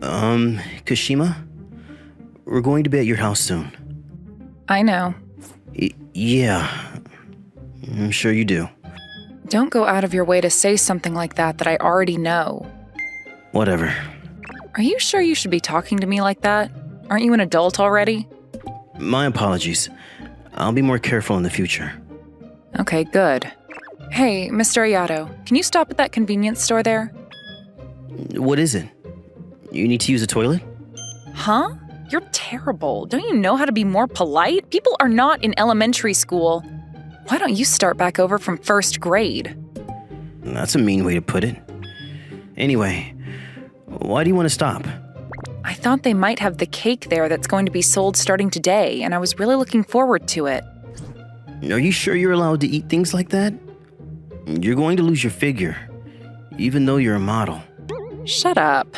Kashima? We're going to be at your house soon. I know. Yeah. I'm sure you do. Don't go out of your way to say something like that I already know. Whatever. Are you sure you should be talking to me like that? Aren't you an adult already? My apologies. I'll be more careful in the future. Okay, good. Hey, Mr. Ayato, can you stop at that convenience store there? What is it? You need to use the toilet? Huh? You're terrible. Don't you know how to be more polite? People are not in elementary school. Why don't you start back over from first grade? That's a mean way to put it. Anyway, why do you want to stop? I thought they might have the cake there that's going to be sold starting today, and I was really looking forward to it. Are you sure you're allowed to eat things like that? You're going to lose your figure, even though you're a model. Shut up.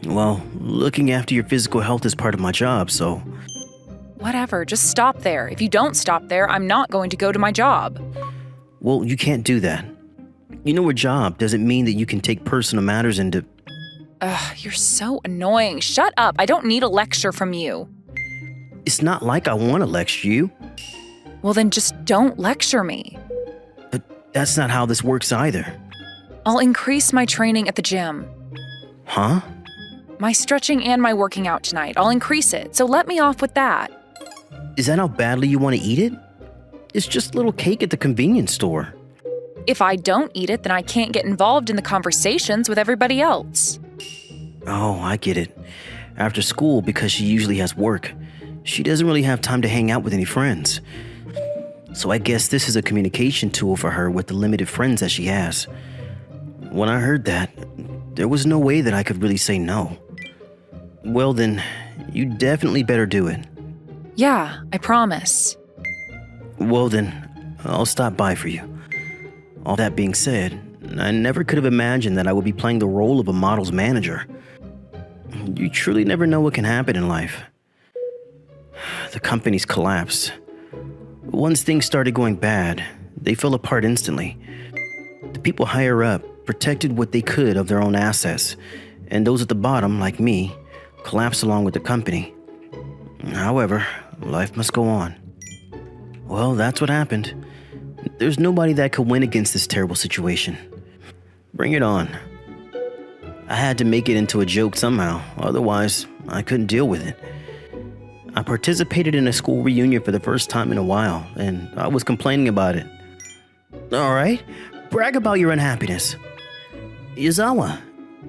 Well, looking after your physical health is part of my job, so... Whatever, just stop there. If you don't stop there, I'm not going to go to my job. Well, you can't do that. You know, a job doesn't mean that you can take personal matters into... Ugh, you're so annoying. Shut up. I don't need a lecture from you. It's not like I want to lecture you. Well, then just don't lecture me. But that's not how this works either. I'll increase my training at the gym. Huh? My stretching and my working out tonight. I'll increase it, so let me off with that. Is that how badly you want to eat it? It's just a little cake at the convenience store. If I don't eat it, then I can't get involved in the conversations with everybody else. Oh, I get it. After school, because she usually has work, she doesn't really have time to hang out with any friends. So I guess this is a communication tool for her with the limited friends that she has. When I heard that, there was no way that I could really say no. Well then, you definitely better do it. Yeah, I promise. Well then, I'll stop by for you. All that being said, I never could have imagined that I would be playing the role of a model's manager. You truly never know what can happen in life. The company's collapsed. Once things started going bad, they fell apart instantly. The people higher up protected what they could of their own assets, and those at the bottom, like me, collapsed along with the company. However, life must go on. Well, that's what happened. There's nobody that could win against this terrible situation. Bring it on. I had to make it into a joke somehow, otherwise I couldn't deal with it. I participated in a school reunion for the first time in a while, and I was complaining about it. Alright, brag about your unhappiness. Yazawa,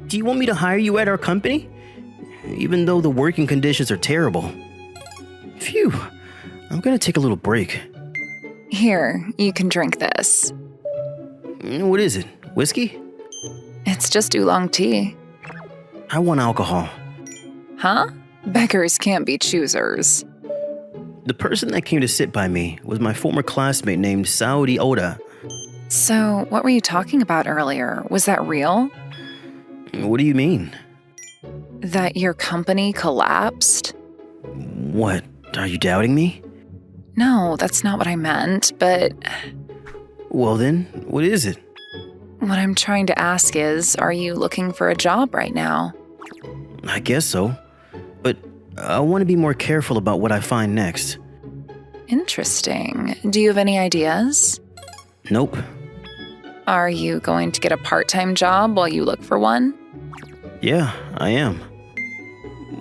do you want me to hire you at our company? Even though the working conditions are terrible. Phew, I'm gonna take a little break. Here, you can drink this. What is it, whiskey? It's just oolong tea. I want alcohol. Huh? Beggars can't be choosers. The person that came to sit by me was my former classmate named Saori Oda. So, what were you talking about earlier? Was that real? What do you mean? That your company collapsed? What, are you doubting me? No, that's not what I meant, but... Well then, what is it? What I'm trying to ask is, are you looking for a job right now? I guess so. But I want to be more careful about what I find next. Interesting. Do you have any ideas? Nope. Are you going to get a part-time job while you look for one? Yeah, I am.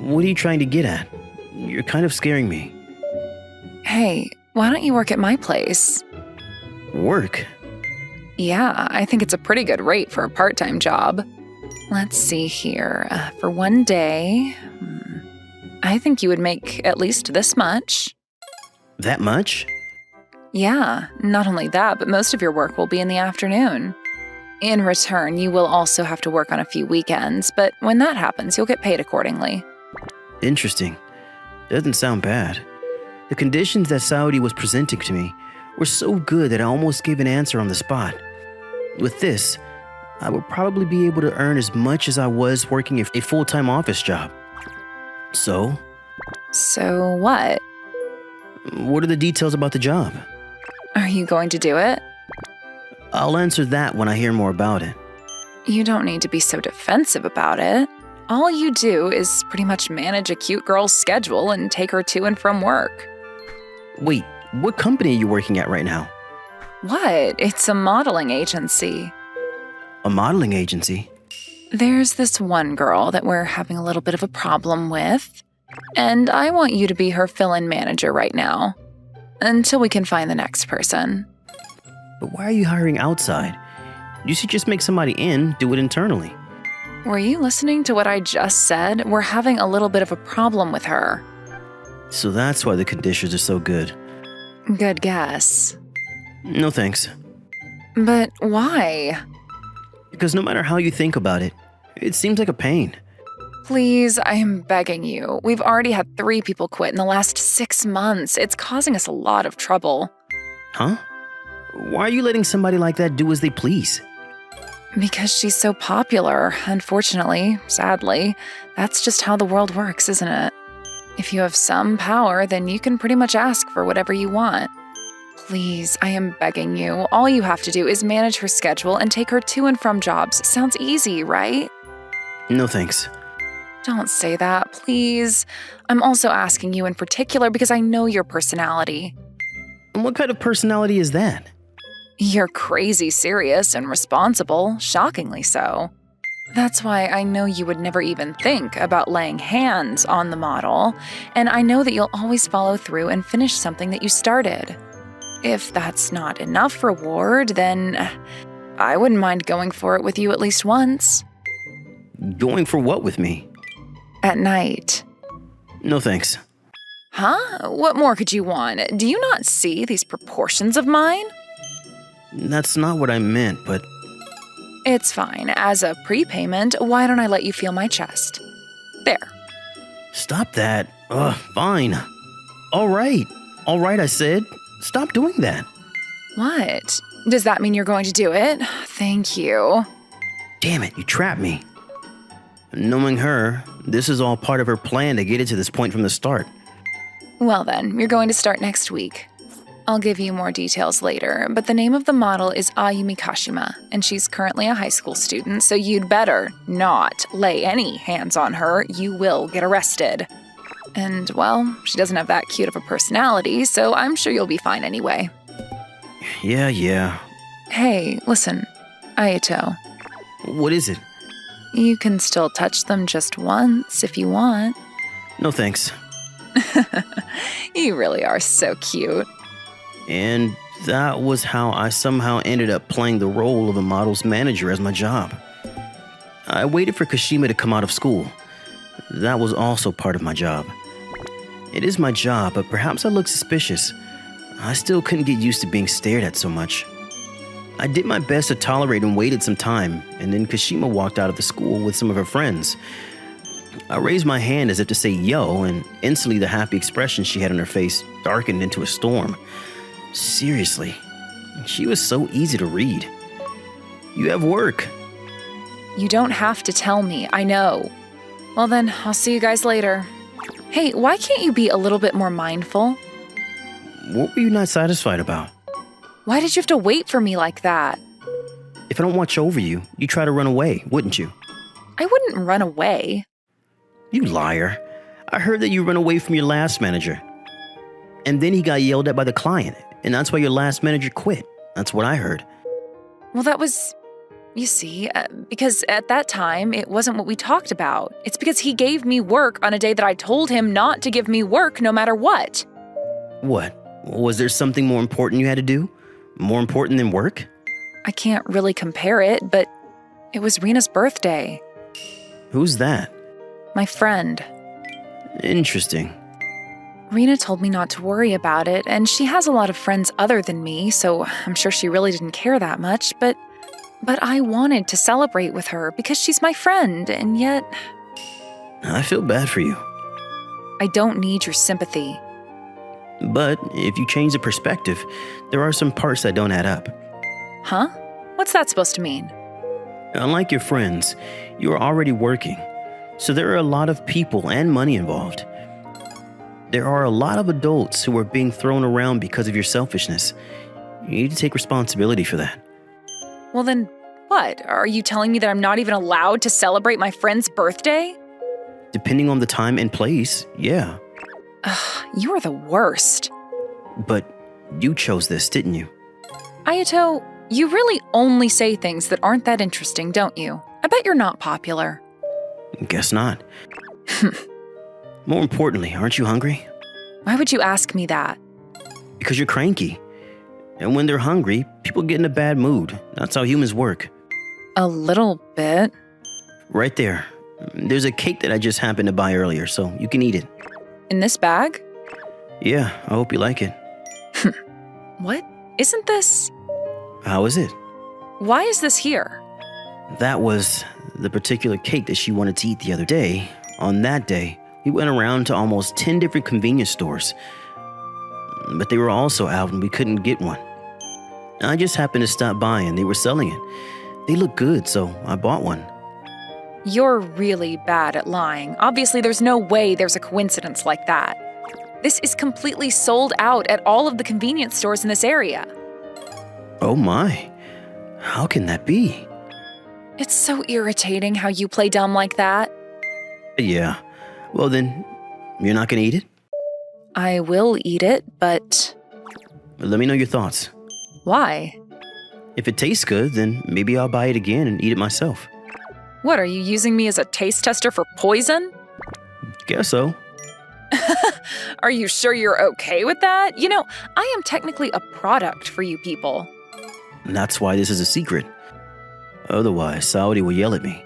What are you trying to get at? You're kind of scaring me. Hey, why don't you work at my place? Work? Yeah, I think it's a pretty good rate for a part-time job. Let's see here. For one day, I think you would make at least this much. That much? Yeah, not only that, but most of your work will be in the afternoon. In return, you will also have to work on a few weekends, but when that happens, you'll get paid accordingly. Interesting. Doesn't sound bad. The conditions that Saudi was presenting to me were so good that I almost gave an answer on the spot. With this, I would probably be able to earn as much as I was working a full-time office job. So? So what? What are the details about the job? Are you going to do it? I'll answer that when I hear more about it. You don't need to be so defensive about it. All you do is pretty much manage a cute girl's schedule and take her to and from work. Wait, what company are you working at right now? What? It's a modeling agency. A modeling agency? There's this one girl that we're having a little bit of a problem with, and I want you to be her fill-in manager right now, until we can find the next person. But why are you hiring outside? You should just make somebody in, do it internally. Were you listening to what I just said? We're having a little bit of a problem with her. So that's why the conditions are so good. Good guess. No thanks. But why? Because no matter how you think about it, it seems like a pain. Please, I am begging you. We've already had 3 people quit in the last 6 months. It's causing us a lot of trouble. Huh? Why are you letting somebody like that do as they please? Because she's so popular, unfortunately, sadly. That's just how the world works, isn't it? If you have some power, then you can pretty much ask for whatever you want. Please, I am begging you. All you have to do is manage her schedule and take her to and from jobs. Sounds easy, right? No thanks. Don't say that, please. I'm also asking you in particular because I know your personality. And what kind of personality is that? You're crazy serious and responsible, shockingly so. That's why I know you would never even think about laying hands on the model, and I know that you'll always follow through and finish something that you started. If that's not enough reward, then I wouldn't mind going for it with you at least once. Going for what with me? At night. No thanks. Huh? What more could you want? Do you not see these proportions of mine? That's not what I meant, but... It's fine. As a prepayment, why don't I let you feel my chest? There. Stop that. Ugh, fine. All right, I said. Stop doing that. What? Does that mean you're going to do it? Thank you. Damn it, you trapped me. Knowing her, this is all part of her plan to get it to this point from the start. Well then, you're going to start next week. I'll give you more details later, but the name of the model is Ayumi Kashima, and she's currently a high school student, so you'd better not lay any hands on her. You will get arrested. And, well, she doesn't have that cute of a personality, so I'm sure you'll be fine anyway. Yeah. Hey, listen, Ayato. What is it? You can still touch them just once if you want. No thanks. You really are so cute. And that was how I somehow ended up playing the role of a model's manager as my job. I waited for Kashima to come out of school. That was also part of my job. It is my job, but perhaps I look suspicious. I still couldn't get used to being stared at so much. I did my best to tolerate and waited some time, and then Kashima walked out of the school with some of her friends. I raised my hand as if to say yo, and instantly the happy expression she had on her face darkened into a storm. Seriously, she was so easy to read. You have work. You don't have to tell me, I know. Well then, I'll see you guys later. Hey, why can't you be a little bit more mindful? What were you not satisfied about? Why did you have to wait for me like that? If I don't watch over you, you'd try to run away, wouldn't you? I wouldn't run away. You liar. I heard that you ran away from your last manager. And then he got yelled at by the client, and that's why your last manager quit. That's what I heard. Well, that was, you see, because at that time, it wasn't what we talked about. It's because he gave me work on a day that I told him not to give me work no matter what. What? Was there something more important you had to do? More important than work? I can't really compare it, but it was Rena's birthday. Who's that? My friend. Interesting. Rena told me not to worry about it, and she has a lot of friends other than me, so I'm sure she really didn't care that much, but I wanted to celebrate with her because she's my friend, and yet... I feel bad for you. I don't need your sympathy. But if you change the perspective, there are some parts that don't add up. Huh? What's that supposed to mean? Unlike your friends, you are already working, so there are a lot of people and money involved. There are a lot of adults who are being thrown around because of your selfishness. You need to take responsibility for that. Well then, what? Are you telling me that I'm not even allowed to celebrate my friend's birthday? Depending on the time and place, yeah. Ugh, you are the worst. But you chose this, didn't you? Ayato, you really only say things that aren't that interesting, don't you? I bet you're not popular. Guess not. More importantly, aren't you hungry? Why would you ask me that? Because you're cranky. And when they're hungry, people get in a bad mood. That's how humans work. A little bit. Right there. There's a cake that I just happened to buy earlier, so you can eat it. In this bag? Yeah, I hope you like it. What? Isn't this? How is it? Why is this here? That was the particular cake that she wanted to eat the other day. On that day, we went around to almost 10 different convenience stores. But they were also out and we couldn't get one. I just happened to stop by and they were selling it. They looked good, so I bought one. You're really bad at lying. Obviously, there's no way there's a coincidence like that. This is completely sold out at all of the convenience stores in this area. Oh my. How can that be? It's so irritating how you play dumb like that. Yeah. Well then, you're not gonna eat it? I will eat it, but... Let me know your thoughts. Why? If it tastes good, then maybe I'll buy it again and eat it myself. What, are you using me as a taste tester for poison? Guess so. Are you sure you're okay with that? You know, I am technically a product for you people. And that's why this is a secret. Otherwise, Saori will yell at me.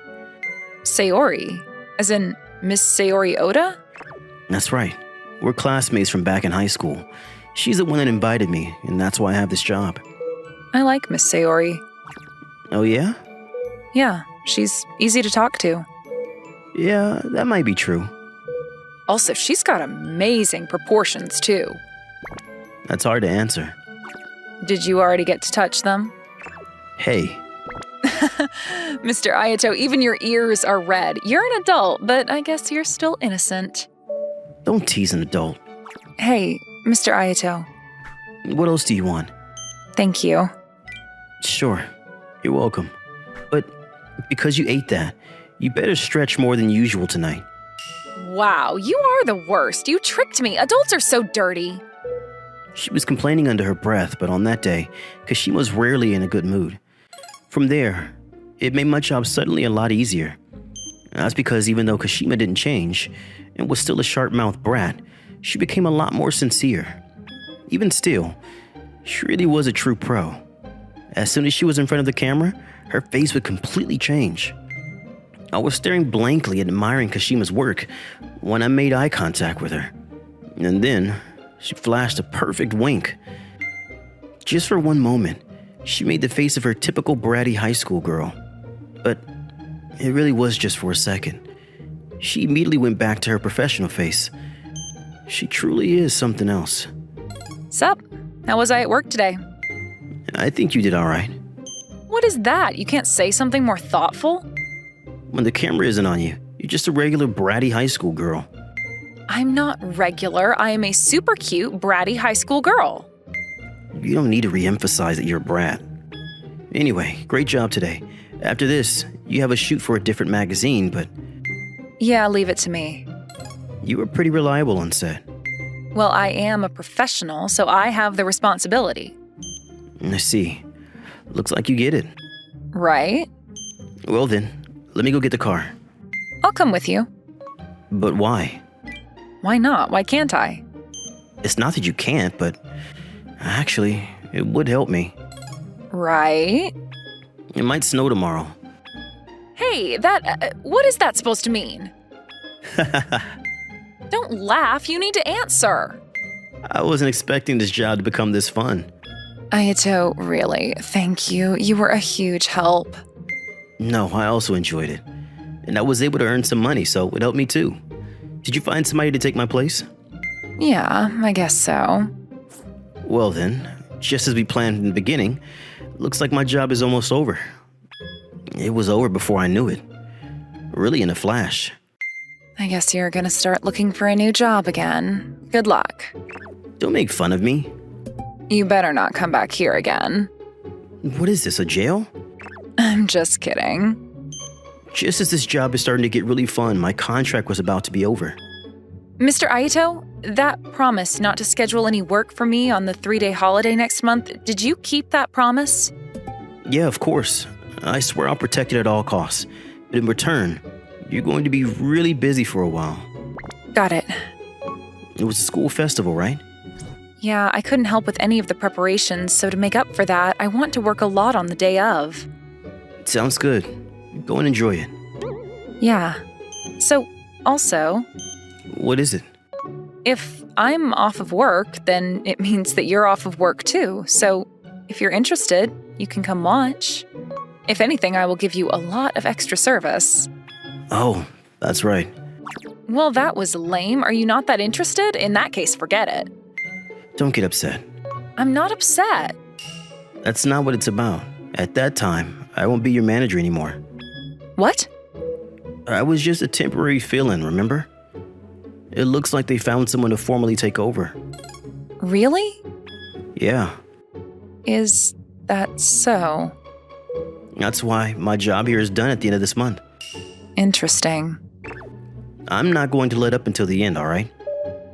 Sayori? As in Miss Sayori Oda? That's right. We're classmates from back in high school. She's the one that invited me, and that's why I have this job. I like Miss Sayori. Oh yeah? Yeah, she's easy to talk to. Yeah, that might be true. Also, she's got amazing proportions, too. That's hard to answer. Did you already get to touch them? Hey. Mr. Ayato, even your ears are red. You're an adult, but I guess you're still innocent. Don't tease an adult. Hey, Mr. Ayato. What else do you want? Thank you. Sure. You're welcome. But because you ate that, you better stretch more than usual tonight. Wow, you are the worst. You tricked me. Adults are so dirty. She was complaining under her breath, but on that day, Kashima was rarely in a good mood. From there, it made my job suddenly a lot easier. That's because even though Kashima didn't change, and was still a sharp-mouthed brat, she became a lot more sincere. Even still, she really was a true pro. As soon as she was in front of the camera, her face would completely change. I was staring blankly at admiring Kashima's work when I made eye contact with her. And then, she flashed a perfect wink. Just for one moment, she made the face of her typical bratty high school girl. But it really was just for a second. She immediately went back to her professional face. She truly is something else. Sup? How was I at work today? I think you did all right. What is that? You can't say something more thoughtful? When the camera isn't on you, you're just a regular bratty high school girl. I'm not regular. I am a super cute, bratty high school girl. You don't need to re-emphasize that you're a brat. Anyway, great job today. After this, you have a shoot for a different magazine, but Yeah, leave it to me. you were pretty reliable on set. Well, I am a professional, so I have the responsibility. I see. Looks like you get it. Right? Well then, let me go get the car. I'll come with you. But why? Why not? Why can't I? It's not that you can't, but actually, it would help me. Right? It might snow tomorrow. Hey, what is that supposed to mean? Don't laugh, you need to answer. I wasn't expecting this job to become this fun. Ayato, really, thank you. You were a huge help. No, I also enjoyed it. And I was able to earn some money, so it helped me too. Did you find somebody to take my place? Yeah, I guess so. Well then, just as we planned in the beginning, looks like my job is almost over. It was over before I knew it. Really in a flash. I guess you're gonna start looking for a new job again. Good luck. Don't make fun of me. You better not come back here again. What is this, a jail? I'm just kidding. Just as this job is starting to get really fun, my contract was about to be over. Mr. Ayato, that promise not to schedule any work for me on the 3-day holiday next month, did you keep that promise? Yeah, of course. I swear I'll protect it at all costs. But in return, you're going to be really busy for a while. Got it. It was a school festival, right? Yeah, I couldn't help with any of the preparations, so to make up for that, I want to work a lot on the day of. Sounds good. Go and enjoy it. Yeah. So, also... What is it? If I'm off of work, then it means that you're off of work too. So, if you're interested, you can come watch. If anything, I will give you a lot of extra service. Oh, that's right. Well, that was lame. Are you not that interested? In that case, forget it. Don't get upset. I'm not upset. That's not what it's about. At that time, I won't be your manager anymore. What? I was just a temporary fill-in, remember? It looks like they found someone to formally take over. Really? Yeah. Is that so? That's why my job here is done at the end of this month. Interesting. I'm not going to let up until the end, all right?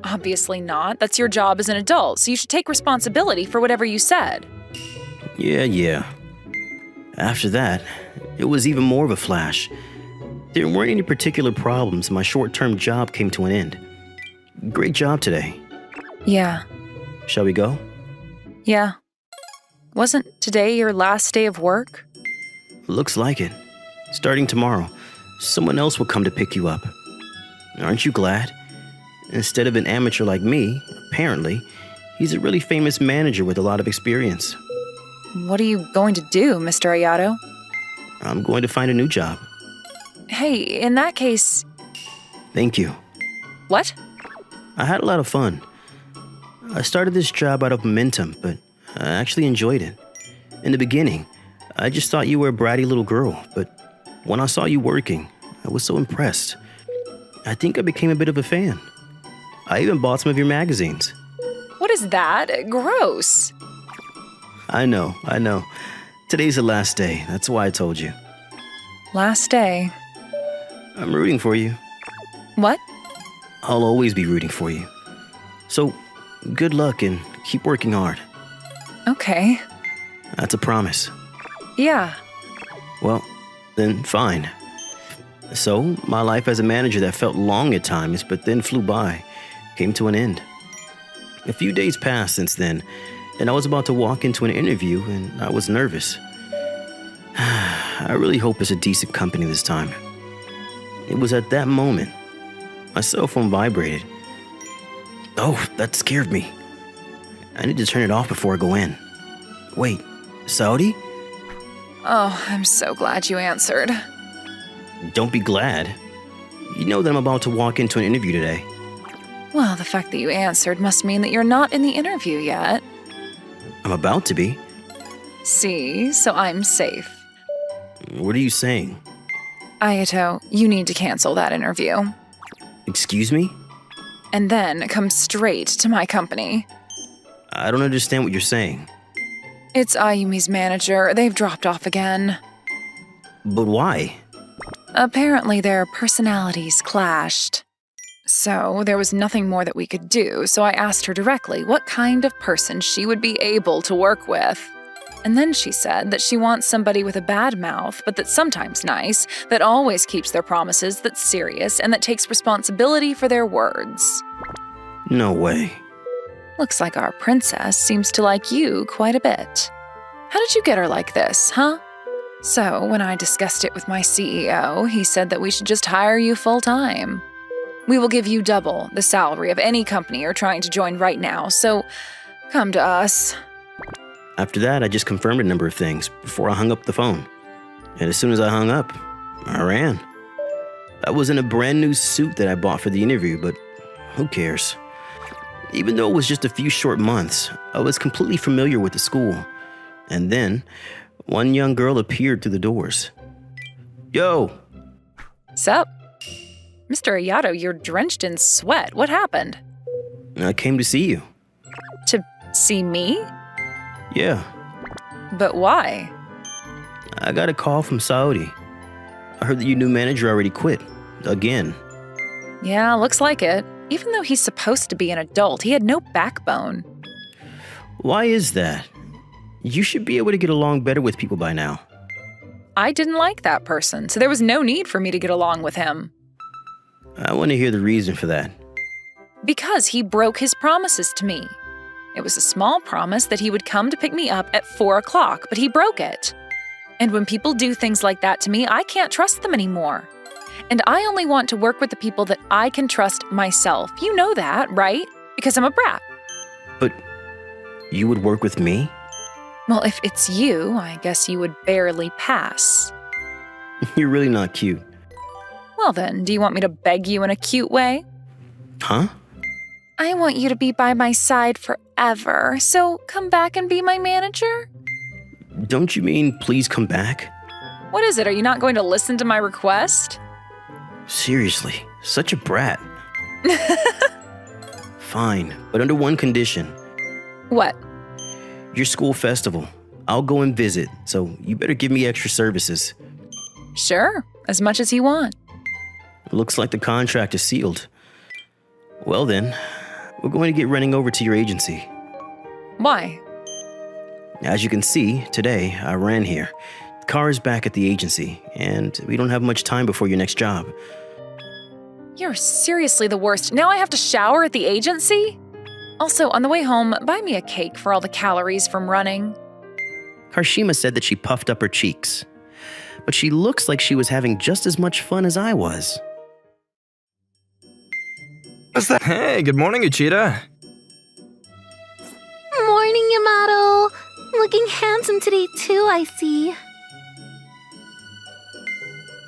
Obviously not. That's your job as an adult, so you should take responsibility for whatever you said. Yeah. After that, it was even more of a flash. There weren't any particular problems. My short-term job came to an end. Great job today. Yeah. Shall we go? Yeah. Wasn't today your last day of work? Looks like it. Starting tomorrow, someone else will come to pick you up. Aren't you glad? Instead of an amateur like me, apparently, he's a really famous manager with a lot of experience. What are you going to do, Mr. Ayato? I'm going to find a new job. Hey, in that case... Thank you. What? I had a lot of fun. I started this job out of momentum, but I actually enjoyed it. In the beginning, I just thought you were a bratty little girl, but when I saw you working, I was so impressed. I think I became a bit of a fan. I even bought some of your magazines. What is that? Gross. I know. Today's the last day. That's why I told you. Last day. I'm rooting for you. What? I'll always be rooting for you. So, good luck and keep working hard. Okay. That's a promise. Yeah. Well, then fine. So, my life as a manager that felt long at times but then flew by came to an end. A few days passed since then, and I was about to walk into an interview and I was nervous. I really hope it's a decent company this time. It was at that moment. My cell phone vibrated. Oh, that scared me. I need to turn it off before I go in. Wait, Saudi? Oh, I'm so glad you answered. Don't be glad. You know that I'm about to walk into an interview today. Well, the fact that you answered must mean that you're not in the interview yet. I'm about to be. See, so I'm safe. What are you saying? Ayato, you need to cancel that interview. Excuse me? And then come straight to my company. I don't understand what you're saying. It's Ayumi's manager. They've dropped off again. But why? Apparently their personalities clashed. So there was nothing more that we could do, so I asked her directly what kind of person she would be able to work with. And then she said that she wants somebody with a bad mouth, but that's sometimes nice, that always keeps their promises, that's serious, and that takes responsibility for their words. No way. Looks like our princess seems to like you quite a bit. How did you get her like this, huh? So when I discussed it with my CEO, he said that we should just hire you full-time. We will give you double the salary of any company you're trying to join right now, so come to us. After that, I just confirmed a number of things before I hung up the phone. And as soon as I hung up, I ran. I was in a brand new suit that I bought for the interview, but who cares? Even though it was just a few short months, I was completely familiar with the school. And then, one young girl appeared through the doors. Yo! Sup? Mr. Ayato, you're drenched in sweat. What happened? I came to see you. To see me? Yeah. But why? I got a call from Saudi. I heard that your new manager already quit. Again. Yeah, looks like it. Even though he's supposed to be an adult, he had no backbone. Why is that? You should be able to get along better with people by now. I didn't like that person, so there was no need for me to get along with him. I want to hear the reason for that. Because he broke his promises to me. It was a small promise that he would come to pick me up at 4 o'clock, but he broke it. And when people do things like that to me, I can't trust them anymore. And I only want to work with the people that I can trust myself. You know that, right? Because I'm a brat. But you would work with me? Well, if it's you, I guess you would barely pass. You're really not cute. Well then, do you want me to beg you in a cute way? Huh? I want you to be by my side forever, so come back and be my manager? Don't you mean please come back? What is it? Are you not going to listen to my request? Seriously, such a brat. Fine, but under one condition. What? Your school festival. I'll go and visit, so you better give me extra services. Sure, as much as you want. Looks like the contract is sealed. Well then, we're going to get running over to your agency. Why? As you can see, today I ran here. The car is back at the agency, and we don't have much time before your next job. You're seriously the worst. Now I have to shower at the agency? Also, on the way home, buy me a cake for all the calories from running. Kashima said that she puffed up her cheeks, but she looks like she was having just as much fun as I was. What's that? Hey, good morning, Uchida. Morning, Yamato. Looking handsome today too, I see.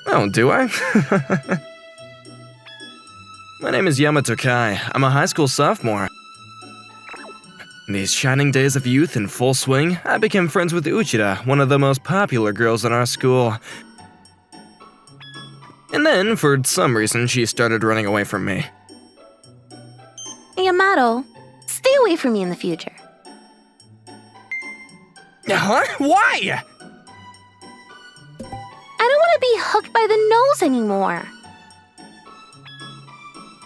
Oh, do I? My name is Yamato Kai. I'm a high school sophomore. In these shining days of youth in full swing, I became friends with Uchida, one of the most popular girls in our school. And then, for some reason, she started running away from me. Yamato, stay away from me in the future. Huh? Why? I don't want to be hooked by the nose anymore.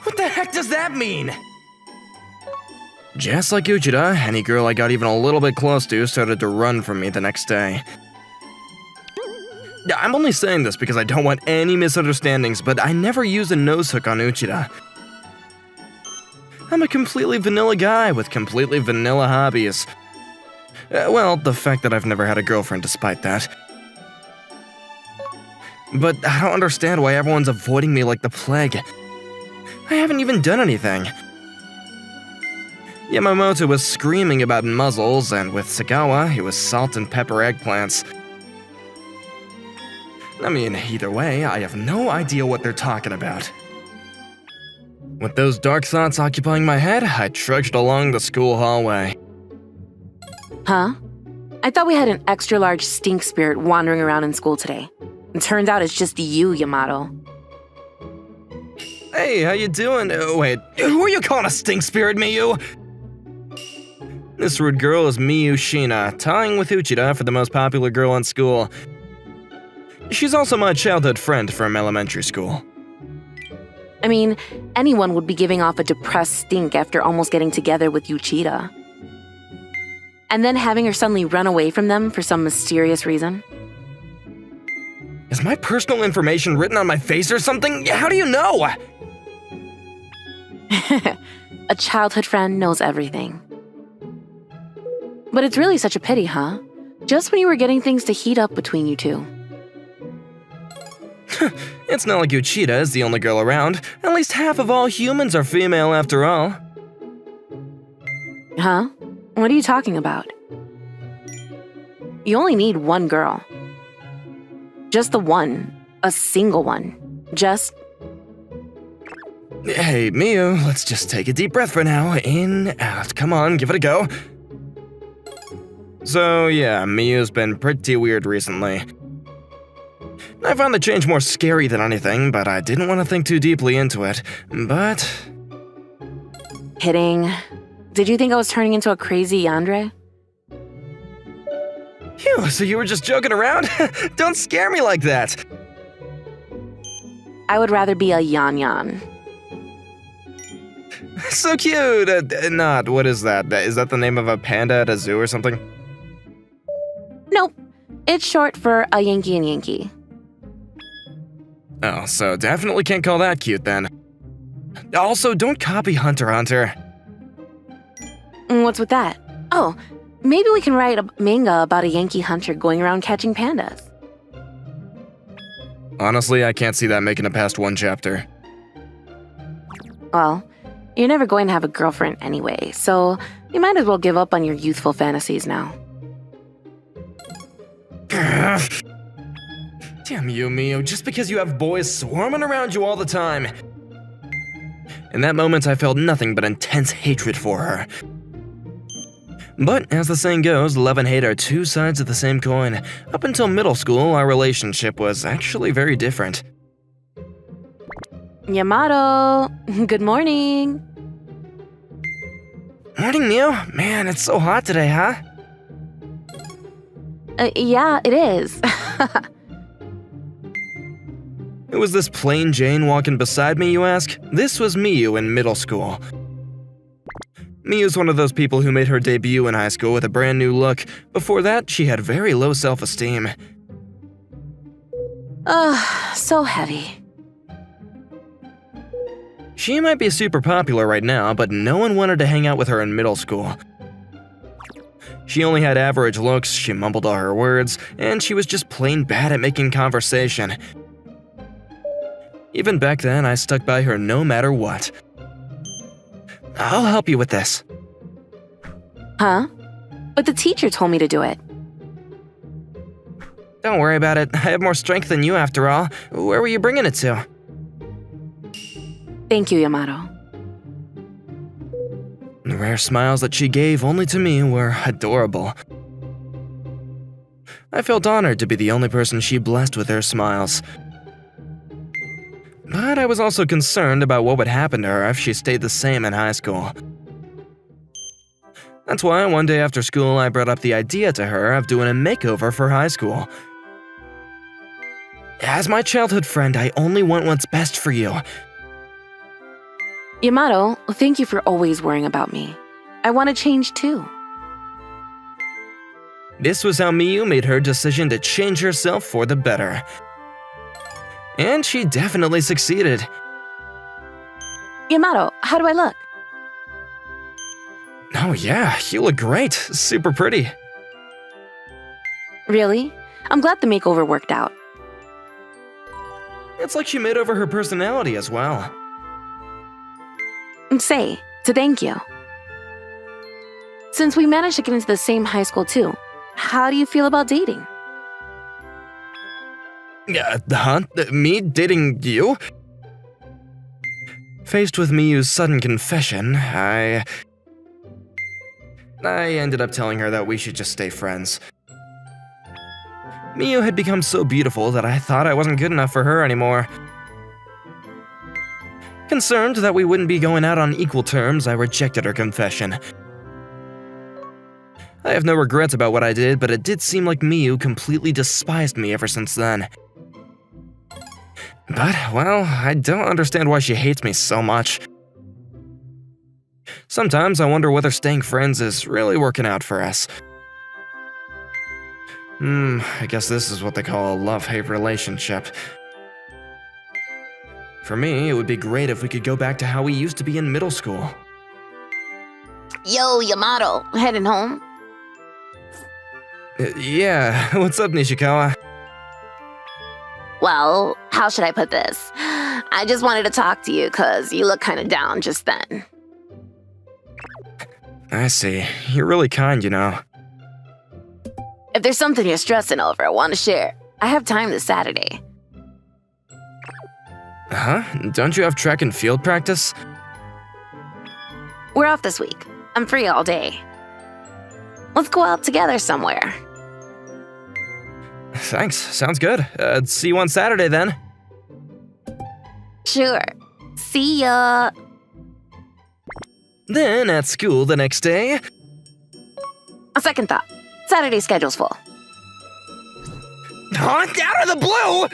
What the heck does that mean? Just like Uchida, any girl I got even a little bit close to started to run from me the next day. I'm only saying this because I don't want any misunderstandings, but I never used a nose hook on Uchida. I'm a completely vanilla guy with completely vanilla hobbies. Well, the fact that I've never had a girlfriend despite that. But I don't understand why everyone's avoiding me like the plague. I haven't even done anything. Yamamoto was screaming about muzzles, and with Sagawa, it was salt and pepper eggplants. I mean, either way, I have no idea what they're talking about. With those dark thoughts occupying my head, I trudged along the school hallway. Huh? I thought we had an extra-large stink spirit wandering around in school today. It turns out it's just you, Yamato. Hey, how you doing? Wait, who are you calling a stink spirit, Miyu? This rude girl is Miyu Shina, tying with Uchida for the most popular girl in school. She's also my childhood friend from elementary school. I mean, anyone would be giving off a depressed stink after almost getting together with Uchida. And then having her suddenly run away from them for some mysterious reason. Is my personal information written on my face or something? How do you know? A childhood friend knows everything. But it's really such a pity, huh? Just when you were getting things to heat up between you two. It's not like Uchida is the only girl around. At least half of all humans are female after all. Huh? What are you talking about? You only need one girl. Just the one. A single one. Just... Hey, Miyu, let's just take a deep breath for now. In, out. Come on, give it a go. So, yeah, Miyu's been pretty weird recently. I found the change more scary than anything, but I didn't want to think too deeply into it. But... Kidding. Did you think I was turning into a crazy yandere? Phew, so you were just joking around? Don't scare me like that! I would rather be a yan. So cute! What is that? Is that the name of a panda at a zoo or something? Nope. It's short for a Yankee and Yankee. Oh, so definitely can't call that cute then. Also, don't copy Hunter x Hunter. What's with that? Oh, maybe we can write a manga about a Yankee hunter going around catching pandas. Honestly, I can't see that making it past one chapter. Well, you're never going to have a girlfriend anyway, so you might as well give up on your youthful fantasies now. Damn you, Miyu, just because you have boys swarming around you all the time. In that moment, I felt nothing but intense hatred for her. But, as the saying goes, love and hate are two sides of the same coin. Up until middle school, our relationship was actually very different. Yamato, good morning. Morning, Miyu. Man, it's so hot today, huh? Yeah, it is. Who was this plain Jane walking beside me, you ask? This was Miyu in middle school. Miyu's one of those people who made her debut in high school with a brand new look. Before that, she had very low self-esteem. Ugh, so heavy. She might be super popular right now, but no one wanted to hang out with her in middle school. She only had average looks, she mumbled all her words, and she was just plain bad at making conversation. Even back then, I stuck by her no matter what. I'll help you with this. Huh? But the teacher told me to do it. Don't worry about it. I have more strength than you after all. Where were you bringing it to? Thank you, Yamato. The rare smiles that she gave only to me were adorable. I felt honored to be the only person she blessed with her smiles. But I was also concerned about what would happen to her if she stayed the same in high school. That's why one day after school I brought up the idea to her of doing a makeover for high school. As my childhood friend, I only want what's best for you. Yamato, thank you for always worrying about me. I want to change too. This was how Miyu made her decision to change herself for the better. And she definitely succeeded. Yamato, how do I look? Oh yeah, you look great. Super pretty. Really? I'm glad the makeover worked out. It's like she made over her personality as well. Say, to thank you. Since we managed to get into the same high school too, how do you feel about dating? Huh? Me dating you? Faced with Miyu's sudden confession, I ended up telling her that we should just stay friends. Miyu had become so beautiful that I thought I wasn't good enough for her anymore. Concerned that we wouldn't be going out on equal terms, I rejected her confession. I have no regrets about what I did, but it did seem like Miyu completely despised me ever since then. But, well, I don't understand why she hates me so much. Sometimes I wonder whether staying friends is really working out for us. I guess this is what they call a love-hate relationship. For me, it would be great if we could go back to how we used to be in middle school. Yo, Yamato, heading home? Yeah, what's up, Nishikawa? Well, how should I put this? I just wanted to talk to you because you look kind of down just then. I see. You're really kind, you know. If there's something you're stressing over, I want to share. I have time this Saturday. Huh? Don't you have track and field practice? We're off this week. I'm free all day. Let's go out together somewhere. Thanks, sounds good. See you on Saturday then. Sure. See ya. Then at school the next day... A second thought. Saturday's schedule's full. Huh? Out of the blue?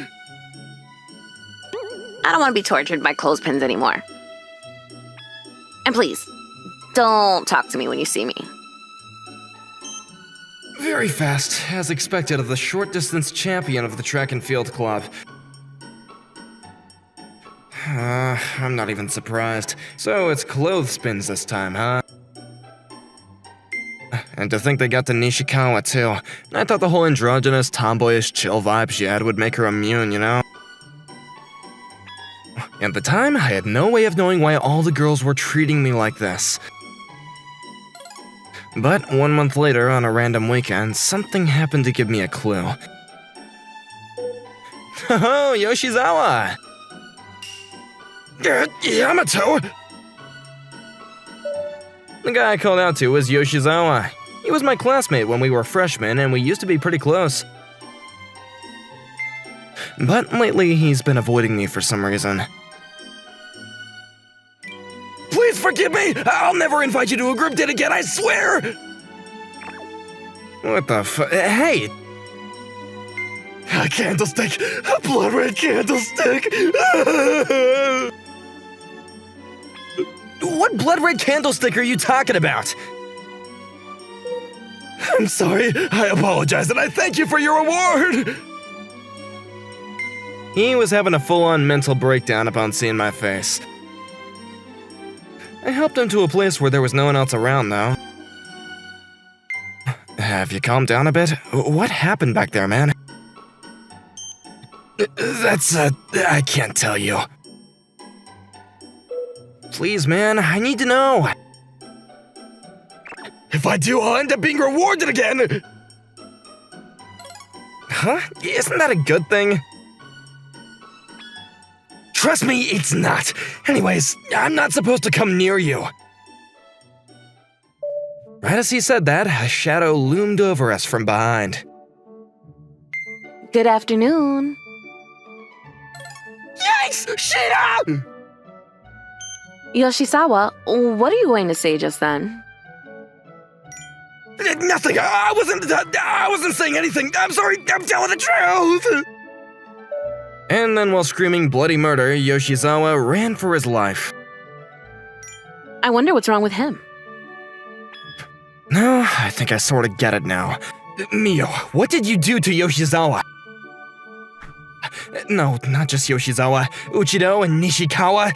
I don't want to be tortured by clothespins anymore. And please, don't talk to me when you see me. Very fast, as expected of the short-distance champion of the track and field club. I'm not even surprised. So it's clothespins this time, huh? And to think they got to Nishikawa, too. I thought the whole androgynous, tomboyish, chill vibe she had would make her immune, you know? At the time, I had no way of knowing why all the girls were treating me like this. But 1 month later, on a random weekend, something happened to give me a clue. Oh, Yoshizawa! Yamato! The guy I called out to was Yoshizawa. He was my classmate when we were freshmen, and we used to be pretty close. But lately, he's been avoiding me for some reason. Please forgive me! I'll never invite you to a group date again, I swear! What the Hey! A candlestick! A blood red candlestick! What blood red candlestick are you talking about? I'm sorry, I apologize, and I thank you for your reward! He was having a full-on mental breakdown upon seeing my face. I helped him to a place where there was no one else around, though. Have you calmed down a bit? What happened back there, man? I can't tell you. Please, man, I need to know. If I do, I'll end up being rewarded again! Huh? Isn't that a good thing? Trust me, it's not. Anyways, I'm not supposed to come near you. Right as he said that, a shadow loomed over us from behind. Good afternoon. Yikes! Shida! Yoshizawa, what are you going to say just then? Nothing. I wasn't saying anything. I'm sorry. I'm telling the truth. And then, while screaming bloody murder, Yoshizawa ran for his life. I wonder what's wrong with him. No, I think I sort of get it now. Mio, what did you do to Yoshizawa? No, not just Yoshizawa. Uchido and Nishikawa.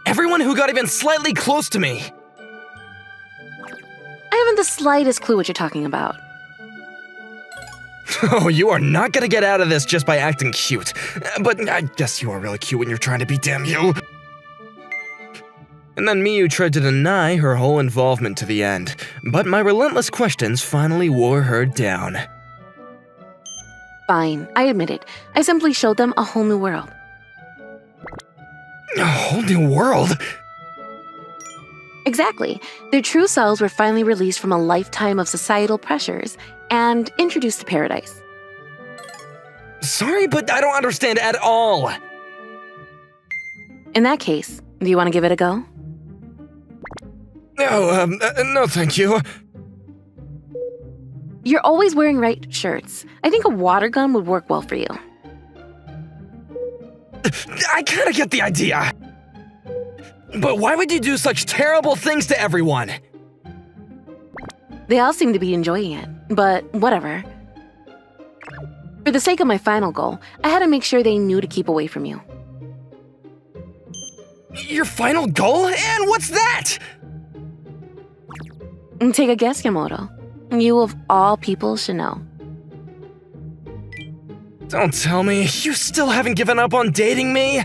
Everyone who got even slightly close to me. I haven't the slightest clue what you're talking about. Oh, you are not gonna get out of this just by acting cute. But I guess you are really cute when you're trying to be, damn you. And then Miyu tried to deny her whole involvement to the end, but my relentless questions finally wore her down. Fine, I admit it. I simply showed them a whole new world. A whole new world? Exactly. Their true selves were finally released from a lifetime of societal pressures and introduced to paradise. Sorry, but I don't understand at all. In that case, do you want to give it a go? No thank you. You're always wearing right shirts. I think a water gun would work well for you. I kinda get the idea. But why would you do such terrible things to everyone? They all seem to be enjoying it, but whatever. For the sake of my final goal, I had to make sure they knew to keep away from you. Your final goal? And what's that? Take a guess, Yamato. You of all people should know. Don't tell me, you still haven't given up on dating me?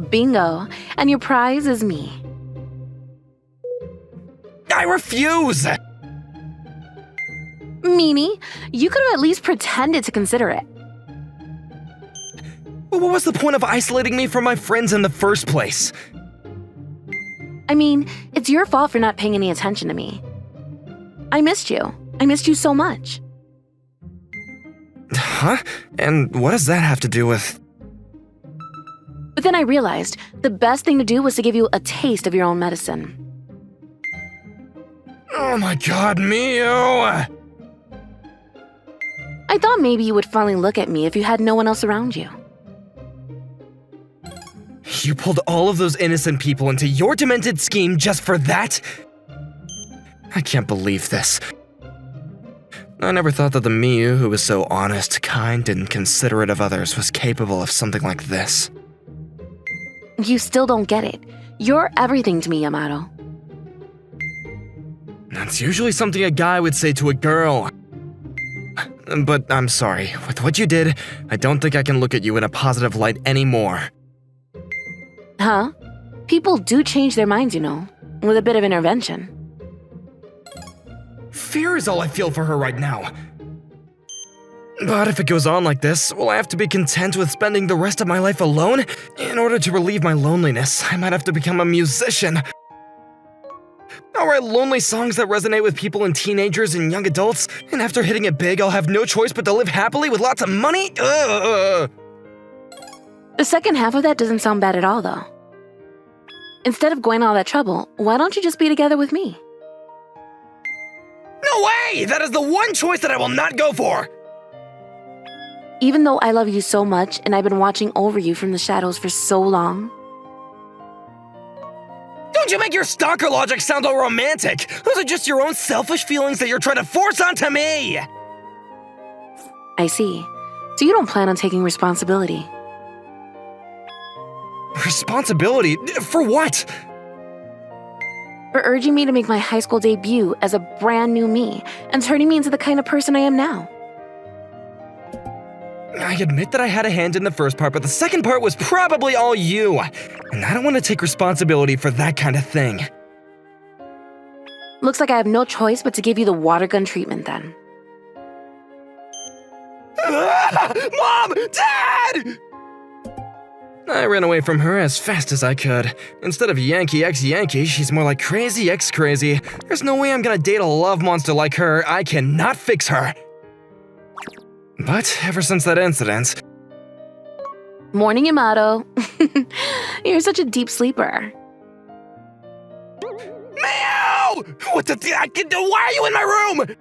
Bingo. And your prize is me. I refuse! Meanie, you could have at least pretended to consider it. What was the point of isolating me from my friends in the first place? I mean, it's your fault for not paying any attention to me. I missed you. I missed you so much. Huh? And what does that have to do with... But then I realized the best thing to do was to give you a taste of your own medicine. Oh my god, Mio! I thought maybe you would finally look at me if you had no one else around you. You pulled all of those innocent people into your demented scheme just for that? I can't believe this. I never thought that the Miyu who was so honest, kind, and considerate of others was capable of something like this. You still don't get it. You're everything to me, Yamato. That's usually something a guy would say to a girl. But I'm sorry, with what you did, I don't think I can look at you in a positive light anymore. Huh? People do change their minds, you know, with a bit of intervention. Fear is all I feel for her right now. But if it goes on like this, will I have to be content with spending the rest of my life alone? In order to relieve my loneliness, I might have to become a musician. I'll write lonely songs that resonate with people and teenagers and young adults, and after hitting it big, I'll have no choice but to live happily with lots of money? Ugh. The second half of that doesn't sound bad at all, though. Instead of going all that trouble, why don't you just be together with me? No way! That is the one choice that I will not go for! Even though I love you so much and I've been watching over you from the shadows for so long. Don't you make your stalker logic sound all romantic! Those are just your own selfish feelings that you're trying to force onto me! I see. So you don't plan on taking responsibility? Responsibility? For what? For urging me to make my high school debut as a brand new me and turning me into the kind of person I am now. I admit that I had a hand in the first part, but the second part was probably all you. And I don't want to take responsibility for that kind of thing. Looks like I have no choice but to give you the water gun treatment then. Mom! Dad! I ran away from her as fast as I could. Instead of Yankee X Yankee, she's more like Crazy X Crazy. There's no way I'm gonna date a love monster like her. I cannot fix her. But ever since that incident... Morning, Yamato. You're such a deep sleeper. Meow! What the... Why are you in my room?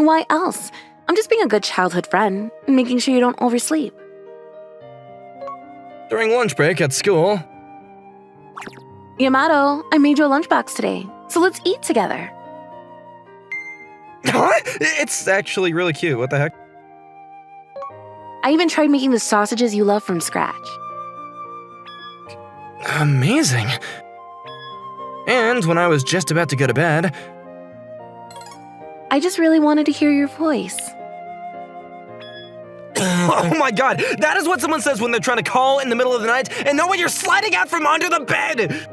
Why else? I'm just being a good childhood friend, making sure you don't oversleep. During lunch break at school... Yamato, I made you a lunchbox today, so let's eat together. Huh? It's actually really cute. What the heck? I even tried making the sausages you love from scratch. Amazing. And when I was just about to go to bed... I just really wanted to hear your voice. Oh my god, that is what someone says when they're trying to call in the middle of the night and know when you're sliding out from under the bed!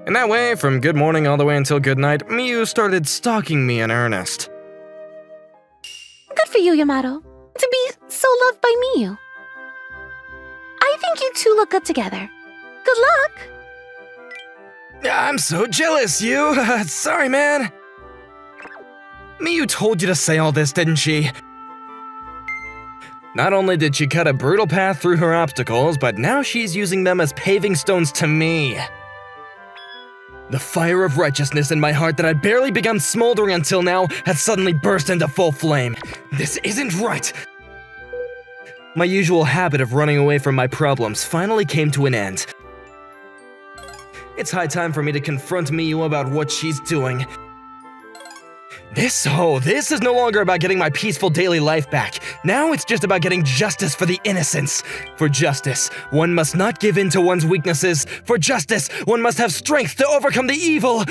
And that way, from good morning all the way until good night, Miyu started stalking me in earnest. Good for you, Yamato, to be so loved by Miyu. I think you two look good together. Good luck! I'm so jealous, you. Sorry, man. Miyu told you to say all this, didn't she? Not only did she cut a brutal path through her obstacles, but now she's using them as paving stones to me. The fire of righteousness in my heart that had barely begun smoldering until now had suddenly burst into full flame. This isn't right. My usual habit of running away from my problems finally came to an end. It's high time for me to confront Miyu about what she's doing. This is no longer about getting my peaceful daily life back. Now it's just about getting justice for the innocents. For justice, one must not give in to one's weaknesses. For justice, one must have strength to overcome the evil.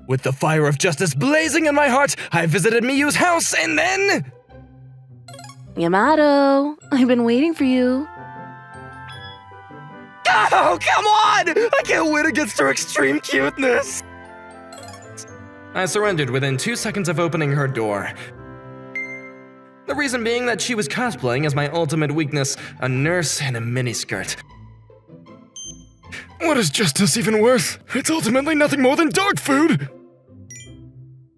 With the fire of justice blazing in my heart, I visited Miyu's house and then... Yamato, I've been waiting for you. Oh, come on! I can't win against her extreme cuteness! I surrendered within 2 seconds of opening her door. The reason being that she was cosplaying as my ultimate weakness, a nurse in a miniskirt. What is justice even worth? It's ultimately nothing more than dog food!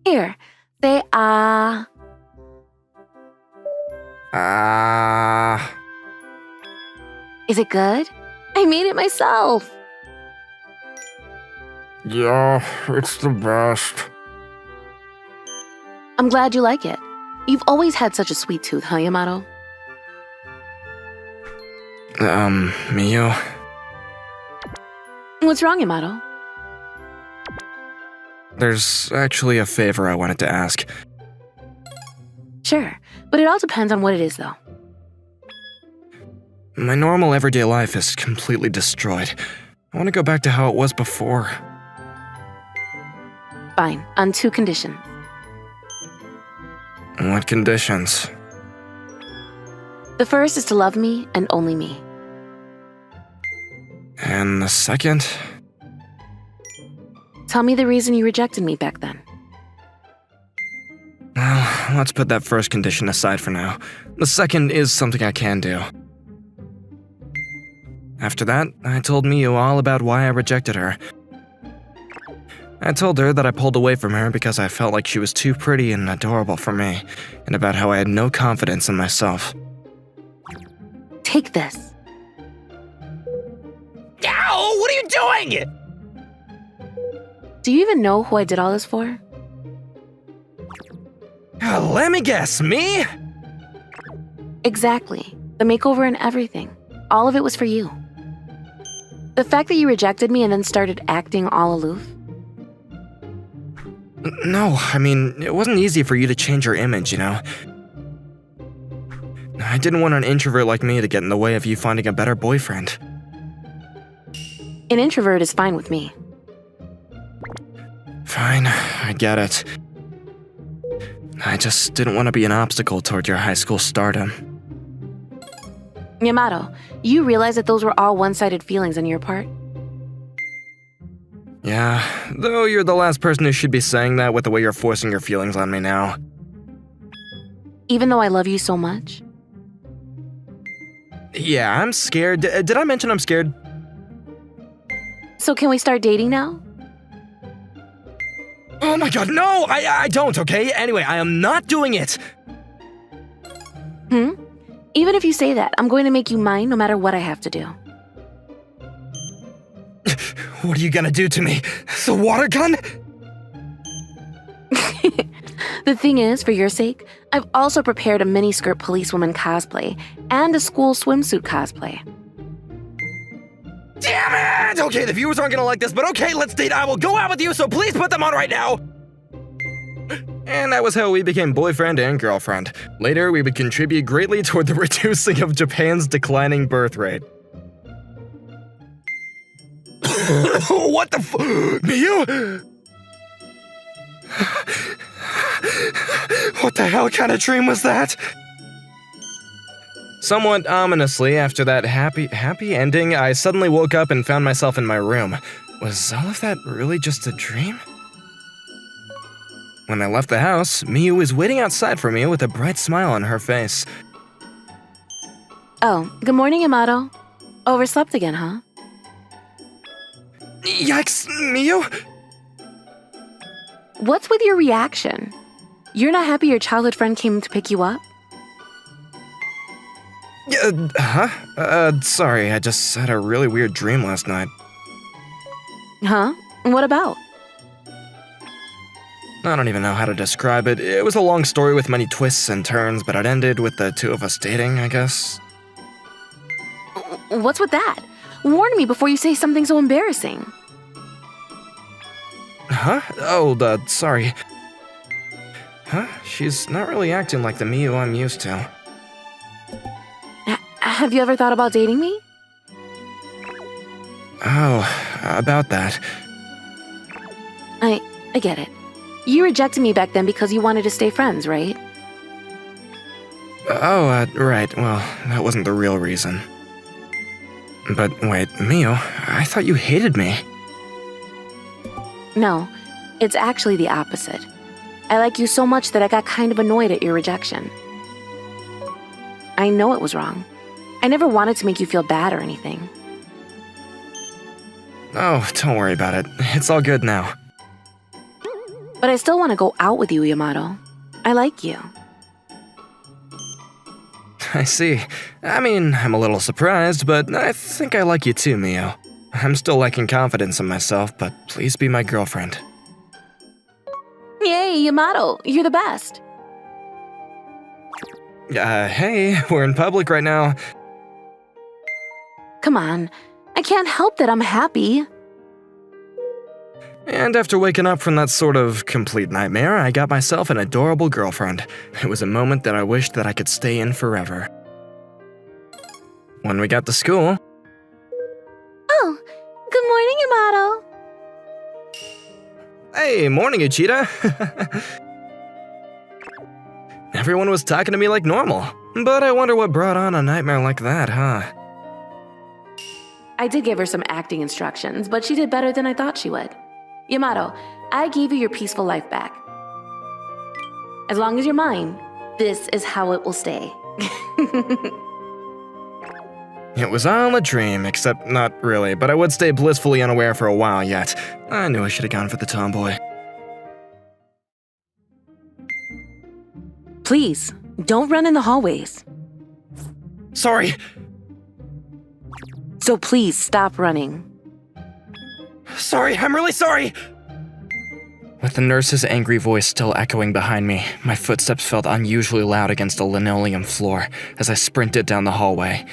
Here, say ah. Ah. Is it good? I made it myself. Yeah, it's the best. I'm glad you like it. You've always had such a sweet tooth, huh, Yamato? Miyu? What's wrong, Yamato? There's actually a favor I wanted to ask. Sure, but it all depends on what it is, though. My normal everyday life is completely destroyed. I want to go back to how it was before. Fine, on 2 conditions. What conditions? The first is to love me and only me. And the second? Tell me the reason you rejected me back then. Well, let's put that first condition aside for now. The second is something I can do. After that, I told Miyu all about why I rejected her. I told her that I pulled away from her because I felt like she was too pretty and adorable for me, and about how I had no confidence in myself. Take this. Ow! What are you doing? Do you even know who I did all this for? Let me guess, me? Exactly. The makeover and everything. All of it was for you. The fact that you rejected me and then started acting all aloof? No, I mean, it wasn't easy for you to change your image, you know? I didn't want an introvert like me to get in the way of you finding a better boyfriend. An introvert is fine with me. Fine, I get it. I just didn't want to be an obstacle toward your high school stardom. Yamato, you realize that those were all one-sided feelings on your part? Yeah, though you're the last person who should be saying that with the way you're forcing your feelings on me now. Even though I love you so much? Yeah, I'm scared. Did I mention I'm scared? So can we start dating now? Oh my god, no! I don't, okay? Anyway, I am not doing it! Even if you say that, I'm going to make you mine no matter what I have to do. What are you gonna do to me? The water gun? The thing is, for your sake, I've also prepared a miniskirt policewoman cosplay and a school swimsuit cosplay. Damn it! Okay, the viewers aren't gonna like this, but okay, let's date. I will go out with you, so please put them on right now! And that was how we became boyfriend and girlfriend. Later, we would contribute greatly toward the reducing of Japan's declining birth rate. What the Miyu? What the hell kind of dream was that? Somewhat ominously, after that happy ending, I suddenly woke up and found myself in my room. Was all of that really just a dream? When I left the house, Miyu was waiting outside for me with a bright smile on her face. Oh, good morning, Yamato. Overslept again, huh? Yikes, Miyu? What's with your reaction? You're not happy your childhood friend came to pick you up? Sorry, I just had a really weird dream last night. Huh? What about? I don't even know how to describe it. It was a long story with many twists and turns, but it ended with the two of us dating, I guess. What's with that? Warn me before you say something so embarrassing. Huh? Oh, sorry. Huh? She's not really acting like the Miyu I'm used to. Have you ever thought about dating me? Oh, about that. I get it. You rejected me back then because you wanted to stay friends, right? Oh, right. Well, that wasn't the real reason. But wait, Miyu, I thought you hated me. No, it's actually the opposite. I like you so much that I got kind of annoyed at your rejection. I know it was wrong. I never wanted to make you feel bad or anything. Oh, don't worry about it. It's all good now. But I still want to go out with you, Yamato. I like you. I see. I mean, I'm a little surprised, but I think I like you too, Miyu. I'm still lacking confidence in myself, but please be my girlfriend. Yay, Yamato, you're the best. Hey, we're in public right now. Come on. I can't help that I'm happy. And after waking up from that sort of complete nightmare, I got myself an adorable girlfriend. It was a moment that I wished that I could stay in forever. When we got to school... Oh, good morning, Yamato. Hey, morning, Uchida. Everyone was talking to me like normal, but I wonder what brought on a nightmare like that, huh? I did give her some acting instructions, but she did better than I thought she would. Yamato, I gave you your peaceful life back. As long as you're mine, this is how it will stay. It was all a dream, except not really, but I would stay blissfully unaware for a while yet. I knew I should have gone for the tomboy. Please, don't run in the hallways. Sorry. So please stop running. Sorry, I'm really sorry! With the nurse's angry voice still echoing behind me, my footsteps felt unusually loud against the linoleum floor as I sprinted down the hallway.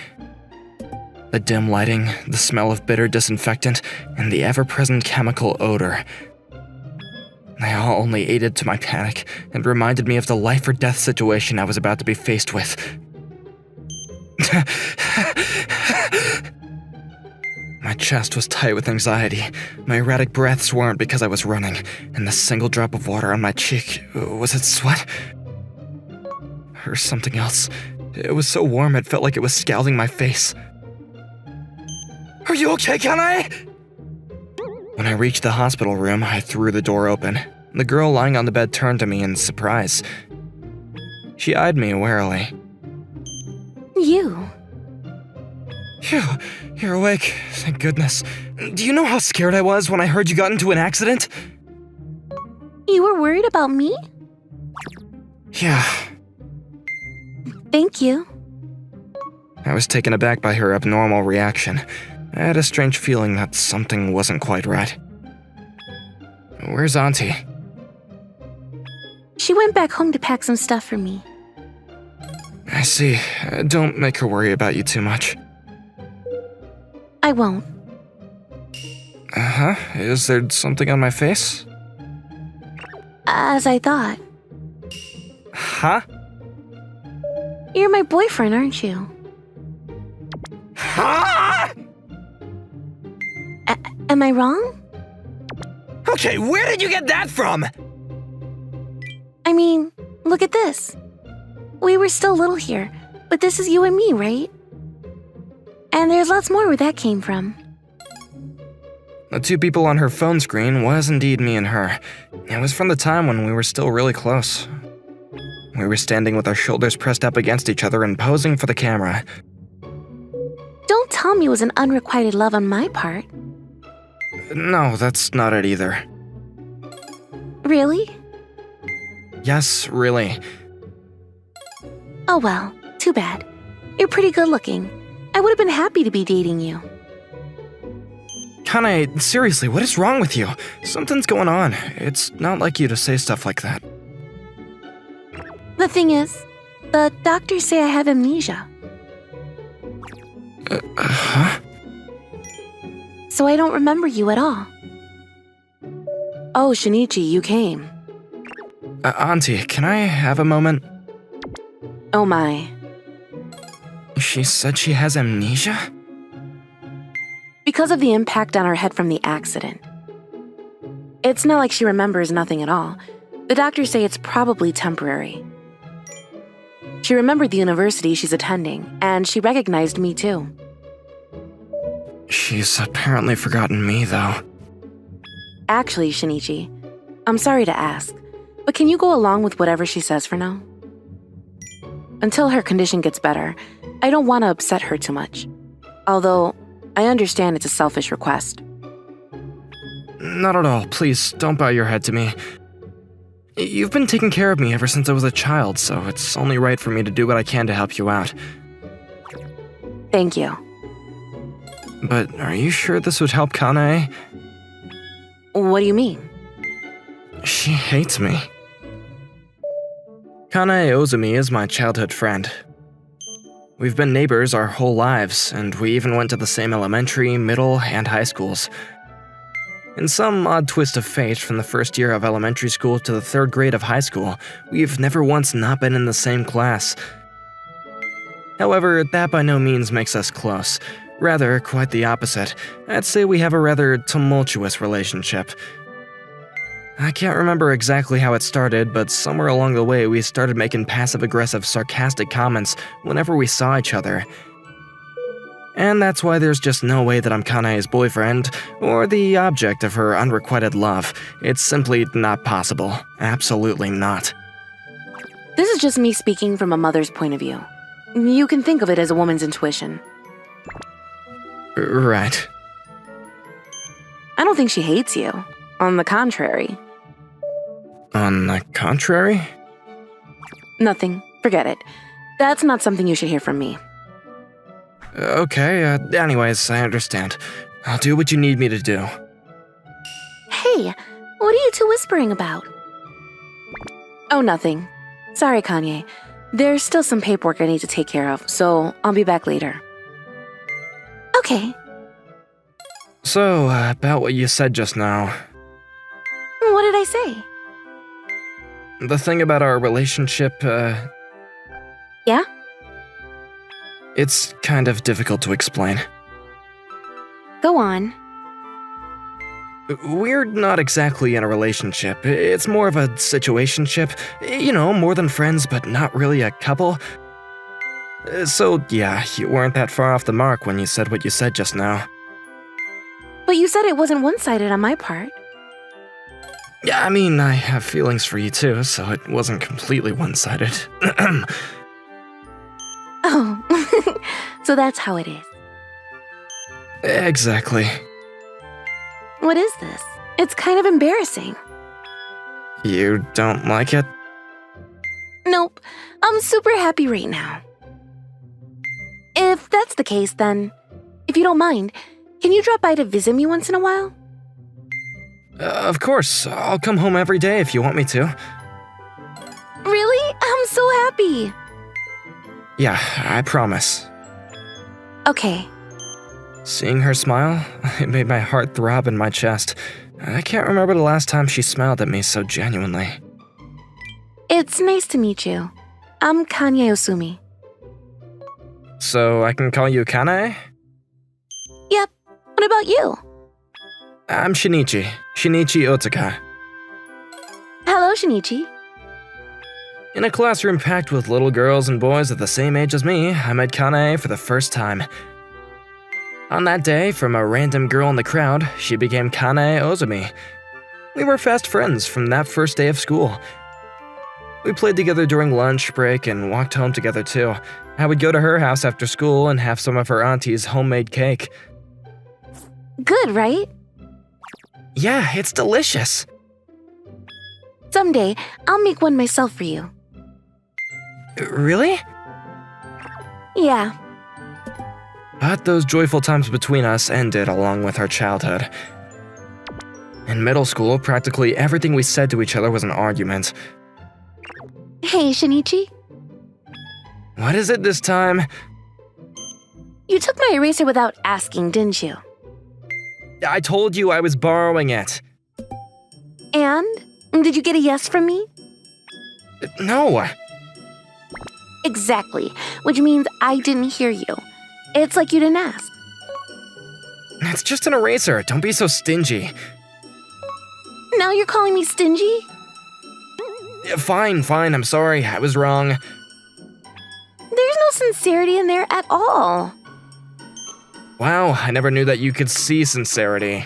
The dim lighting, the smell of bitter disinfectant, and the ever-present chemical odor. They all only aided to my panic and reminded me of the life-or-death situation I was about to be faced with. My chest was tight with anxiety. My erratic breaths weren't because I was running, and the single drop of water on my cheek, was it sweat? Or something else? It was so warm it felt like it was scalding my face. Are you okay, Kanae? When I reached the hospital room, I threw the door open. The girl lying on the bed turned to me in surprise. She eyed me warily. You. Phew, you're awake. Thank goodness. Do you know how scared I was when I heard you got into an accident? You were worried about me? Yeah. Thank you. I was taken aback by her abnormal reaction. I had a strange feeling that something wasn't quite right. Where's Auntie? She went back home to pack some stuff for me. I see. Don't make her worry about you too much. I won't. Uh-huh. Is there something on my face? As I thought. Huh? You're my boyfriend, aren't you? Huh? Am I wrong? Okay, where did you get that from? I mean, look at this. We were still little here, but this is you and me, right? And there's lots more where that came from. The two people on her phone screen was indeed me and her. It was from the time when we were still really close. We were standing with our shoulders pressed up against each other and posing for the camera. Don't tell me it was an unrequited love on my part. No, that's not it either. Really? Yes, really. Oh well, too bad. You're pretty good looking. I would have been happy to be dating you. Kanae, seriously, what is wrong with you? Something's going on. It's not like you to say stuff like that. The thing is, the doctors say I have amnesia. Huh? So I don't remember you at all. Oh, Shinichi, you came. Auntie, can I have a moment? Oh my. She said she has amnesia? Because of the impact on her head from the accident. It's not like she remembers nothing at all. The doctors say it's probably temporary. She remembered the university she's attending, and she recognized me too. She's apparently forgotten me, though. Actually, Shinichi, I'm sorry to ask, but can you go along with whatever she says for now? Until her condition gets better, I don't want to upset her too much. Although, I understand it's a selfish request. Not at all. Please, don't bow your head to me. You've been taking care of me ever since I was a child, so it's only right for me to do what I can to help you out. Thank you. But are you sure this would help Kanae? What do you mean? She hates me. Kanae Usami is my childhood friend. We've been neighbors our whole lives, and we even went to the same elementary, middle, and high schools. In some odd twist of fate, from the first year of elementary school to the 3rd grade of high school, we've never once not been in the same class. However, that by no means makes us close. Rather, quite the opposite. I'd say we have a rather tumultuous relationship. I can't remember exactly how it started, but somewhere along the way we started making passive-aggressive, sarcastic comments whenever we saw each other. And that's why there's just no way that I'm Kanae's boyfriend, or the object of her unrequited love. It's simply not possible. Absolutely not. This is just me speaking from a mother's point of view. You can think of it as a woman's intuition. Right. I don't think she hates you. On the contrary. On the contrary? Nothing. Forget it. That's not something you should hear from me. Okay, anyways, I understand. I'll do what you need me to do. Hey, what are you two whispering about? Oh, nothing. Sorry, Kanye. There's still some paperwork I need to take care of, so I'll be back later. Okay. So, about what you said just now. What did I say? The thing about our relationship, Yeah? It's kind of difficult to explain. Go on. We're not exactly in a relationship. It's more of a situationship. You know, more than friends, but not really a couple. So, yeah, you weren't that far off the mark when you said what you said just now. But you said it wasn't one-sided on my part. Yeah, I mean, I have feelings for you too, so it wasn't completely one-sided. Oh, so that's how it is. Exactly. What is this? It's kind of embarrassing. You don't like it? Nope, I'm super happy right now. If that's the case, then, if you don't mind, can you drop by to visit me once in a while? Of course, I'll come home every day if you want me to. Really? I'm so happy. Yeah, I promise. Okay. Seeing her smile, it made my heart throb in my chest. I can't remember the last time she smiled at me so genuinely. It's nice to meet you. I'm Kanye Usami. So I can call you Kanae? Yep. What about you? I'm Shinichi Otaka. Hello, Shinichi. In a classroom packed with little girls and boys of the same age as me, I met Kanae for the first time. On that day, from a random girl in the crowd, she became Kanae Ozumi. We were fast friends from that first day of school. We played together during lunch break and walked home together too. I would go to her house after school and have some of her auntie's homemade cake. Good, right? Yeah, it's delicious. Someday, I'll make one myself for you. Really? Yeah. But those joyful times between us ended along with our childhood. In middle school, practically everything we said to each other was an argument. Hey, Shinichi. What is it this time? You took my eraser without asking, didn't you? I told you I was borrowing it. And? Did you get a yes from me? No. Exactly, which means I didn't hear you. It's like you didn't ask. It's just an eraser. Don't be so stingy. Now you're calling me stingy? Fine, I'm sorry. I was wrong. There's no sincerity in there at all. Wow, I never knew that you could see sincerity.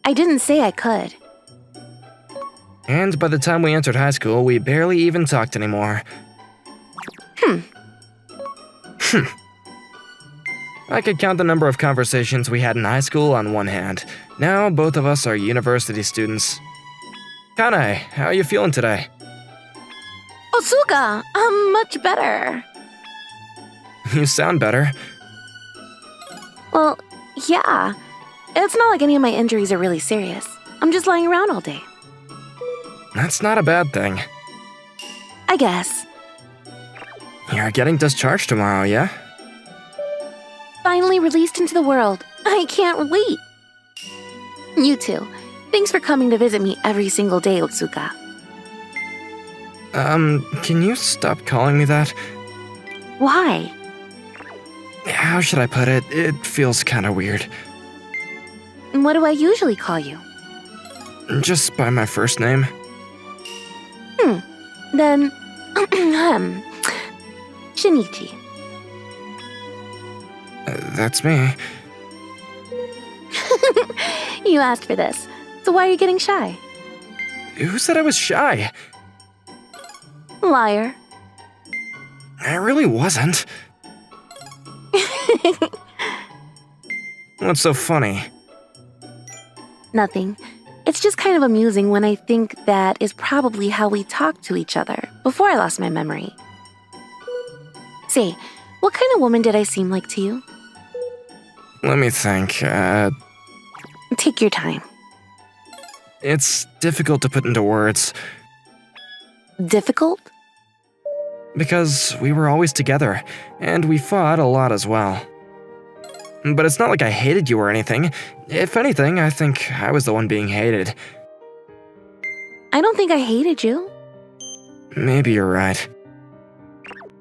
I didn't say I could. And by the time we entered high school, we barely even talked anymore. I could count the number of conversations we had in high school on one hand. Now, both of us are university students. Kanae, how are you feeling today? Otsuka, I'm much better. You sound better. Well, yeah. It's not like any of my injuries are really serious. I'm just lying around all day. That's not a bad thing. I guess. You're getting discharged tomorrow, yeah? Finally released into the world. I can't wait. You too. Thanks for coming to visit me every single day, Otsuka. Can you stop calling me that? Why? How should I put it? It feels kinda weird. What do I usually call you? Just by my first name. Then, Shinichi. That's me. You asked for this, so why are you getting shy? Who said I was shy? Liar. I really wasn't. What's so funny? Nothing. It's just kind of amusing when I think that is probably how we talked to each other before I lost my memory. Say, what kind of woman did I seem like to you? Let me think. Take your time. It's difficult to put into words. Difficult? Because we were always together, and we fought a lot as well. But it's not like I hated you or anything. If anything, I think I was the one being hated. I don't think I hated you. Maybe you're right.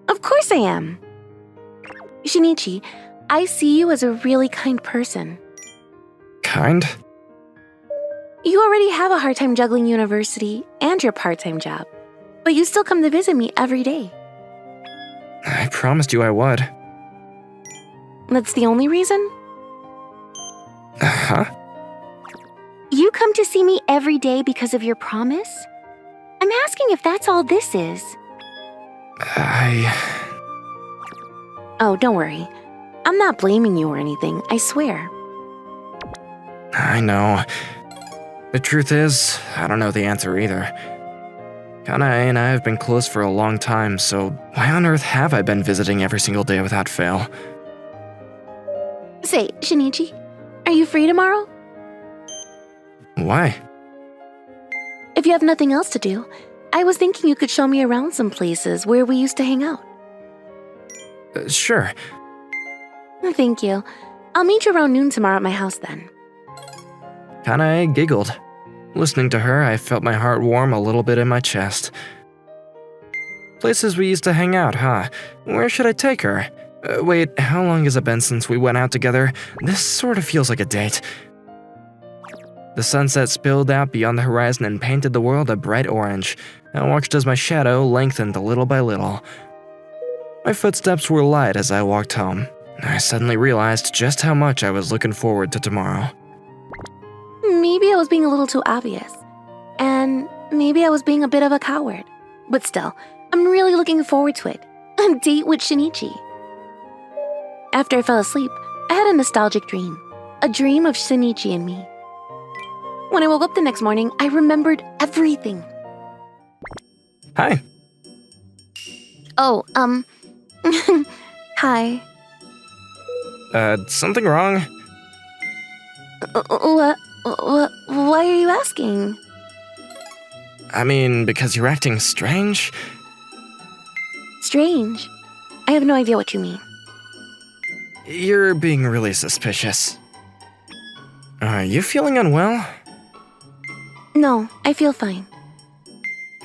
Of course I am. Shinichi, I see you as a really kind person. Kind? You already have a hard time juggling university and your part-time job, but you still come to visit me every day. I promised you I would. That's the only reason? Huh? You come to see me every day because of your promise? I'm asking if that's all this is. Oh, don't worry. I'm not blaming you or anything, I swear. I know. The truth is, I don't know the answer either. Kanae and I have been close for a long time, so why on earth have I been visiting every single day without fail? Say, Shinichi, are you free tomorrow? Why? If you have nothing else to do, I was thinking you could show me around some places where we used to hang out. Sure. Thank you. I'll meet you around noon tomorrow at my house then. Kanae giggled. Listening to her, I felt my heart warm a little bit in my chest. Places we used to hang out, huh? Where should I take her? Wait, how long has it been since we went out together? This sort of feels like a date. The sunset spilled out beyond the horizon and painted the world a bright orange. I watched as my shadow lengthened little by little. My footsteps were light as I walked home. I suddenly realized just how much I was looking forward to tomorrow. Maybe I was being a little too obvious. And maybe I was being a bit of a coward. But still, I'm really looking forward to it. A date with Shinichi. After I fell asleep, I had a nostalgic dream. A dream of Shinichi and me. When I woke up the next morning, I remembered everything. Hi. Oh, hi. Something wrong? What? Why are you asking? I mean, because you're acting strange? Strange. I have no idea what you mean. You're being really suspicious. Are you feeling unwell? No, I feel fine.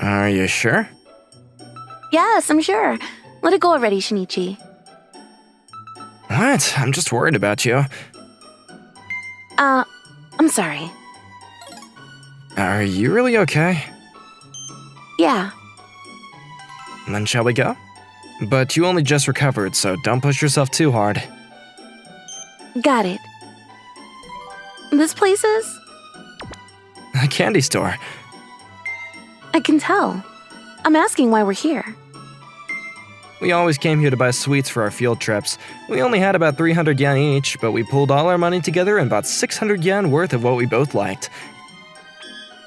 Are you sure? Yes, I'm sure. Let it go already, Shinichi. What? I'm just worried about you. I'm sorry. Are you really okay? Yeah. Then shall we go? But you only just recovered, so don't push yourself too hard. Got it. This place is? A candy store. I can tell. I'm asking why we're here. We always came here to buy sweets for our field trips. We only had about 300 yen each, but we pulled all our money together and bought 600 yen worth of what we both liked.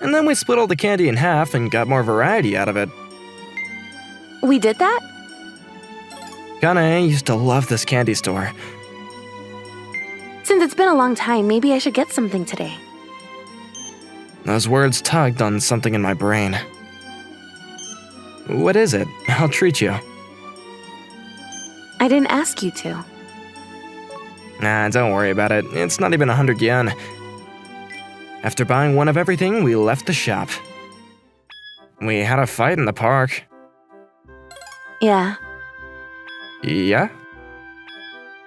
And then we split all the candy in half and got more variety out of it. We did that? Kanae used to love this candy store. Since it's been a long time, maybe I should get something today. Those words tugged on something in my brain. What is it? I'll treat you. I didn't ask you to. Nah, don't worry about it. It's not even 100 yen. After buying one of everything, we left the shop. We had a fight in the park. Yeah. Yeah?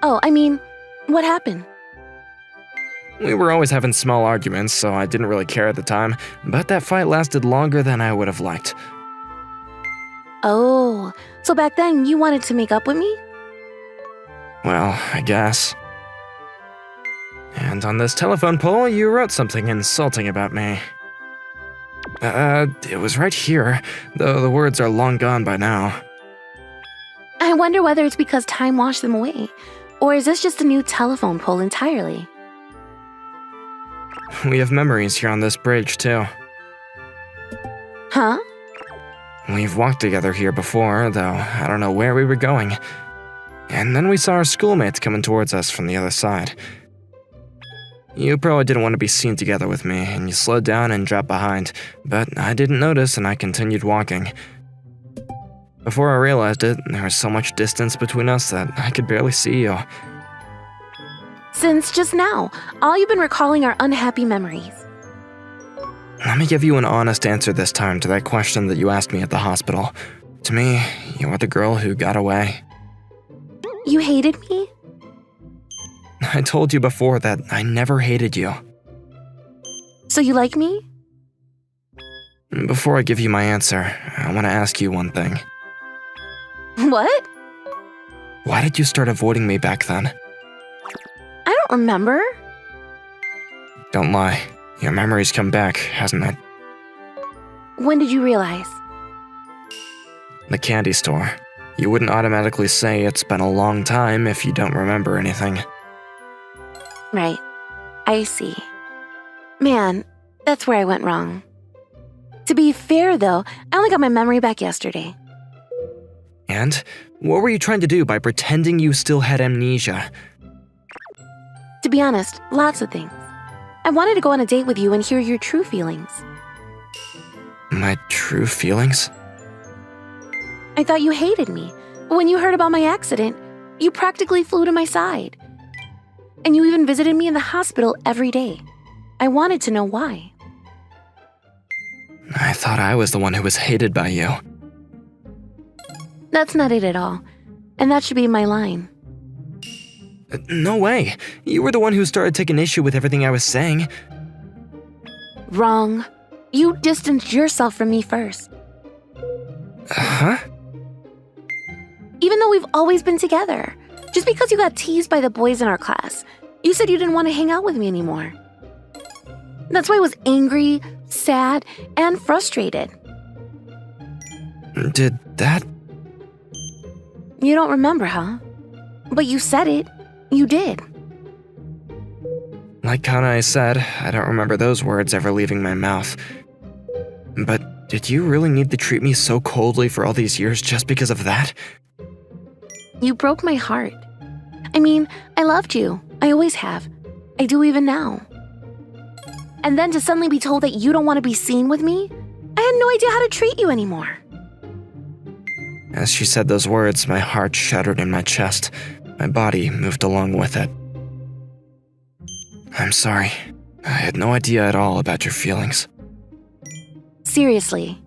Oh, I mean, what happened? We were always having small arguments, so I didn't really care at the time, but that fight lasted longer than I would have liked. Oh, so back then you wanted to make up with me? Well, I guess. And on this telephone pole, you wrote something insulting about me. It was right here, though the words are long gone by now. I wonder whether it's because time washed them away, or is this just a new telephone pole entirely? We have memories here on this bridge, too. Huh? We've walked together here before, though I don't know where we were going. And then we saw our schoolmates coming towards us from the other side. You probably didn't want to be seen together with me, and you slowed down and dropped behind, but I didn't notice and I continued walking. Before I realized it, there was so much distance between us that I could barely see you. Since just now, all you've been recalling are unhappy memories. Let me give you an honest answer this time to that question that you asked me at the hospital. To me, you are the girl who got away. You hated me? I told you before that I never hated you. So you like me? Before I give you my answer, I want to ask you one thing. What? Why did you start avoiding me back then? I don't remember. Don't lie. Your memory's come back, hasn't it? When did you realize? The candy store. You wouldn't automatically say it's been a long time if you don't remember anything. Right. I see. Man, that's where I went wrong. To be fair, though, I only got my memory back yesterday. And? What were you trying to do by pretending you still had amnesia? To be honest, lots of things. I wanted to go on a date with you and hear your true feelings. My true feelings? I thought you hated me, but when you heard about my accident, you practically flew to my side. And you even visited me in the hospital every day. I wanted to know why. I thought I was the one who was hated by you. That's not it at all. And that should be my line. No way. You were the one who started taking issue with everything I was saying. Wrong. You distanced yourself from me first. Huh? Even though we've always been together. Just because you got teased by the boys in our class, you said you didn't want to hang out with me anymore. That's why I was angry, sad, and frustrated. Did that? You don't remember, huh? But you said it. You did. Like Kanae said, I don't remember those words ever leaving my mouth. But did you really need to treat me so coldly for all these years just because of that? You broke my heart. I mean, I loved you. I always have. I do even now. And then to suddenly be told that you don't want to be seen with me? I had no idea how to treat you anymore. As she said those words, my heart shuddered in my chest. My body moved along with it. I'm sorry. I had no idea at all about your feelings. Seriously.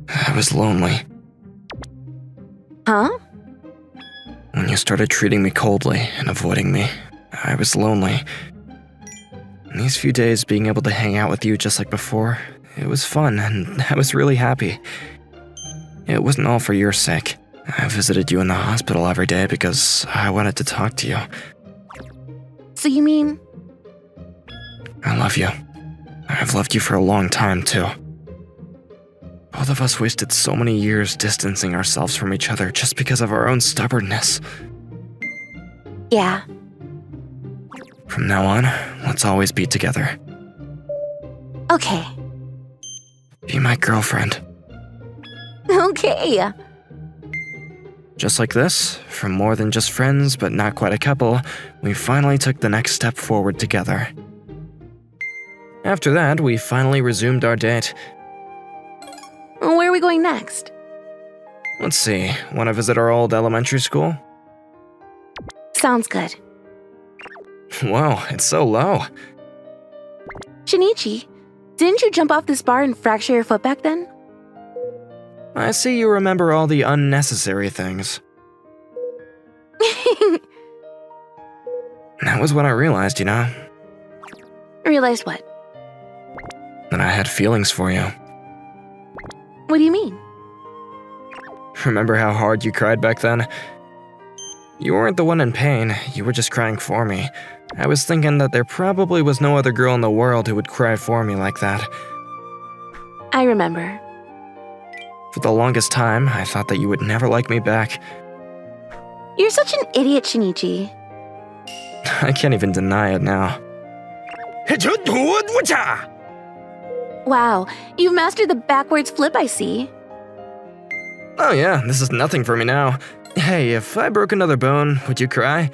I was lonely. Huh? When you started treating me coldly and avoiding me, I was lonely. And these few days being able to hang out with you just like before, it was fun and I was really happy. It wasn't all for your sake. I visited you in the hospital every day because I wanted to talk to you. So you mean... I love you. I've loved you for a long time, too. Both of us wasted so many years distancing ourselves from each other just because of our own stubbornness. Yeah. From now on, let's always be together. Okay. Be my girlfriend. Okay. Just like this, from more than just friends but not quite a couple, we finally took the next step forward together. After that, we finally resumed our date. Where are we going next? Let's see, want to visit our old elementary school? Sounds good. Whoa, it's so low. Shinichi, didn't you jump off this bar and fracture your foot back then? I see you remember all the unnecessary things. That was when I realized, Realized what? that I had feelings for you. What do you mean? Remember how hard you cried back then? You weren't the one in pain, you were just crying for me. I was thinking that there probably was no other girl in the world who would cry for me like that. I remember. For the longest time, I thought that you would never like me back. You're such an idiot, Shinichi. I can't even deny it now. Wow, you've mastered the backwards flip, I see. Oh yeah, this is nothing for me now. Hey, if I broke another bone, would you cry?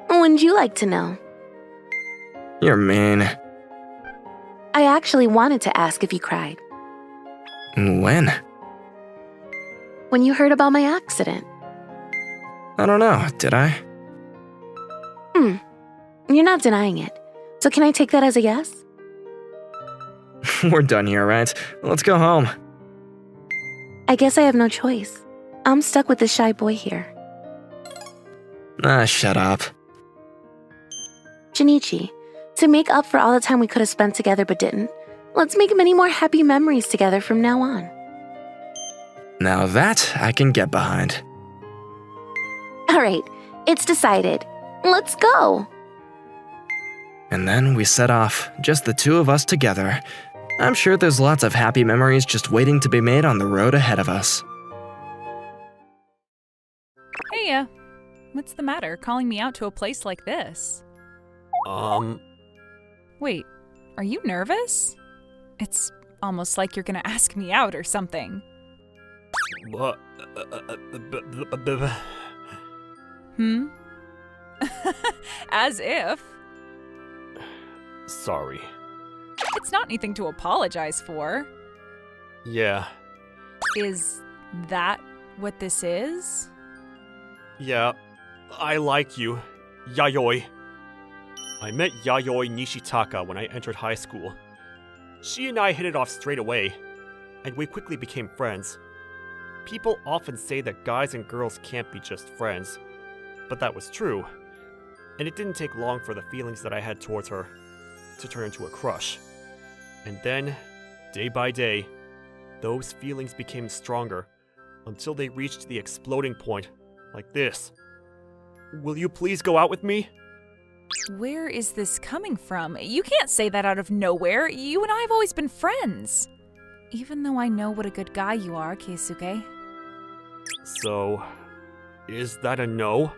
Wouldn't you like to know? You're mean. I actually wanted to ask if you cried. When? When you heard about my accident. I don't know, did I? You're not denying it. So can I take that as a yes? We're done here, right? Let's go home. I guess I have no choice. I'm stuck with this shy boy here. Ah, shut up. Shinichi, to make up for all the time we could have spent together but didn't, let's make many more happy memories together from now on. Now that I can get behind. Alright, it's decided. Let's go! And then we set off, just the two of us together. I'm sure there's lots of happy memories just waiting to be made on the road ahead of us. Hey, what's the matter calling me out to a place like this? Wait, are you nervous? It's almost like you're gonna ask me out or something. As if. Sorry. It's not anything to apologize for. Yeah. Is that what this is? Yeah. I like you, Yayoi. I met Yayoi Nishitaka when I entered high school. She and I hit it off straight away, and we quickly became friends. People often say that guys and girls can't be just friends, but that was true. And it didn't take long for the feelings that I had towards her to turn into a crush. And then, day by day, those feelings became stronger until they reached the exploding point, like this. Will you please go out with me? Where is this coming from? You can't say that out of nowhere. You and I have always been friends. Even though I know what a good guy you are, Keisuke. So, is that a no?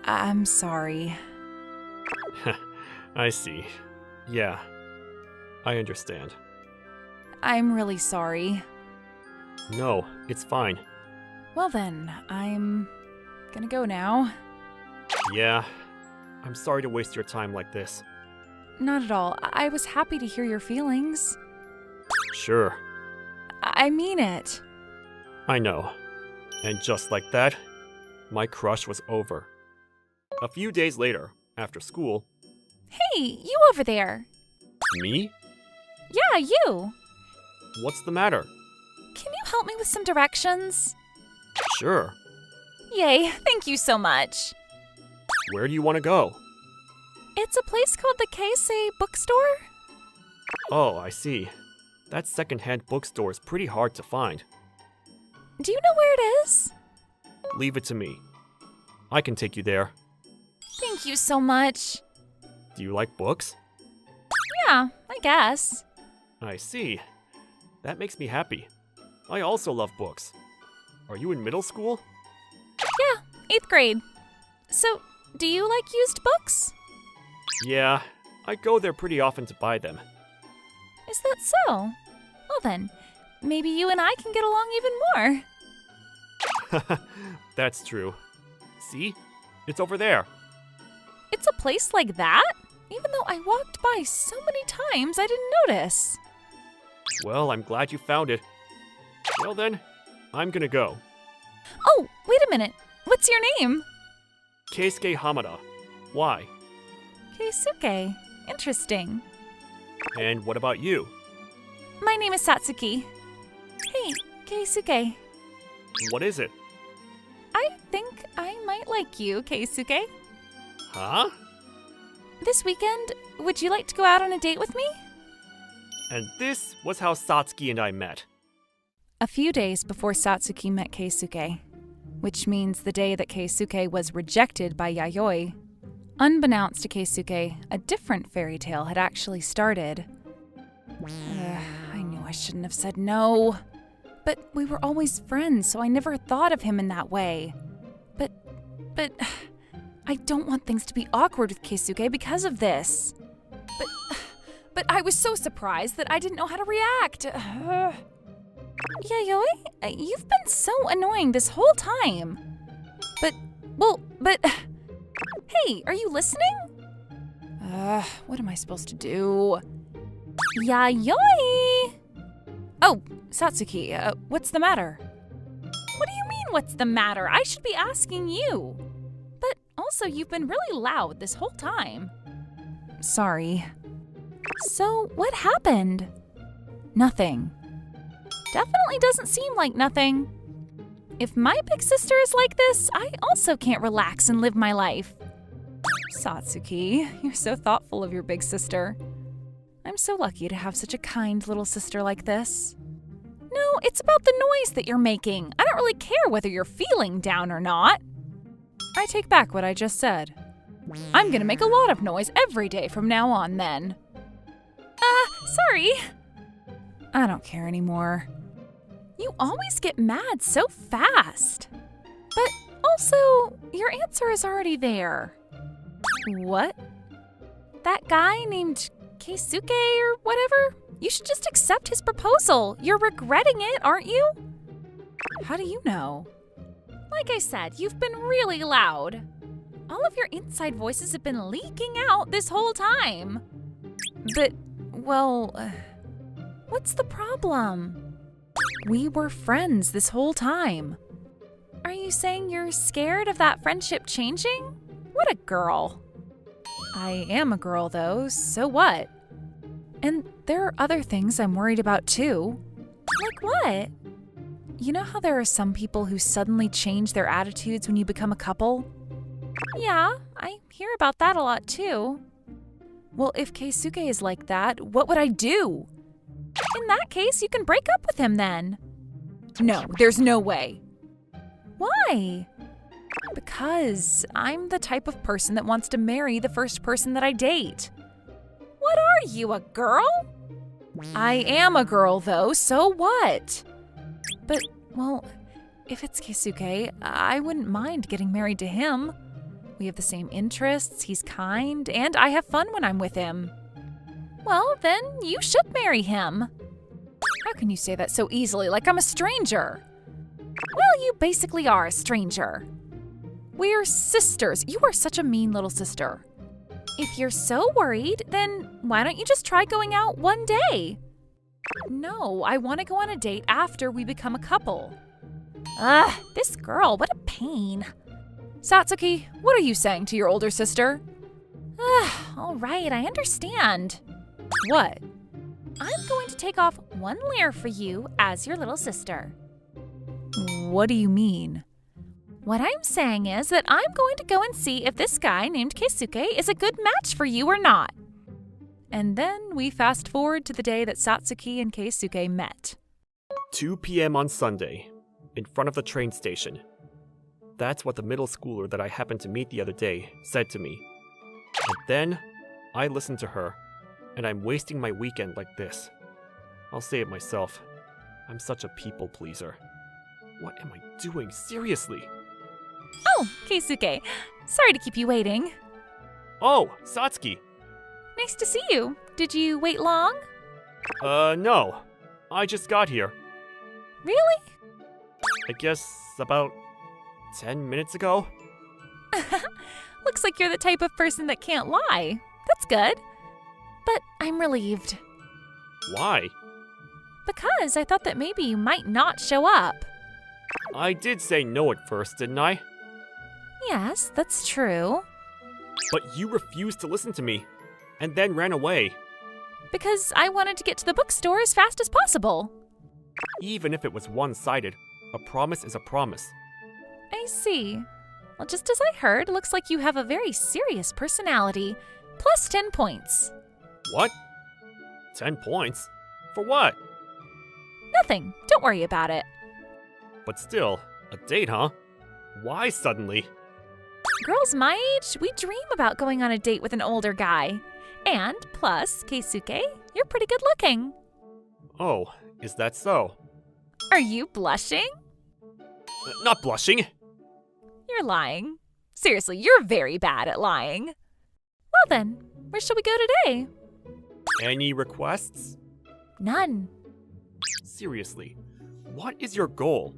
I'm sorry. I see. Yeah, I understand. I'm really sorry. No, it's fine. Well then, I'm gonna go now. Yeah, I'm sorry to waste your time like this. Not at all. I was happy to hear your feelings. Sure, I mean it. I know. And just like that, my crush was over. A few days later, after school... Hey, you over there. Me? Yeah, you. What's the matter? Can you help me with some directions? Sure. Yay, thank you so much. Where do you want to go? It's a place called the Keisei bookstore. Oh, I see. That secondhand bookstore is pretty hard to find. Do you know where it is? Leave it to me. I can take you there. Thank you so much. Do you like books? Yeah, I guess. I see. That makes me happy. I also love books. Are you in middle school? Yeah, 8th grade. So, do you like used books? Yeah, I go there pretty often to buy them. Is that so? Well then, maybe you and I can get along even more. That's true. See? It's over there. It's a place like that? Even though I walked by so many times, I didn't notice. Well, I'm glad you found it. Well then, I'm gonna go. Oh, wait a minute. What's your name? Keisuke Hamada. Why? Keisuke. Interesting. And what about you? My name is Satsuki. Hey, Keisuke. What is it? I think I might like you, Keisuke. Huh? This weekend, would you like to go out on a date with me? And this was how Satsuki and I met. A few days before Satsuki met Keisuke, which means the day that Keisuke was rejected by Yayoi, unbeknownst to Keisuke, a different fairy tale had actually started. I knew I shouldn't have said no. But we were always friends, so I never thought of him in that way. But I don't want things to be awkward with Keisuke because of this. But I was so surprised that I didn't know how to react. Yayoi, you've been so annoying this whole time. But, hey, are you listening? What am I supposed to do? Yayoi! Oh, Satsuki, what's the matter? What do you mean, what's the matter? I should be asking you. But also, you've been really loud this whole time. Sorry. So, what happened? Nothing. Definitely doesn't seem like nothing. If my big sister is like this, I also can't relax and live my life. Satsuki, you're so thoughtful of your big sister. I'm so lucky to have such a kind little sister like this. No, it's about the noise that you're making. I don't really care whether you're feeling down or not. I take back what I just said. I'm gonna make a lot of noise every day from now on then. Sorry. I don't care anymore. You always get mad so fast. But also, your answer is already there. What? That guy named Keisuke or whatever? You should just accept his proposal. You're regretting it, aren't you? How do you know? Like I said, you've been really loud. All of your inside voices have been leaking out this whole time. But, well, what's the problem? We were friends this whole time. Are you saying you're scared of that friendship changing? What a girl. I am a girl, though, so what? And there are other things I'm worried about, too. Like what? You know how there are some people who suddenly change their attitudes when you become a couple? Yeah, I hear about that a lot, too. Well, if Keisuke is like that, what would I do? In that case, you can break up with him then. No, there's no way. Why? Because I'm the type of person that wants to marry the first person that I date. What are you, a girl? I am a girl, though, so what? But, well, if it's Keisuke, I wouldn't mind getting married to him. We have the same interests, he's kind, and I have fun when I'm with him. Well, then you should marry him. How can you say that so easily, like I'm a stranger? Well, you basically are a stranger. We're sisters. You are such a mean little sister. If you're so worried, then why don't you just try going out one day? No, I want to go on a date after we become a couple. Ugh, this girl, what a pain. Satsuki, what are you saying to your older sister? All right, I understand. What? I'm going to take off 1 lire for you as your little sister. What do you mean? What I'm saying is that I'm going to go and see if this guy named Keisuke is a good match for you or not. And then we fast forward to the day that Satsuki and Keisuke met. 2 p.m. on Sunday, in front of the train station. That's what the middle schooler that I happened to meet the other day said to me. And then, I listened to her, and I'm wasting my weekend like this. I'll say it myself. I'm such a people pleaser. What am I doing? Seriously? Oh, Keisuke. Sorry to keep you waiting. Oh, Satsuki. Nice to see you. Did you wait long? No. I just got here. Really? I guess about 10 minutes ago? Looks like you're the type of person that can't lie. That's good. But I'm relieved. Why? Because I thought that maybe you might not show up. I did say no at first, didn't I? Yes, that's true. But you refused to listen to me, and then ran away. Because I wanted to get to the bookstore as fast as possible. Even if it was one-sided, a promise is a promise. I see. Well, just as I heard, looks like you have a very serious personality. Plus 10 points. What? 10 points? For what? Nothing. Don't worry about it. But still, a date, huh? Why suddenly? Girls my age, we dream about going on a date with an older guy. And plus, Keisuke, you're pretty good looking. Oh, is that so? Are you blushing? Not blushing. You're lying. Seriously, you're very bad at lying. Well then, where shall we go today? Any requests? None. Seriously, what is your goal?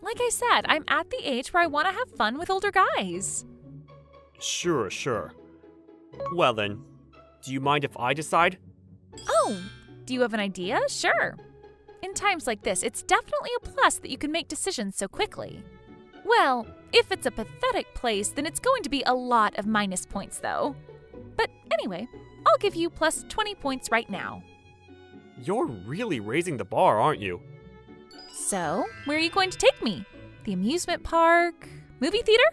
Like I said, I'm at the age where I want to have fun with older guys. Sure. Well then, do you mind if I decide? Oh, do you have an idea? Sure. In times like this, it's definitely a plus that you can make decisions so quickly. Well, if it's a pathetic place, then it's going to be a lot of minus points, though. But anyway, I'll give you plus 20 points right now. You're really raising the bar, aren't you? So, where are you going to take me? The amusement park? Movie theater?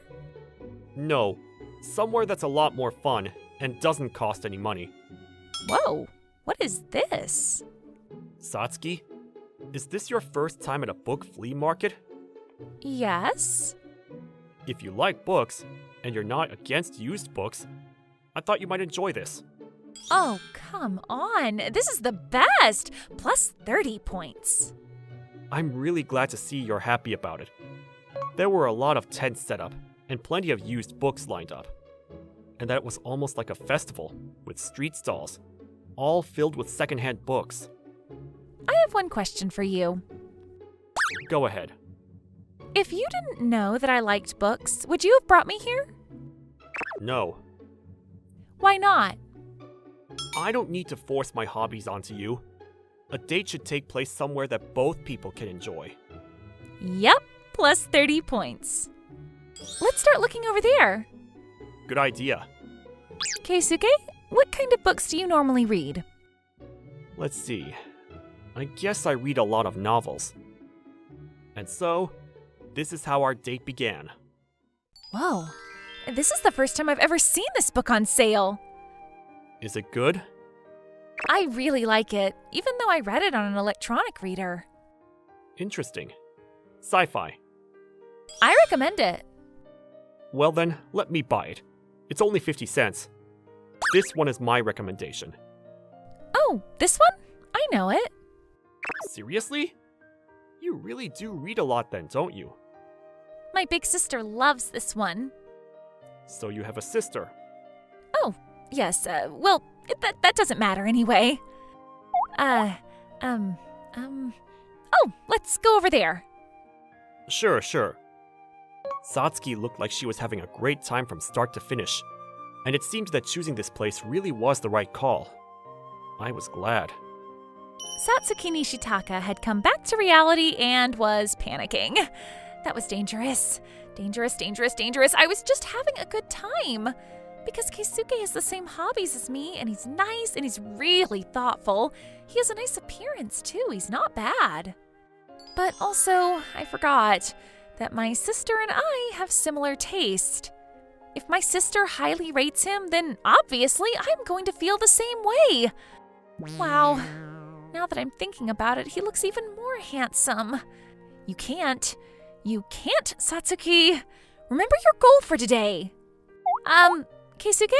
No, somewhere that's a lot more fun and doesn't cost any money. Whoa, what is this? Satsuki, is this your first time at a book flea market? Yes? If you like books, and you're not against used books, I thought you might enjoy this. Oh, come on. This is the best! Plus 30 points. I'm really glad to see you're happy about it. There were a lot of tents set up, and plenty of used books lined up. And that it was almost like a festival, with street stalls, all filled with secondhand books. I have one question for you. Go ahead. If you didn't know that I liked books, would you have brought me here? No, Why not? I don't need to force my hobbies onto you. A date should take place somewhere that both people can enjoy. Yep, plus 30 points. Let's start looking over there. Good idea. Keisuke, what kind of books do you normally read? Let's see. I guess I read a lot of novels. And so, this is how our date began. Whoa, this is the first time I've ever seen this book on sale. Is it good? I really like it, even though I read it on an electronic reader. Interesting. Sci-fi. I recommend it. Well then, let me buy it. It's only 50 cents. This one is my recommendation. Oh, this one? I know it. Seriously? You really do read a lot then, don't you? My big sister loves this one. So you have a sister. Oh, yes, well, that doesn't matter anyway. Oh, let's go over there. Sure. Satsuki looked like she was having a great time from start to finish, and it seemed that choosing this place really was the right call. I was glad. Satsuki Nishitaka had come back to reality and was panicking. That was dangerous. Dangerous. I was just having a good time. Because Keisuke has the same hobbies as me, and he's nice, and he's really thoughtful. He has a nice appearance, too. He's not bad. But also, I forgot that my sister and I have similar taste. If my sister highly rates him, then obviously I'm going to feel the same way. Wow. Now that I'm thinking about it, he looks even more handsome. You can't, Satsuki. Remember your goal for today. Keisuke?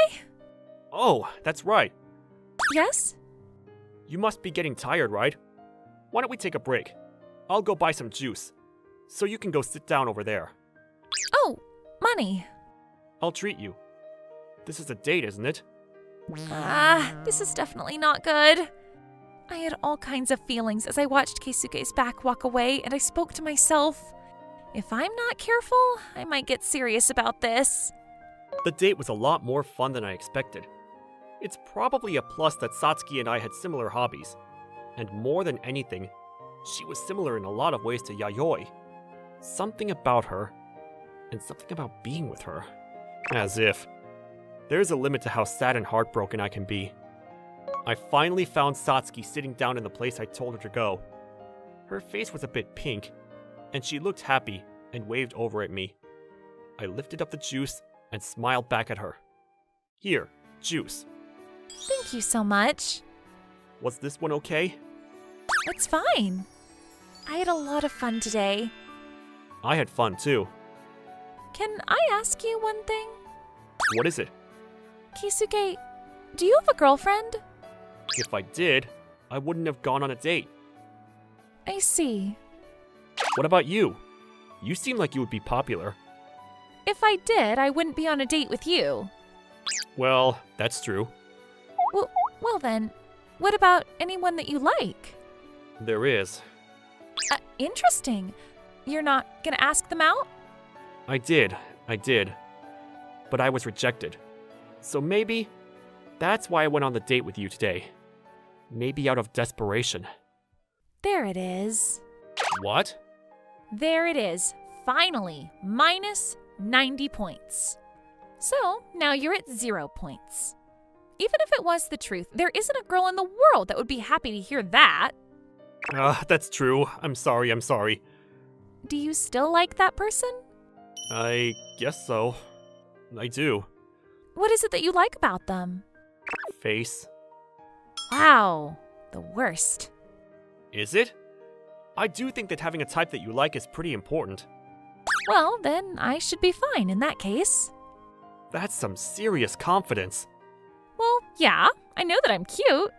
Oh, that's right. Yes? You must be getting tired, right? Why don't we take a break? I'll go buy some juice, so you can go sit down over there. Oh, money. I'll treat you. This is a date, isn't it? This is definitely not good. I had all kinds of feelings as I watched Keisuke's back walk away, and I spoke to myself. If I'm not careful, I might get serious about this. The date was a lot more fun than I expected. It's probably a plus that Satsuki and I had similar hobbies. And more than anything, she was similar in a lot of ways to Yayoi. Something about her, and something about being with her. As if. There's a limit to how sad and heartbroken I can be. I finally found Satsuki sitting down in the place I told her to go. Her face was a bit pink, and she looked happy and waved over at me. I lifted up the juice and smiled back at her. Here, juice. Thank you so much. Was this one okay? It's fine. I had a lot of fun today. I had fun too. Can I ask you one thing? What is it? Keisuke, do you have a girlfriend? If I did, I wouldn't have gone on a date. I see. What about you? You seem like you would be popular. If I did, I wouldn't be on a date with you. Well, that's true. Well then, what about anyone that you like? There is. Interesting. You're not gonna ask them out? I did. But I was rejected. So maybe that's why I went on the date with you today. Maybe out of desperation. There it is. What? There it is. Finally, minus 90 points. So now you're at 0 points. Even if it was the truth, there isn't a girl in the world that would be happy to hear that. That's true. I'm sorry. Do you still like that person? I guess so. I do. What is it that you like about them? Face. Wow, the worst. Is it? I do think that having a type that you like is pretty important. Well, then I should be fine in that case. That's some serious confidence. Well, yeah, I know that I'm cute.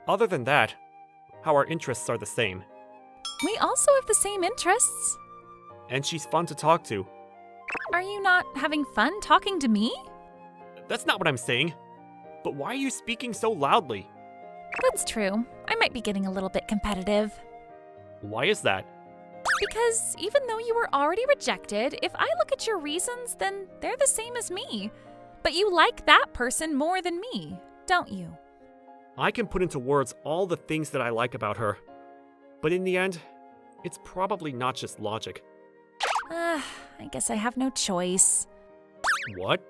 Other than that, how our interests are the same. We also have the same interests. And she's fun to talk to. Are you not having fun talking to me? That's not what I'm saying. But why are you speaking so loudly? That's true. I might be getting a little bit competitive. Why is that? Because even though you were already rejected, if I look at your reasons, then they're the same as me. But you like that person more than me, don't you? I can put into words all the things that I like about her. But in the end, it's probably not just logic. I guess I have no choice. What?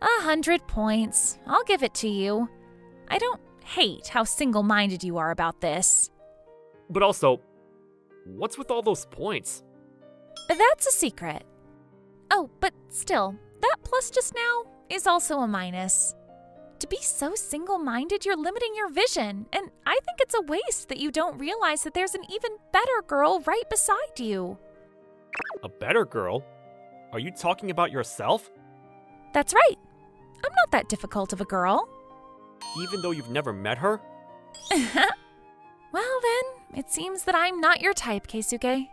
100 points. I'll give it to you. I don't hate how single-minded you are about this. But also, what's with all those points? That's a secret. Oh, but still, that plus just now is also a minus. To be so single-minded, you're limiting your vision, and I think it's a waste that you don't realize that there's an even better girl right beside you. A better girl? Are you talking about yourself? That's right. I'm not that difficult of a girl. Even though you've never met her? Well then, it seems that I'm not your type, Keisuke.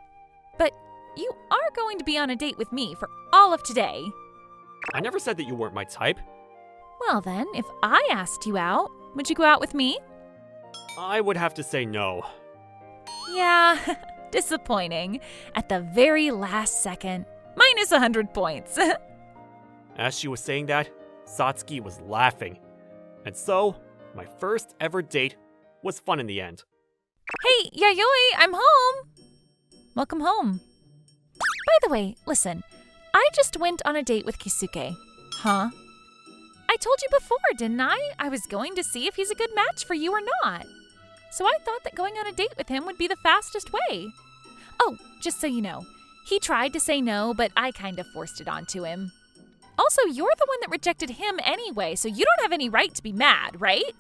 But you are going to be on a date with me for all of today. I never said that you weren't my type. Well then, if I asked you out, would you go out with me? I would have to say no. Yeah, disappointing. At the very last second. Minus 100 points. As she was saying that, Satsuki was laughing. And so, my first ever date was fun in the end. Hey, Yayoi, I'm home. Welcome home. By the way, listen. I just went on a date with Keisuke. Huh? I told you before, didn't I? I was going to see if he's a good match for you or not. So I thought that going on a date with him would be the fastest way. Oh, just so you know, he tried to say no, but I kind of forced it onto him. Also, you're the one that rejected him anyway, so you don't have any right to be mad, right?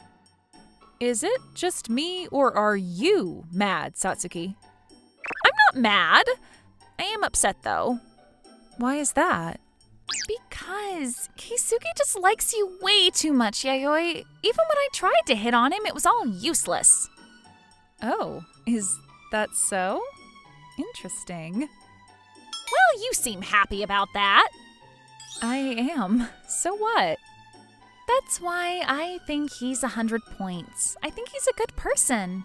Is it just me, or are you mad, Satsuki? I'm not mad. I am upset, though. Why is that? Because Keisuke just likes you way too much, Yayoi. Even when I tried to hit on him, it was all useless. Oh, is that so? Interesting. Well, you seem happy about that. I am. So what? That's why I think he's 100 points. I think he's a good person.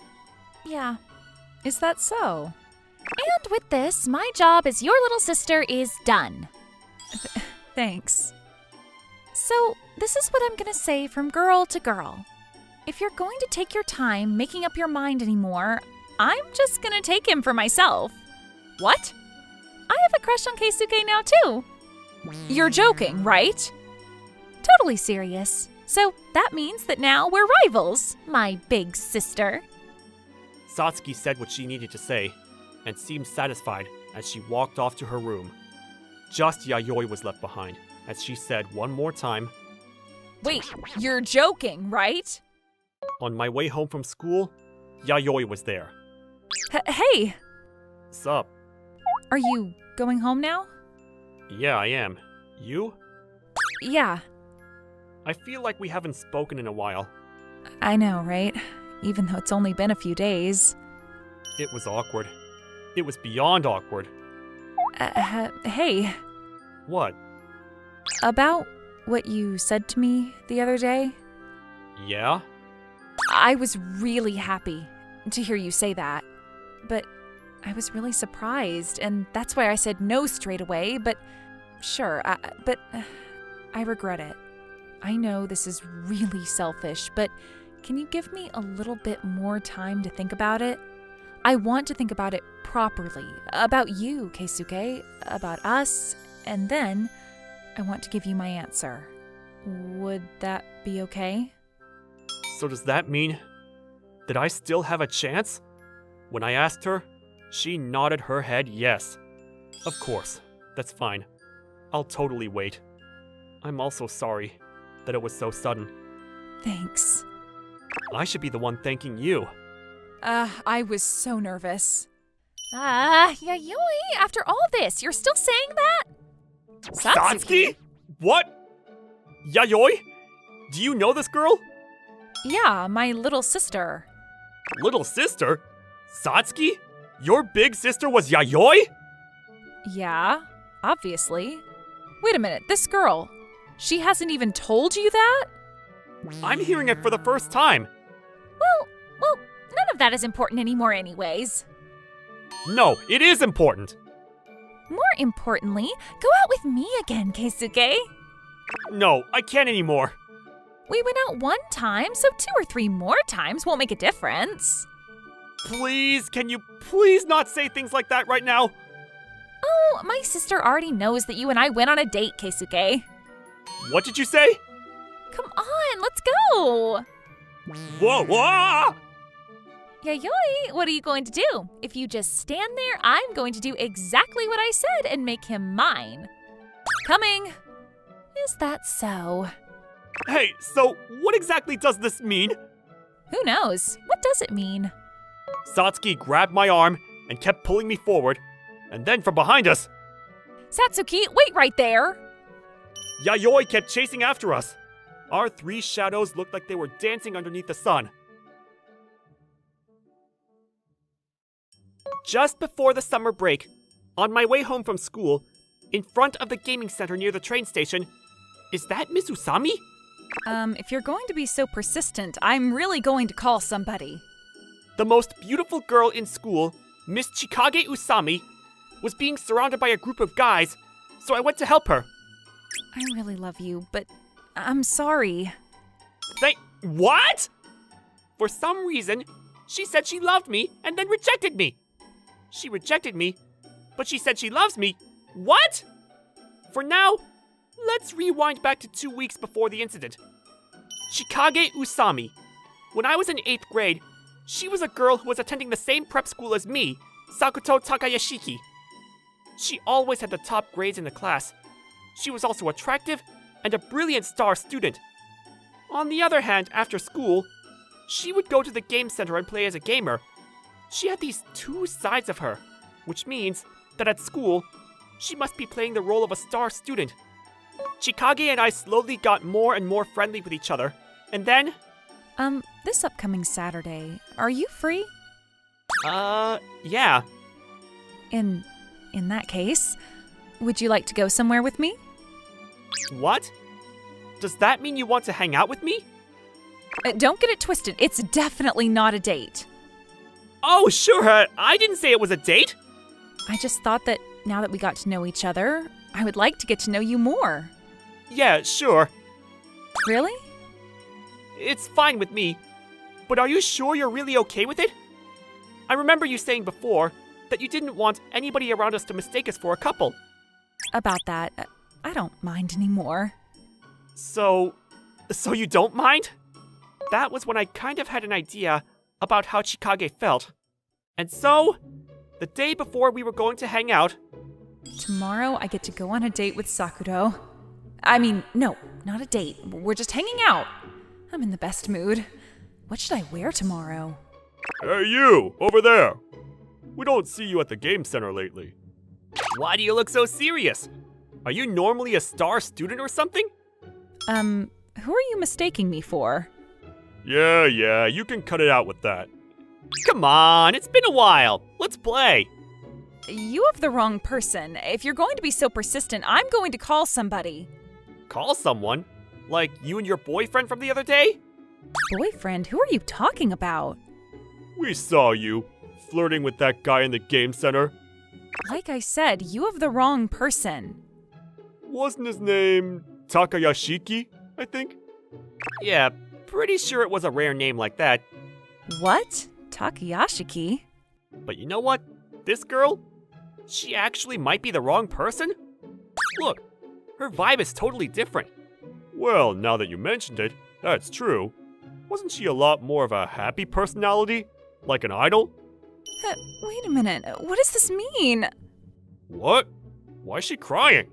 Yeah. Is that so? And with this, my job as your little sister is done. Thanks. So, this is what I'm gonna say from girl to girl. If you're going to take your time making up your mind anymore, I'm just gonna take him for myself. What? I have a crush on Keisuke now, too. You're joking, right? Totally serious. So that means that now we're rivals, my big sister. Satsuki said what she needed to say, and seemed satisfied as she walked off to her room. Just Yayoi was left behind, as she said one more time, Wait, you're joking, right? "On my way home from school, Yayoi was there." Hey, Sup? Are you going home now? Yeah, I am. You? Yeah, I feel like we haven't spoken in a while. I know, right? Even though it's only been a few days. It was awkward. It was beyond awkward. Hey, What? about what you said to me the other day, Yeah? I was really happy to hear you say that. But I was really surprised, and that's why I said no straight away, but sure, but I regret it. I know this is really selfish, but can you give me a little bit more time to think about it? I want to think about it properly. About you, Keisuke, about us, and then I want to give you my answer. Would that be okay? So does that mean that I still have a chance? When I asked her, she nodded her head yes. Of course, that's fine. I'll totally wait. I'm also sorry that it was so sudden. Thanks. I should be the one thanking you. I was so nervous. Yayoi, after all this, you're still saying that? Satsuki? What? Yayoi? Do you know this girl? Yeah, my little sister. Little sister? Satsuki? Your big sister was Yayoi? Yeah, obviously. Wait a minute, this girl, she hasn't even told you that? I'm hearing it for the first time. Well, none of that is important anymore anyways. No, it is important. More importantly, go out with me again, Keisuke. No, I can't anymore. We went out one time, so 2 or 3 more times won't make a difference. Please, can you please not say things like that right now? Oh, my sister already knows that you and I went on a date, Keisuke. What did you say? Come on, let's go. Whoa, whoa! Yayoi, what are you going to do? If you just stand there, I'm going to do exactly what I said and make him mine. Coming. Is that so? Hey, so what exactly does this mean? Who knows? What does it mean? Satsuki grabbed my arm and kept pulling me forward, and then from behind us, Satsuki, wait right there. Yayoi kept chasing after us. Our 3 shadows looked like they were dancing underneath the sun. Just before the summer break, on my way home from school, in front of the gaming center near the train station, is that Miss Usami? If you're going to be so persistent, I'm really going to call somebody. The most beautiful girl in school, Miss Chikage Usami, was being surrounded by a group of guys, so I went to help her. I really love you, but I'm sorry. What? For some reason, she said she loved me and then rejected me. She rejected me, but she said she loves me. What? For now, let's rewind back to 2 weeks before the incident. Chikage Usami. When I was in 8th grade, she was a girl who was attending the same prep school as me, Sakuto Takayashiki. She always had the top grades in the class. She was also attractive and a brilliant star student. On the other hand, after school, she would go to the game center and play as a gamer. She had these 2 sides of her, which means that at school, she must be playing the role of a star student. Chikage and I slowly got more and more friendly with each other, and then... This upcoming Saturday, are you free? Yeah. In that case, would you like to go somewhere with me? What? Does that mean you want to hang out with me? Don't get it twisted. It's definitely not a date. Oh, sure, I didn't say it was a date. I just thought that now that we got to know each other, I would like to get to know you more. Yeah, sure. Really? It's fine with me. But are you sure you're really okay with it? I remember you saying before that you didn't want anybody around us to mistake us for a couple. About that, I don't mind anymore. So you don't mind? That was when I kind of had an idea about how Chikage felt. And so, the day before we were going to hang out... Tomorrow I get to go on a date with Sakuro. I mean, no, not a date. We're just hanging out. I'm in the best mood. What should I wear tomorrow? Hey you, over there! We don't see you at the game center lately. Why do you look so serious? Are you normally a star student or something? Who are you mistaking me for? Yeah, you can cut it out with that. Come on, it's been a while. Let's play. You have the wrong person. If you're going to be so persistent, I'm going to call somebody. Call someone? Like you and your boyfriend from the other day? Boyfriend? Who are you talking about? We saw you, flirting with that guy in the game center. Like I said, you have the wrong person. Wasn't his name Takayashiki, I think? Yeah, pretty sure it was a rare name like that. What? Takayashiki? But you know what? This girl? She actually might be the wrong person? Look, her vibe is totally different. Well, now that you mentioned it, that's true. Wasn't she a lot more of a happy personality? Like an idol? Wait a minute. What does this mean? What? Why is she crying?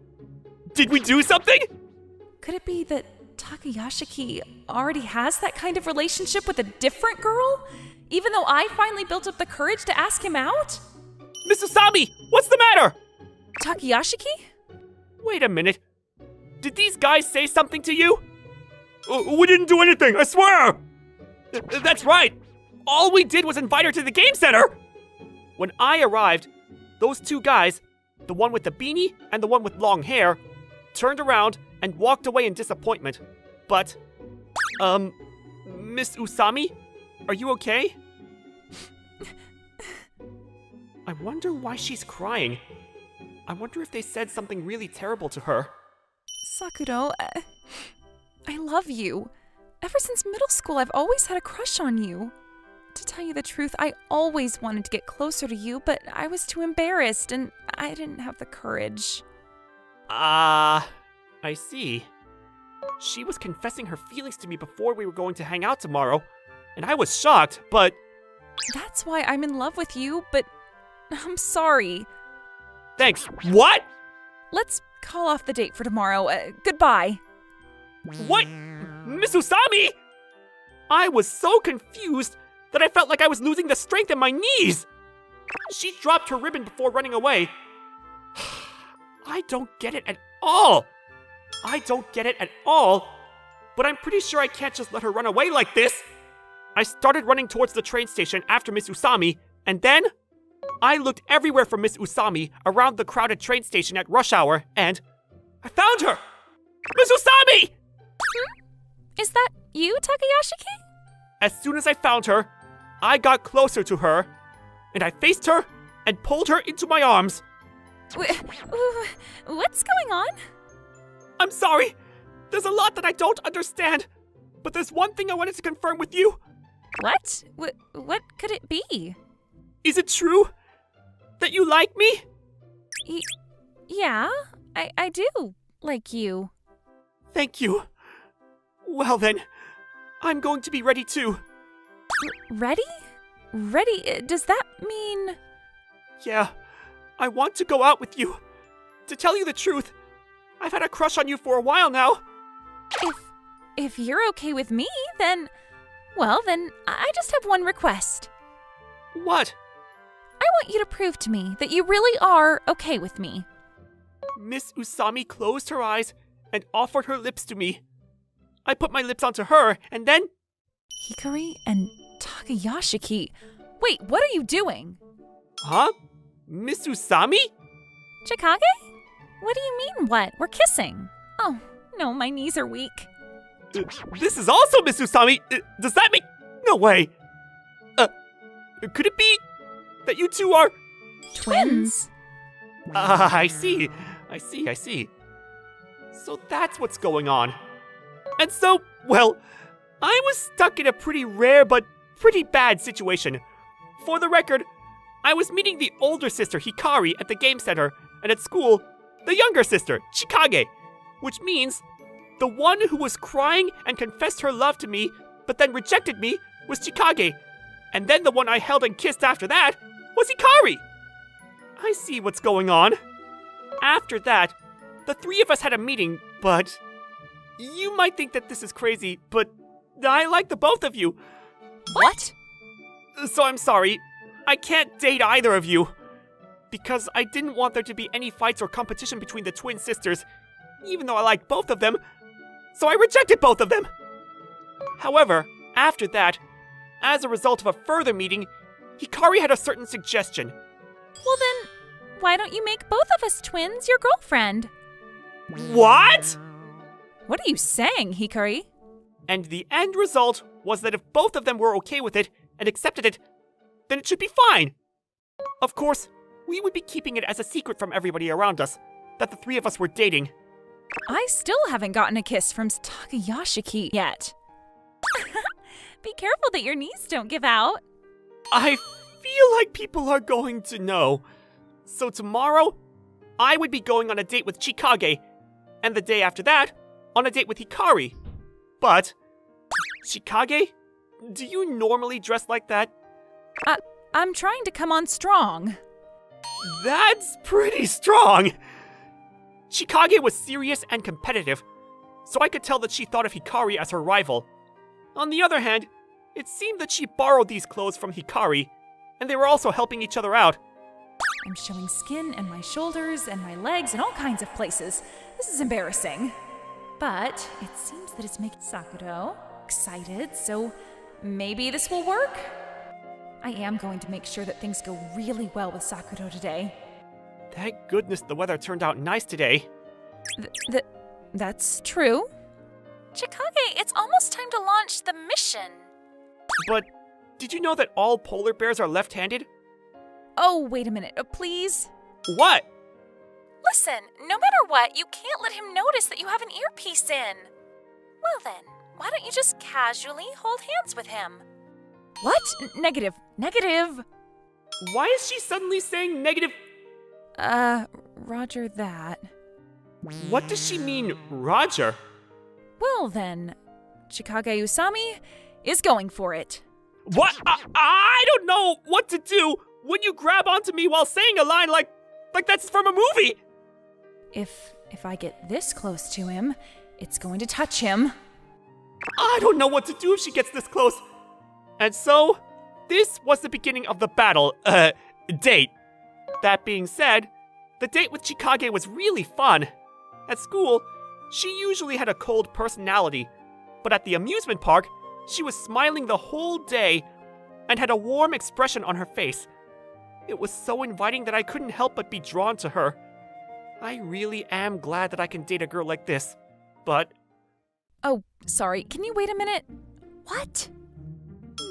Did we do something? Could it be that Takayashiki already has that kind of relationship with a different girl? Even though I finally built up the courage to ask him out? Miss Usami, what's the matter? Takayashiki? Wait a minute. Did these guys say something to you? We didn't do anything, I swear! That's right. All we did was invite her to the game center. When I arrived, those two guys, the one with the beanie and the one with long hair, turned around and walked away in disappointment. But, Miss Usami, are you okay? I wonder why she's crying. I wonder if they said something really terrible to her. Sakuro, I love you. Ever since middle school, I've always had a crush on you. To tell you the truth, I always wanted to get closer to you, but I was too embarrassed and I didn't have the courage. I see. She was confessing her feelings to me before we were going to hang out tomorrow, and I was shocked, but... That's why I'm in love with you, but I'm sorry. Thanks. What? Let's call off the date for tomorrow. Goodbye. What? Miss Usami? I was so confused that I felt like I was losing the strength in my knees. She dropped her ribbon before running away. I don't get it at all. But I'm pretty sure I can't just let her run away like this. I started running towards the train station after Miss Usami, and then I looked everywhere for Miss Usami around the crowded train station at rush hour, and I found her! Miss Usami! Is that you, Takayashiki? As soon as I found her, I got closer to her, and I faced her and pulled her into my arms. What's going on? I'm sorry. There's a lot that I don't understand, but there's one thing I wanted to confirm with you. What? What could it be? Is it true that you like me? Yeah, I do like you. Thank you. Well then, I'm going to be ready too. Ready? Ready? Does that mean... Yeah, I want to go out with you. To tell you the truth, I've had a crush on you for a while now. If you're okay with me, then... Well, then I just have one request. What? I want you to prove to me that you really are okay with me. Miss Usami closed her eyes and offered her lips to me. I put my lips onto her, and then... Hikari and Takayashiki. Wait, what are you doing? Huh? Miss Usami? Chikage? What do you mean, what? We're kissing. Oh, no, my knees are weak. This is also Miss Usami. Does that mean... No way. Could it be that you two are... Twins? I see. So that's what's going on. And so, well, I was stuck in a pretty rare but pretty bad situation. For the record, I was meeting the older sister, Hikari, at the game center, and at school, the younger sister, Chikage. Which means, the one who was crying and confessed her love to me, but then rejected me, was Chikage. And then the one I held and kissed after that was Hikari. I see what's going on. After that, the three of us had a meeting, but... You might think that this is crazy, but I like the both of you. What? So I'm sorry, I can't date either of you. Because I didn't want there to be any fights or competition between the twin sisters, even though I like both of them, so I rejected both of them. However, after that, as a result of a further meeting, Hikari had a certain suggestion. Well then, why don't you make both of us twins your girlfriend? What? What are you saying, Hikari? And the end result was that if both of them were okay with it and accepted it, then it should be fine. Of course, we would be keeping it as a secret from everybody around us that the three of us were dating. I still haven't gotten a kiss from Takayashiki yet. Be careful that your knees don't give out. I feel like people are going to know. So tomorrow, I would be going on a date with Chikage, and the day after that, on a date with Hikari. But, Chikage, do you normally dress like that? I'm trying to come on strong. That's pretty strong! Chikage was serious and competitive, so I could tell that she thought of Hikari as her rival. On the other hand, it seemed that she borrowed these clothes from Hikari, and they were also helping each other out. I'm showing skin and my shoulders and my legs in all kinds of places. This is embarrassing. But it seems that it's making Sakuro excited, so maybe this will work? I am going to make sure that things go really well with Sakuro today. Thank goodness the weather turned out nice today. That's true. Chikage, it's almost time to launch the mission. But did you know that all polar bears are left-handed? Oh, wait a minute, please? What? Listen, no matter what, you can't let him notice that you have an earpiece in. Well then, why don't you just casually hold hands with him? What? Negative. Why is she suddenly saying negative? Roger that. What does she mean, Roger? Well then, Chikage Usami is going for it. What? I don't know what to do when you grab onto me while saying a line like that's from a movie. If I get this close to him, it's going to touch him. I don't know what to do if she gets this close. And so, this was the beginning of the battle, date. That being said, the date with Chikage was really fun. At school, she usually had a cold personality, but at the amusement park, she was smiling the whole day and had a warm expression on her face. It was so inviting that I couldn't help but be drawn to her. I really am glad that I can date a girl like this, but... Oh, sorry, can you wait a minute? What?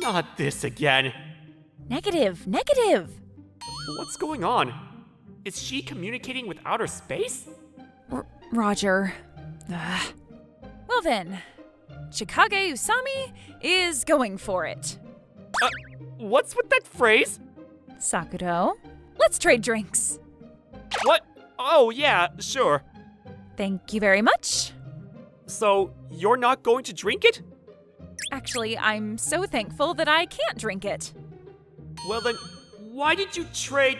Not this again. Negative. What's going on? Is she communicating with outer space? Roger. Ugh. Well then, Chikage Usami is going for it. What's with that phrase? Sakuro, let's trade drinks. What? Oh, yeah, sure. Thank you very much. So, you're not going to drink it? Actually, I'm so thankful that I can't drink it. Well then, why did you trade?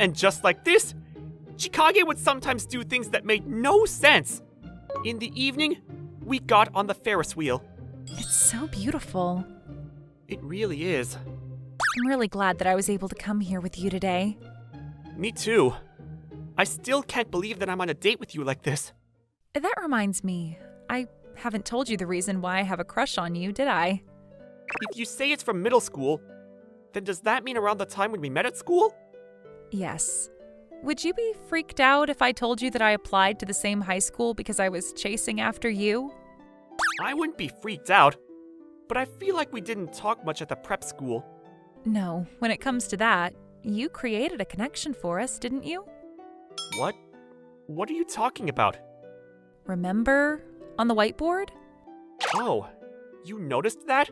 And just like this, Chikage would sometimes do things that made no sense. In the evening, we got on the Ferris wheel. It's so beautiful. It really is. I'm really glad that I was able to come here with you today. Me too. I still can't believe that I'm on a date with you like this. That reminds me, I haven't told you the reason why I have a crush on you, did I? If you say it's from middle school, then does that mean around the time when we met at school? Yes. Would you be freaked out if I told you that I applied to the same high school because I was chasing after you? I wouldn't be freaked out, but I feel like we didn't talk much at the prep school. No, when it comes to that, you created a connection for us, didn't you? What? What are you talking about? Remember? On the whiteboard? Oh, you noticed that?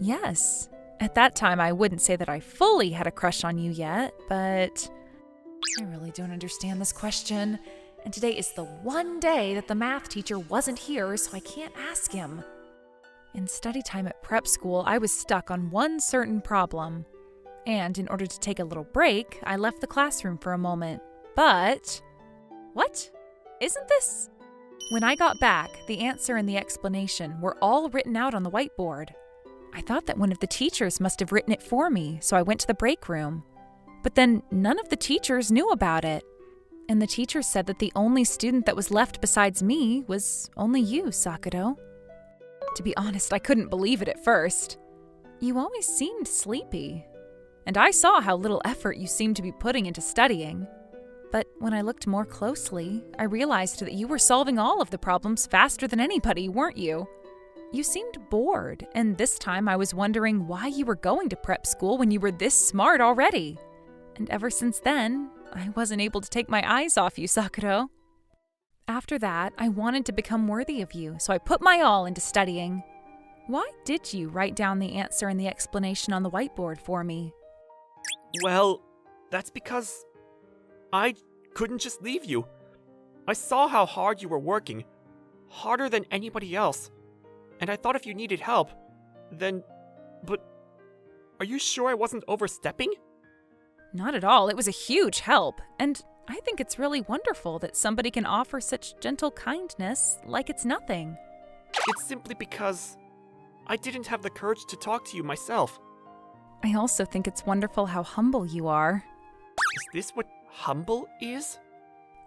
Yes. At that time, I wouldn't say that I fully had a crush on you yet, but I really don't understand this question. And today is the one day that the math teacher wasn't here, so I can't ask him. In study time at prep school, I was stuck on one certain problem. And in order to take a little break, I left the classroom for a moment. But... What? Isn't this? When I got back, the answer and the explanation were all written out on the whiteboard. I thought that one of the teachers must have written it for me, so I went to the break room. But then none of the teachers knew about it. And the teacher said that the only student that was left besides me was only you, Sakuro. To be honest, I couldn't believe it at first. You always seemed sleepy. And I saw how little effort you seemed to be putting into studying. But when I looked more closely, I realized that you were solving all of the problems faster than anybody, weren't you? You seemed bored, and this time I was wondering why you were going to prep school when you were this smart already. And ever since then, I wasn't able to take my eyes off you, Sakuro. After that, I wanted to become worthy of you, so I put my all into studying. Why did you write down the answer and the explanation on the whiteboard for me? Well, that's because I couldn't just leave you. I saw how hard you were working, harder than anybody else. And I thought if you needed help, then... But are you sure I wasn't overstepping? Not at all. It was a huge help. And I think it's really wonderful that somebody can offer such gentle kindness like it's nothing. It's simply because I didn't have the courage to talk to you myself. I also think it's wonderful how humble you are. Is this what humble is?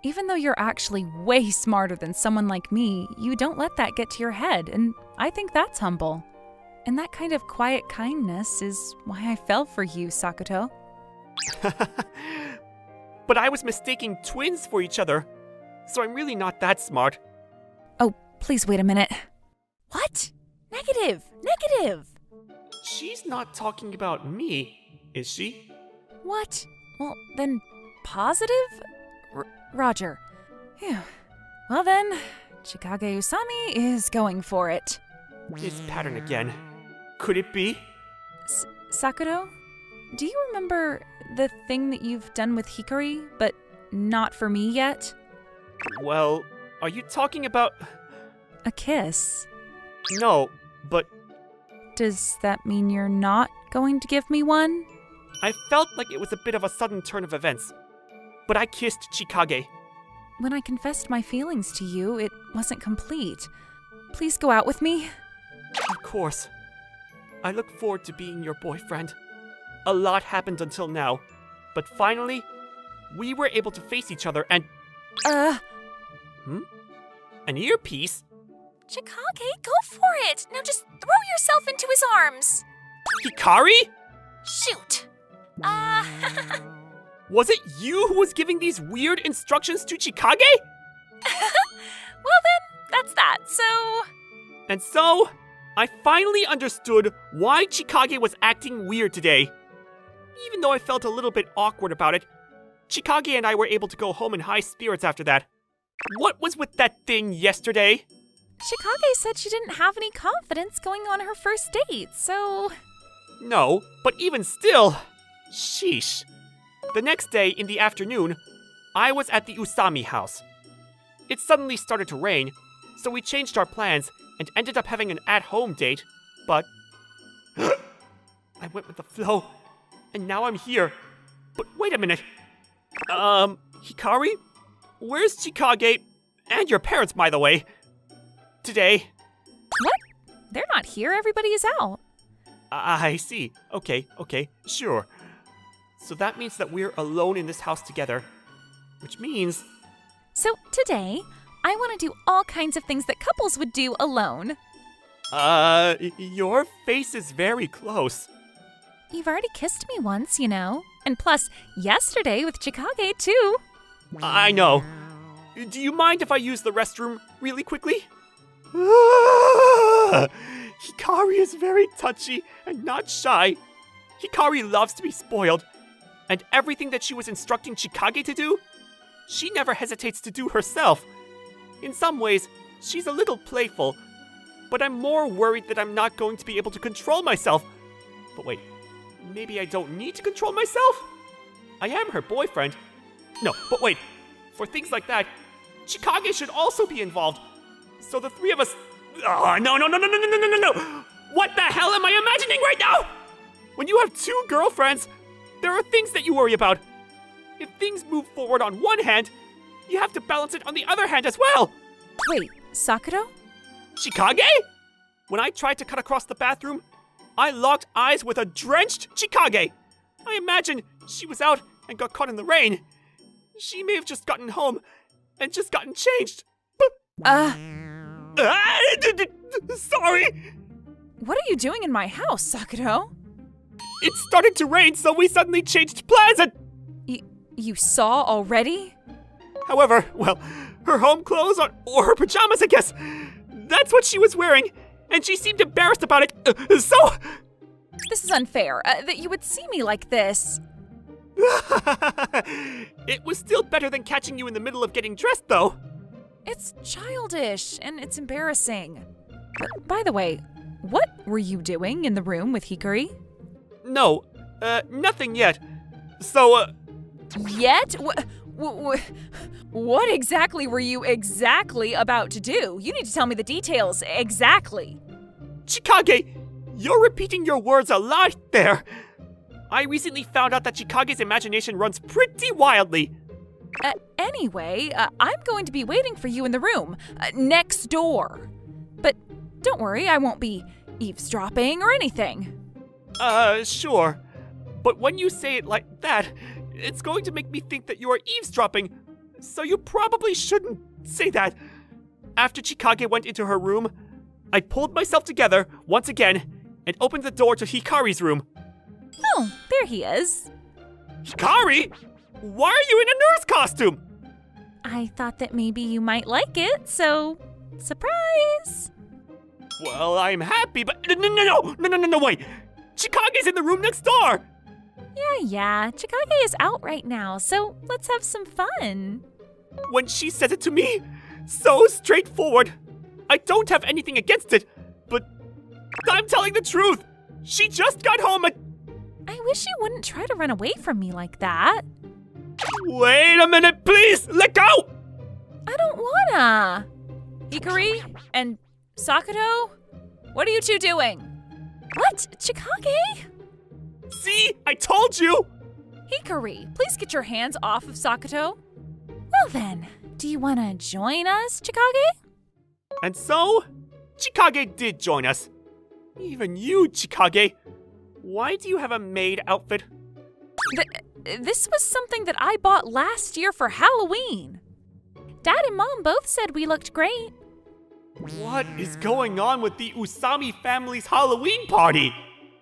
Even though you're actually way smarter than someone like me, you don't let that get to your head, and I think that's humble. And that kind of quiet kindness is why I fell for you, Sakuto. But I was mistaking twins for each other, so I'm really not that smart. Oh, please wait a minute. What? Negative! Negative! She's not talking about me, is she? What? Well, then, positive? Roger. Phew. Well then, Chikage Usami is going for it. This pattern again. Could it be? Sakuro, do you remember the thing that you've done with Hikari, but not for me yet? Well, are you talking about... A kiss. No, but... Does that mean you're not going to give me one? I felt like it was a bit of a sudden turn of events. But I kissed Chikage. When I confessed my feelings to you, it wasn't complete. Please go out with me. Of course. I look forward to being your boyfriend. A lot happened until now, but finally, we were able to face each other and... An earpiece? Chikage, go for it! Now just throw yourself into his arms! Hikari? Shoot! Was it you who was giving these weird instructions to Chikage? Well then, that's that, so... And so, I finally understood why Chikage was acting weird today. Even though I felt a little bit awkward about it, Chikage and I were able to go home in high spirits after that. What was with that thing yesterday? Chikage said she didn't have any confidence going on her first date, so... No, but even still, sheesh. The next day in the afternoon, I was at the Usami house. It suddenly started to rain, so we changed our plans and ended up having an at-home date, but... I went with the flow, and now I'm here. But wait a minute. Hikari? Where's Chikage? And your parents, by the way. Today. What? They're not here. Everybody is out. I see. Okay, sure. So that means that we're alone in this house together. Which means... So today, I want to do all kinds of things that couples would do alone. Your face is very close. You've already kissed me once, you know. And plus, yesterday with Chikage, too. I know. Do you mind if I use the restroom really quickly? Hikari is very touchy and not shy. Hikari loves to be spoiled. And everything that she was instructing Chikage to do, she never hesitates to do herself. In some ways, she's a little playful, but I'm more worried that I'm not going to be able to control myself. But wait, maybe I don't need to control myself? I am her boyfriend. No, but wait, for things like that, Chikage should also be involved. So the three of us... Oh, no. What the hell am I imagining right now? When you have two girlfriends, there are things that you worry about. If things move forward on one hand, you have to balance it on the other hand as well. Wait, Sakura? Chikage? When I tried to cut across the bathroom, I locked eyes with a drenched Chikage. I imagine she was out and got caught in the rain. She may have just gotten home and just gotten changed. Sorry! What are you doing in my house, Sakura? It started to rain, so we suddenly changed plans and... You saw already? However, well, her home clothes or her pajamas, I guess. That's what she was wearing, and she seemed embarrassed about it, so... This is unfair, that you would see me like this. It was still better than catching you in the middle of getting dressed, though. It's childish, and it's embarrassing. By the way, what were you doing in the room with Hikari? No, nothing yet. So, Yet? What exactly were you about to do? You need to tell me the details, exactly. Chikage, you're repeating your words a lot there. I recently found out that Chikage's imagination runs pretty wildly. Anyway, I'm going to be waiting for you in the room, next door. But don't worry, I won't be eavesdropping or anything. Sure. But when you say it like that, it's going to make me think that you are eavesdropping, so you probably shouldn't say that. After Chikage went into her room, I pulled myself together once again and opened the door to Hikari's room. Oh, there he is. Hikari? Why are you in a nurse costume? I thought that maybe you might like it, so surprise! Well, I'm happy, but no, wait. Chikage's in the room next door. Yeah, Chikage is out right now, so let's have some fun. When she says it to me, so straightforward. I don't have anything against it, but I'm telling the truth. She just got home and... I wish you wouldn't try to run away from me like that. Wait a minute, please! Let go! I don't wanna. Hikari and Sakato, what are you two doing? What? Chikage? See? I told you! Hikari, please get your hands off of Sakato. Well then, do you wanna join us, Chikage? And so, Chikage did join us. Even you, Chikage. Why do you have a maid outfit? This was something that I bought last year for Halloween. Dad and Mom both said we looked great. What is going on with the Usami family's Halloween party?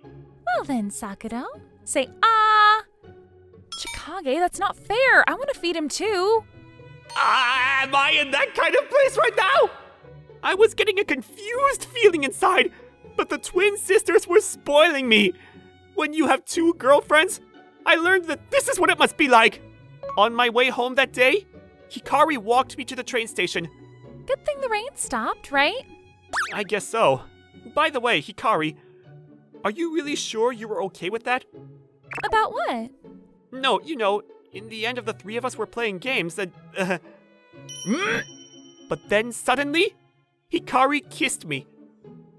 Well then, Sakato, say ah. Chikage, that's not fair. I want to feed him too. Am I in that kind of place right now? I was getting a confused feeling inside, but the twin sisters were spoiling me. When you have two girlfriends, I learned that this is what it must be like. On my way home that day, Hikari walked me to the train station. Good thing the rain stopped, right? I guess so. By the way, Hikari, are you really sure you were okay with that? About what? No, in the end of the three of us were playing games and... But then suddenly, Hikari kissed me.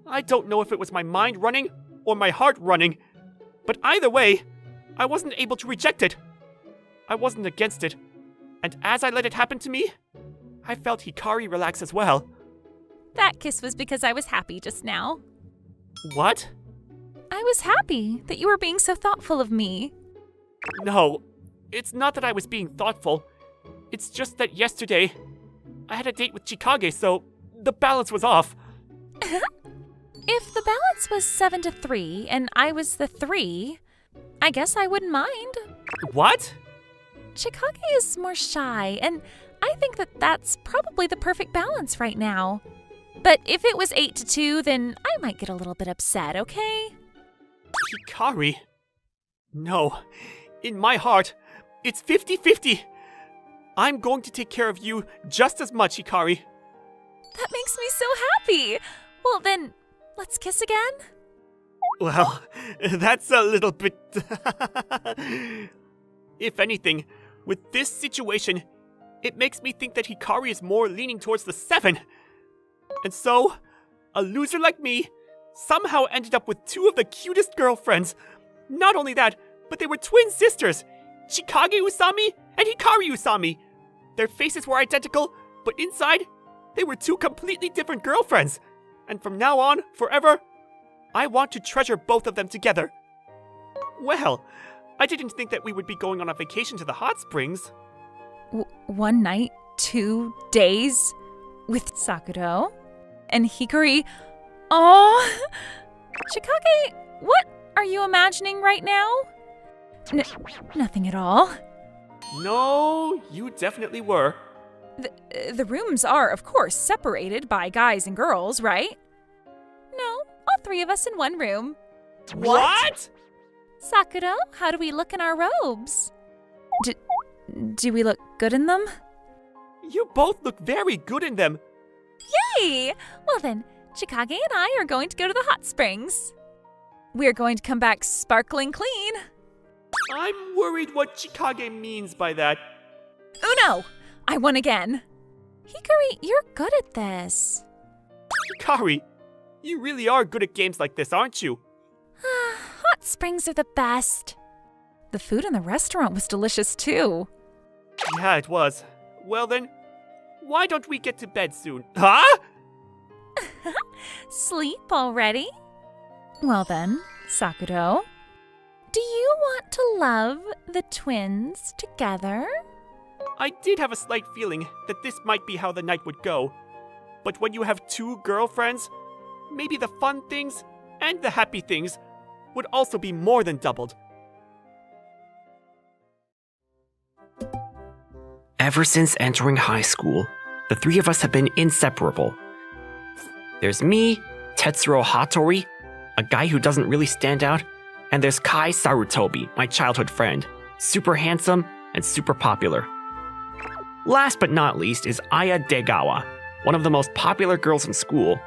I don't know if it was my mind running or my heart running, but either way, I wasn't able to reject it. I wasn't against it, and as I let it happen to me, I felt Hikari relax as well. That kiss was because I was happy just now. What? I was happy that you were being so thoughtful of me. No, it's not that I was being thoughtful. It's just that yesterday, I had a date with Chikage, so the balance was off. If the balance was 7-3 and I was the 3, I guess I wouldn't mind. What? Chikage is more shy, and I think that that's probably the perfect balance right now. But if it was 8-2, then I might get a little bit upset, okay? Hikari? No. In my heart, it's 50-50. I'm going to take care of you just as much, Hikari. That makes me so happy. Well then, let's kiss again? Well, that's a little bit... If anything, with this situation, it makes me think that Hikari is more leaning towards the 7. And so, a loser like me somehow ended up with 2 of the cutest girlfriends. Not only that, but they were twin sisters, Chikage Usami and Hikari Usami. Their faces were identical, but inside, they were 2 completely different girlfriends. And from now on, forever, I want to treasure both of them together. Well, I didn't think that we would be going on a vacation to the hot springs. 1 night, 2 days with Sakuro and Hikari. Oh, Chikage, what are you imagining right now? Nothing at all. No, you definitely were. The rooms are, of course, separated by guys and girls, right? No, all 3 of us in 1 room. What? Sakuro, how do we look in our robes? Do we look good in them? You both look very good in them. Yay! Well then, Chikage and I are going to go to the hot springs. We're going to come back sparkling clean. I'm worried what Chikage means by that. Uno! I won again. Hikari, you're good at this. Hikari, you really are good at games like this, aren't you? Hot springs are the best. The food in the restaurant was delicious too. Yeah, it was. Well then, why don't we get to bed soon? Huh? Sleep already? Well then, Sakuro, do you want to love the twins together? I did have a slight feeling that this might be how the night would go. But when you have 2 girlfriends, maybe the fun things and the happy things would also be more than doubled. Ever since entering high school, the 3 of us have been inseparable. There's me, Tetsuro Hattori, a guy who doesn't really stand out, and there's Kai Sarutobi, my childhood friend, super handsome and super popular. Last but not least is Aya Degawa, one of the most popular girls in school,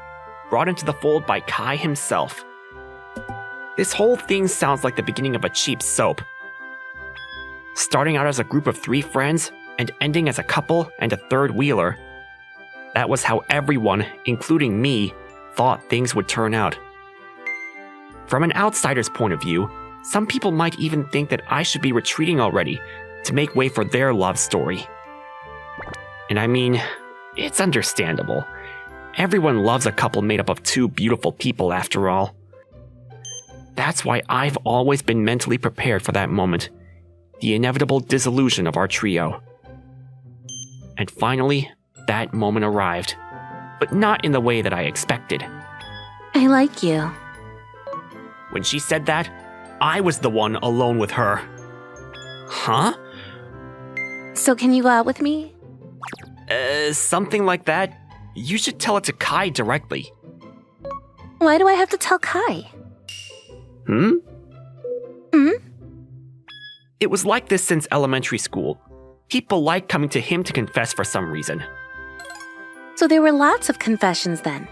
brought into the fold by Kai himself. This whole thing sounds like the beginning of a cheap soap. Starting out as a group of 3 friends, and ending as a couple and a third wheeler. That was how everyone, including me, thought things would turn out. From an outsider's point of view, some people might even think that I should be retreating already to make way for their love story. And I mean, it's understandable. Everyone loves a couple made up of 2 beautiful people after all. That's why I've always been mentally prepared for that moment, the inevitable dissolution of our trio. And finally, that moment arrived, but not in the way that I expected. I like you. When she said that, I was the one alone with her. Huh? So can you go out with me? Something like that. You should tell it to Kai directly. Why do I have to tell Kai? Hmm? Hmm? It was like this since elementary school. People like coming to him to confess for some reason. So there were lots of confessions then.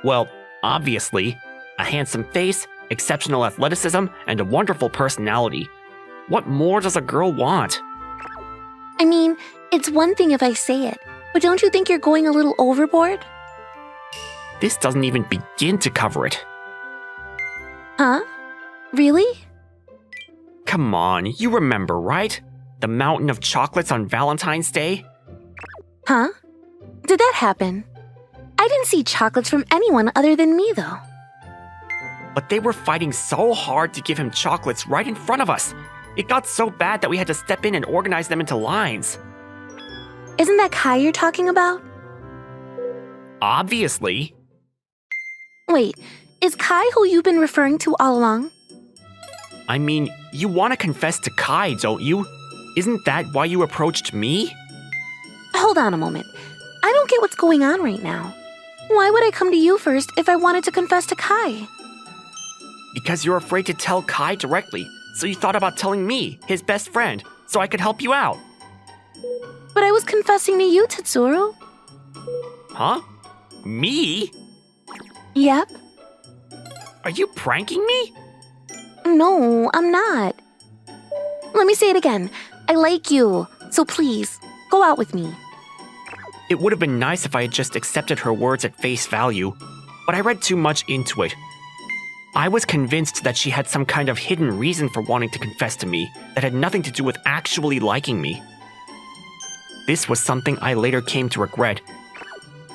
Well, obviously, a handsome face, exceptional athleticism, and a wonderful personality. What more does a girl want? I mean, it's one thing if I say it, but don't you think you're going a little overboard? This doesn't even begin to cover it. Huh? Really? Come on, you remember, right? The mountain of chocolates on Valentine's Day? Huh? Did that happen? I didn't see chocolates from anyone other than me, though. But they were fighting so hard to give him chocolates right in front of us. It got so bad that we had to step in and organize them into lines. Isn't that Kai you're talking about? Obviously. Wait, is Kai who you've been referring to all along? I mean, you want to confess to Kai, don't you? Isn't that why you approached me? Hold on a moment. I don't get what's going on right now. Why would I come to you first if I wanted to confess to Kai? Because you're afraid to tell Kai directly, so you thought about telling me, his best friend, so I could help you out. But I was confessing to you, Tetsuro. Huh? Me? Yep. Are you pranking me? No, I'm not. Let me say it again. I like you, so please, go out with me. It would have been nice if I had just accepted her words at face value, but I read too much into it. I was convinced that she had some kind of hidden reason for wanting to confess to me that had nothing to do with actually liking me. This was something I later came to regret,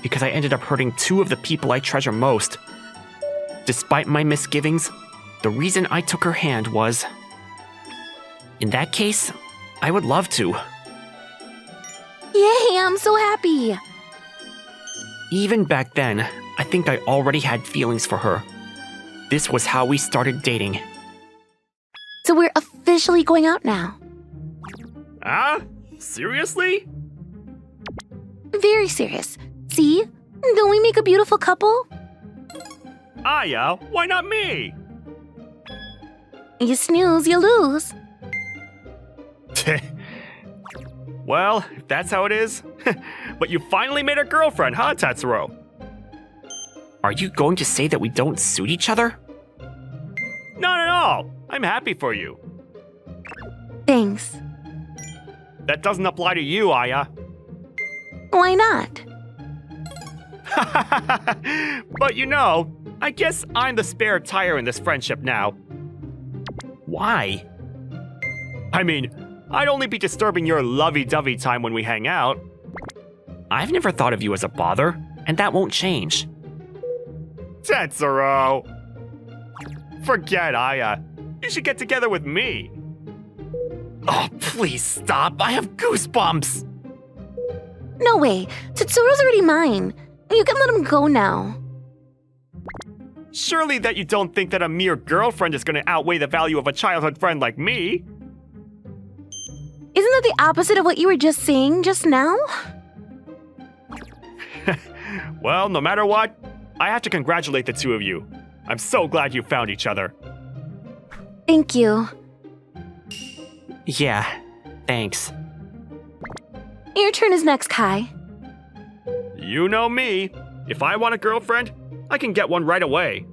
because I ended up hurting two of the people I treasure most. Despite my misgivings, the reason I took her hand was... In that case, I would love to. Yay, I'm so happy. Even back then, I think I already had feelings for her. This was how we started dating. So we're officially going out now. Ah? Seriously? Very serious. See? Don't we make a beautiful couple? Aya, why not me? You snooze, you lose. Well, if that's how it is. But you finally made a girlfriend, huh, Tetsuro? Are you going to say that we don't suit each other? Not at all. I'm happy for you. Thanks. That doesn't apply to you, Aya. Why not? But you know, I guess I'm the spare tire in this friendship now. Why? I mean, I'd only be disturbing your lovey-dovey time when we hang out. I've never thought of you as a bother, and that won't change. Tetsuro! Forget Aya. You should get together with me. Oh, please stop. I have goosebumps. No way. Tetsuro's already mine. You can let him go now. Surely that you don't think that a mere girlfriend is going to outweigh the value of a childhood friend like me? Isn't that the opposite of what you were just saying just now? Well, no matter what, I have to congratulate the two of you. I'm so glad you found each other. Thank you. Yeah, thanks. Your turn is next, Kai. You know me. If I want a girlfriend, I can get one right away.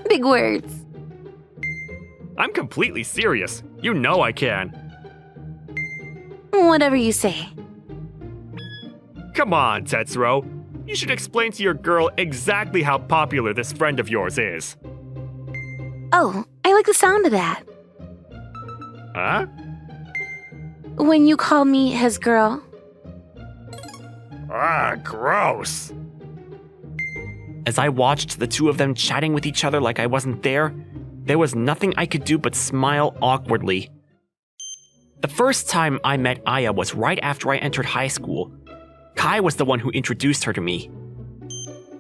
Big words. I'm completely serious. You know I can. Whatever you say. Come on, Tetsuro. You should explain to your girl exactly how popular this friend of yours is. Oh, I like the sound of that. Huh? When you call me his girl. Ah, gross. As I watched the two of them chatting with each other like I wasn't there was nothing I could do but smile awkwardly. The first time I met Aya was right after I entered high school. Kai was the one who introduced her to me.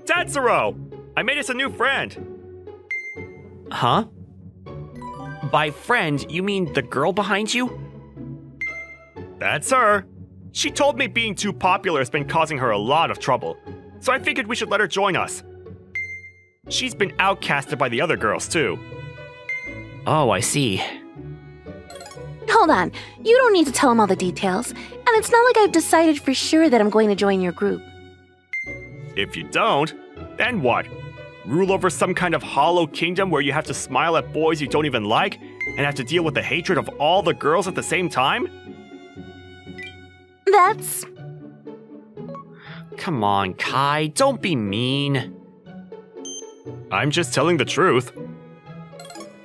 Tetsuro! I made us a new friend. Huh? By friend, you mean the girl behind you? That's her. She told me being too popular has been causing her a lot of trouble, so I figured we should let her join us. She's been outcasted by the other girls, too. Oh, I see. Hold on. You don't need to tell him all the details. And it's not like I've decided for sure that I'm going to join your group. If you don't, then what? Rule over some kind of hollow kingdom where you have to smile at boys you don't even like and have to deal with the hatred of all the girls at the same time? That's... Come on, Kai, don't be mean. I'm just telling the truth.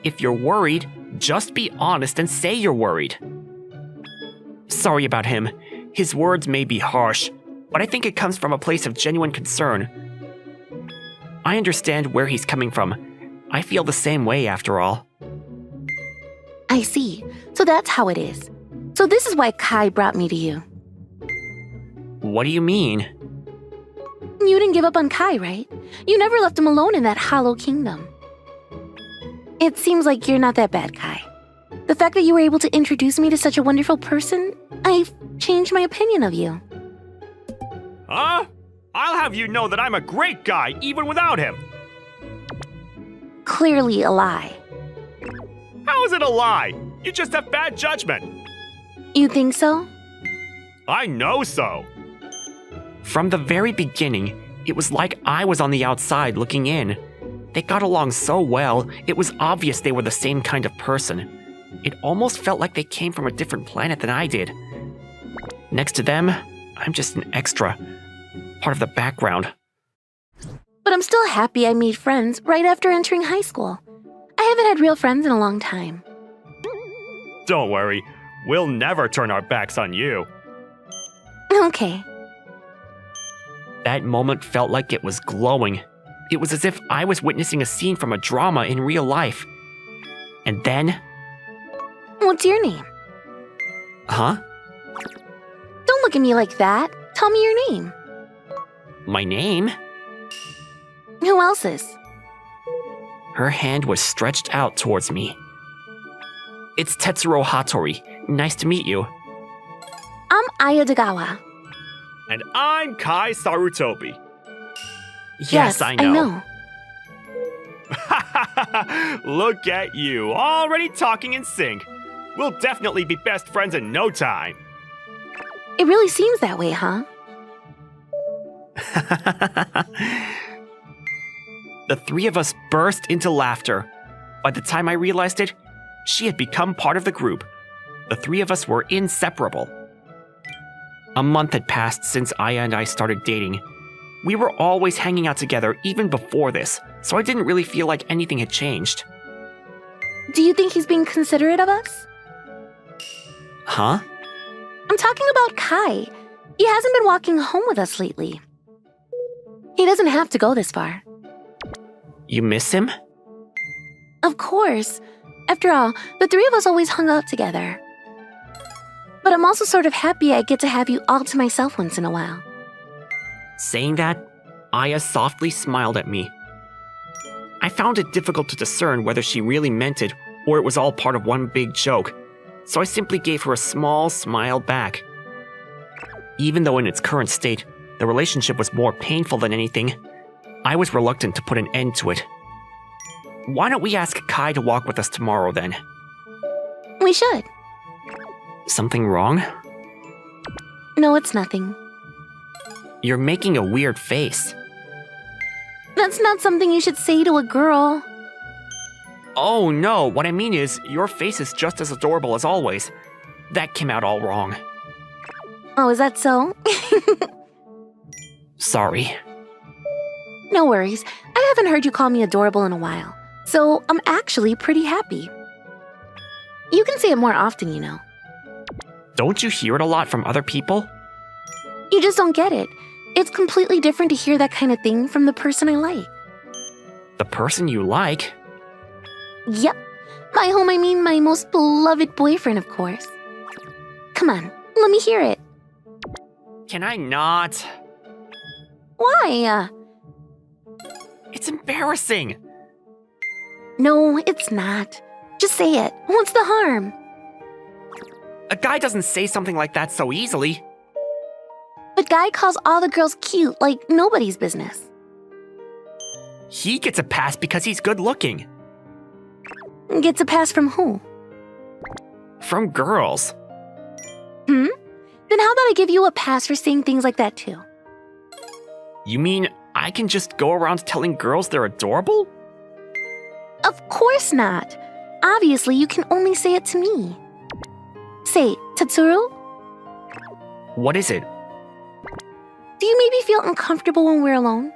If you're worried, just be honest and say you're worried. Sorry about him. His words may be harsh, but I think it comes from a place of genuine concern. I understand where he's coming from. I feel the same way after all. I see. So that's how it is. So this is why Kai brought me to you. What do you mean? You didn't give up on Kai, right? You never left him alone in that hollow kingdom. It seems like you're not that bad, Kai. The fact that you were able to introduce me to such a wonderful person, I've changed my opinion of you. Huh? I'll have you know that I'm a great guy, even without him. Clearly a lie. How is it a lie? You just have bad judgment. You think so? I know so. From the very beginning, It was like I was on the outside looking in. They got along so well, it was obvious they were the same kind of person. It almost felt like they came from a different planet than I did. Next to them, I'm just an extra, part of the background. But I'm still happy I made friends right after entering high school. I haven't had real friends in a long time. Don't worry, we'll never turn our backs on you. Okay. That moment felt like it was glowing. It was as if I was witnessing a scene from a drama in real life. And then... What's your name? Huh? Don't look at me like that. Tell me your name. My name? Who else's? Her hand was stretched out towards me. It's Tetsuro Hattori. Nice to meet you. I'm Aya Degawa. And I'm Kai Sarutobi. Yes, I know. Look at you, already talking in sync. We'll definitely be best friends in no time. It really seems that way, huh? The three of us burst into laughter. By the time I realized it, she had become part of the group. The three of us were inseparable. A month had passed since Aya and I started dating. We were always hanging out together even before this, so I didn't really feel like anything had changed. Do you think he's being considerate of us? Huh? I'm talking about Kai. He hasn't been walking home with us lately. He doesn't have to go this far. You miss him? Of course. After all, the three of us always hung out together. But I'm also sort of happy I get to have you all to myself once in a while. Saying that, Aya softly smiled at me. I found it difficult to discern whether she really meant it or it was all part of one big joke, so I simply gave her a small smile back. Even though in its current state, the relationship was more painful than anything, I was reluctant to put an end to it. Why don't we ask Kai to walk with us tomorrow then? We should. Something wrong? No, it's nothing. You're making a weird face. That's not something you should say to a girl. Oh no, what I mean is, your face is just as adorable as always. That came out all wrong. Oh, is that so? Sorry. No worries. I haven't heard you call me adorable in a while, so I'm actually pretty happy. You can say it more often, you know. Don't you hear it a lot from other people? You just don't get it. It's completely different to hear that kind of thing from the person I like. The person you like? Yep. By whom I mean my most beloved boyfriend, of course. Come on, let me hear it. Can I not? Why? It's embarrassing. No, it's not. Just say it. What's the harm? A guy doesn't say something like that so easily. But Guy calls all the girls cute like nobody's business. He gets a pass because he's good looking. Gets a pass from who? From girls. Then how about I give you a pass for saying things like that too? You mean I can just go around telling girls they're adorable? Of course not. Obviously, you can only say it to me. Say, Tetsuro, What is it? do you maybe feel uncomfortable when we're alone?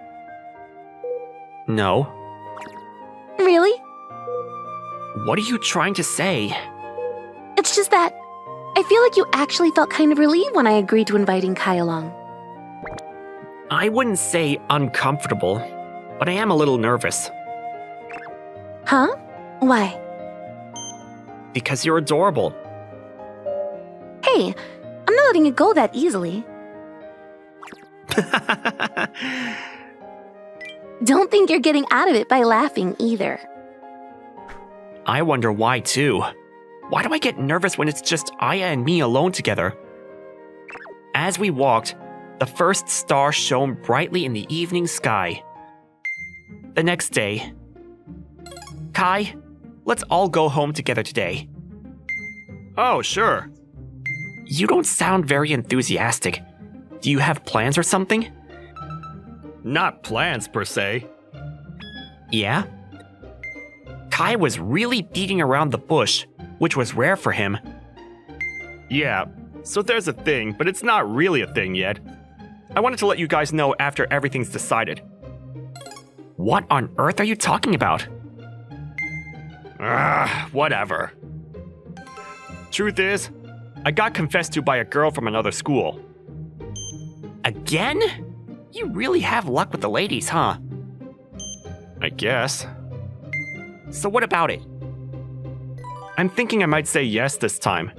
No. Really? What are you trying to say? It's just that I feel like you actually felt kind of relieved when I agreed to inviting Kai along. I wouldn't say uncomfortable, but I am a little nervous. Huh? Why? Because you're adorable. Hey, I'm not letting it go that easily. Don't think you're getting out of it by laughing either. I wonder why too. Why do I get nervous when it's just Aya and me alone together? As we walked, the first star shone brightly in the evening sky. The next day, Kai, let's all go home together today. Oh, sure. You don't sound very enthusiastic. Do you have plans or something? Not plans, per se. Yeah? Kai was really beating around the bush, which was rare for him. Yeah, so there's a thing, but it's not really a thing yet. I wanted to let you guys know after everything's decided. What on earth are you talking about? Whatever. Truth is, I got confessed to by a girl from another school. Again? You really have luck with the ladies, huh? I guess. So what about it? I'm thinking I might say yes this time.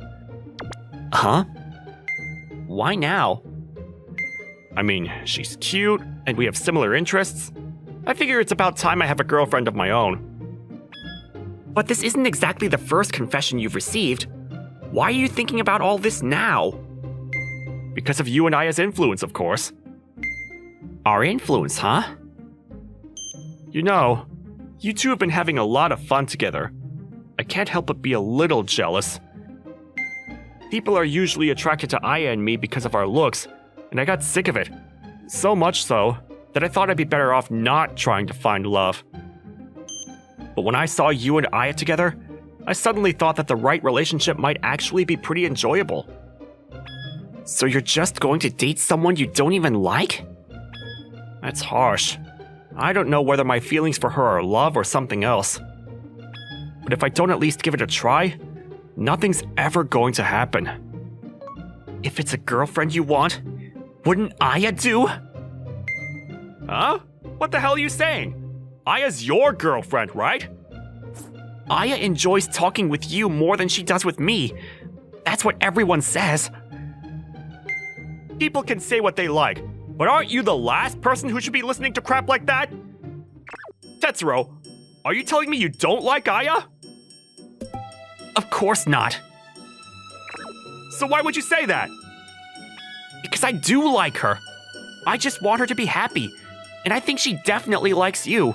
Huh? Why now? I mean, she's cute, and we have similar interests. I figure it's about time I have a girlfriend of my own. But this isn't exactly the first confession you've received. Why are you thinking about all this now? Because of you and Aya's influence, of course. Our influence, huh? You know, you two have been having a lot of fun together. I can't help but be a little jealous. People are usually attracted to Aya and me because of our looks, and I got sick of it. So much so that I thought I'd be better off not trying to find love. But when I saw you and Aya together, I suddenly thought that the right relationship might actually be pretty enjoyable. So you're just going to date someone you don't even like? That's harsh. I don't know whether my feelings for her are love or something else. But if I don't at least give it a try, nothing's ever going to happen. If it's a girlfriend you want, wouldn't Aya do? Huh? What the hell are you saying? Aya's your girlfriend, right? Aya enjoys talking with you more than she does with me. That's what everyone says. People can say what they like, but aren't you the last person who should be listening to crap like that? Tetsuro, are you telling me you don't like Aya? Of course not. So why would you say that? Because I do like her. I just want her to be happy, and I think she definitely likes you.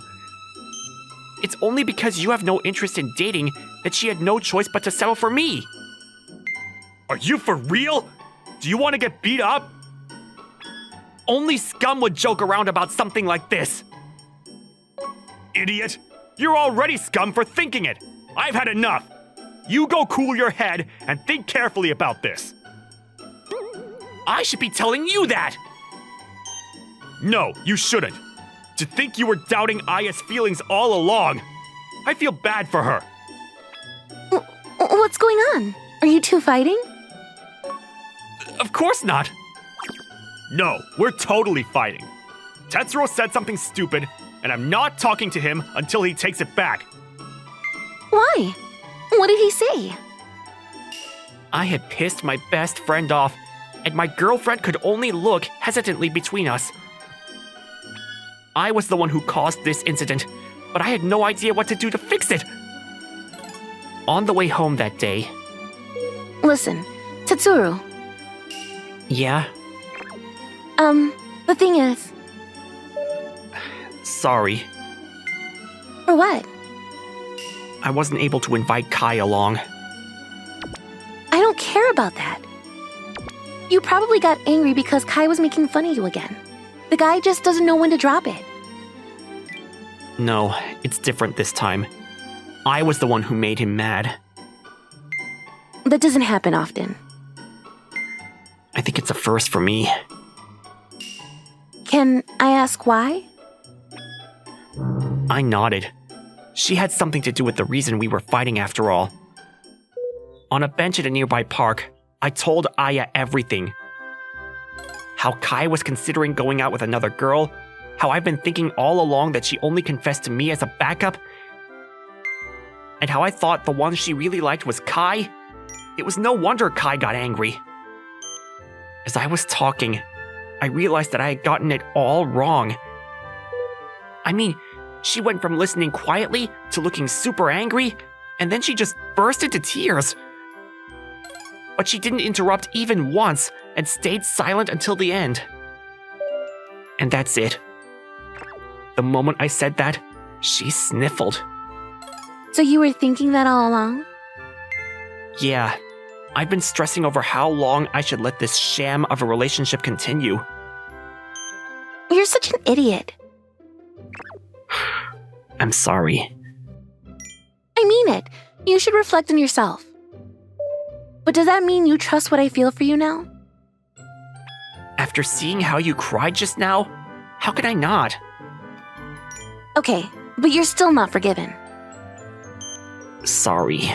It's only because you have no interest in dating that she had no choice but to settle for me. Are you for real? Do you want to get beat up? Only scum would joke around about something like this. Idiot! You're already scum for thinking it! I've had enough! You go cool your head and think carefully about this. I should be telling you that! No, you shouldn't. To think you were doubting Aya's feelings all along. I feel bad for her. What's going on? Are you two fighting? Of course not. No, we're totally fighting. Tetsuro said something stupid, and I'm not talking to him until he takes it back. Why? What did he say? I had pissed my best friend off, and my girlfriend could only look hesitantly between us. I was the one who caused this incident, but I had no idea what to do to fix it. On the way home that day... Listen, Tetsuro. Yeah? The thing is... Sorry. For what? I wasn't able to invite Kai along. I don't care about that. You probably got angry because Kai was making fun of you again. The guy just doesn't know when to drop it. No, it's different this time. I was the one who made him mad. That doesn't happen often. I think it's a first for me. Can I ask why? I nodded. She had something to do with the reason we were fighting after all. On a bench at a nearby park, I told Aya everything. How Kai was considering going out with another girl, how I've been thinking all along that she only confessed to me as a backup, and how I thought the one she really liked was Kai. It was no wonder Kai got angry. As I was talking, I realized that I had gotten it all wrong. I mean, she went from listening quietly to looking super angry, and then she just burst into tears. But she didn't interrupt even once and stayed silent until the end. And that's it. The moment I said that, she sniffled. So you were thinking that all along? Yeah, I've been stressing over how long I should let this sham of a relationship continue. You're You're such an idiot. I'm sorry. I mean it. You should reflect on yourself. But does that mean you trust what I feel for you now? After seeing how you cried just now, how could I not? Okay, but you're still not forgiven. Sorry.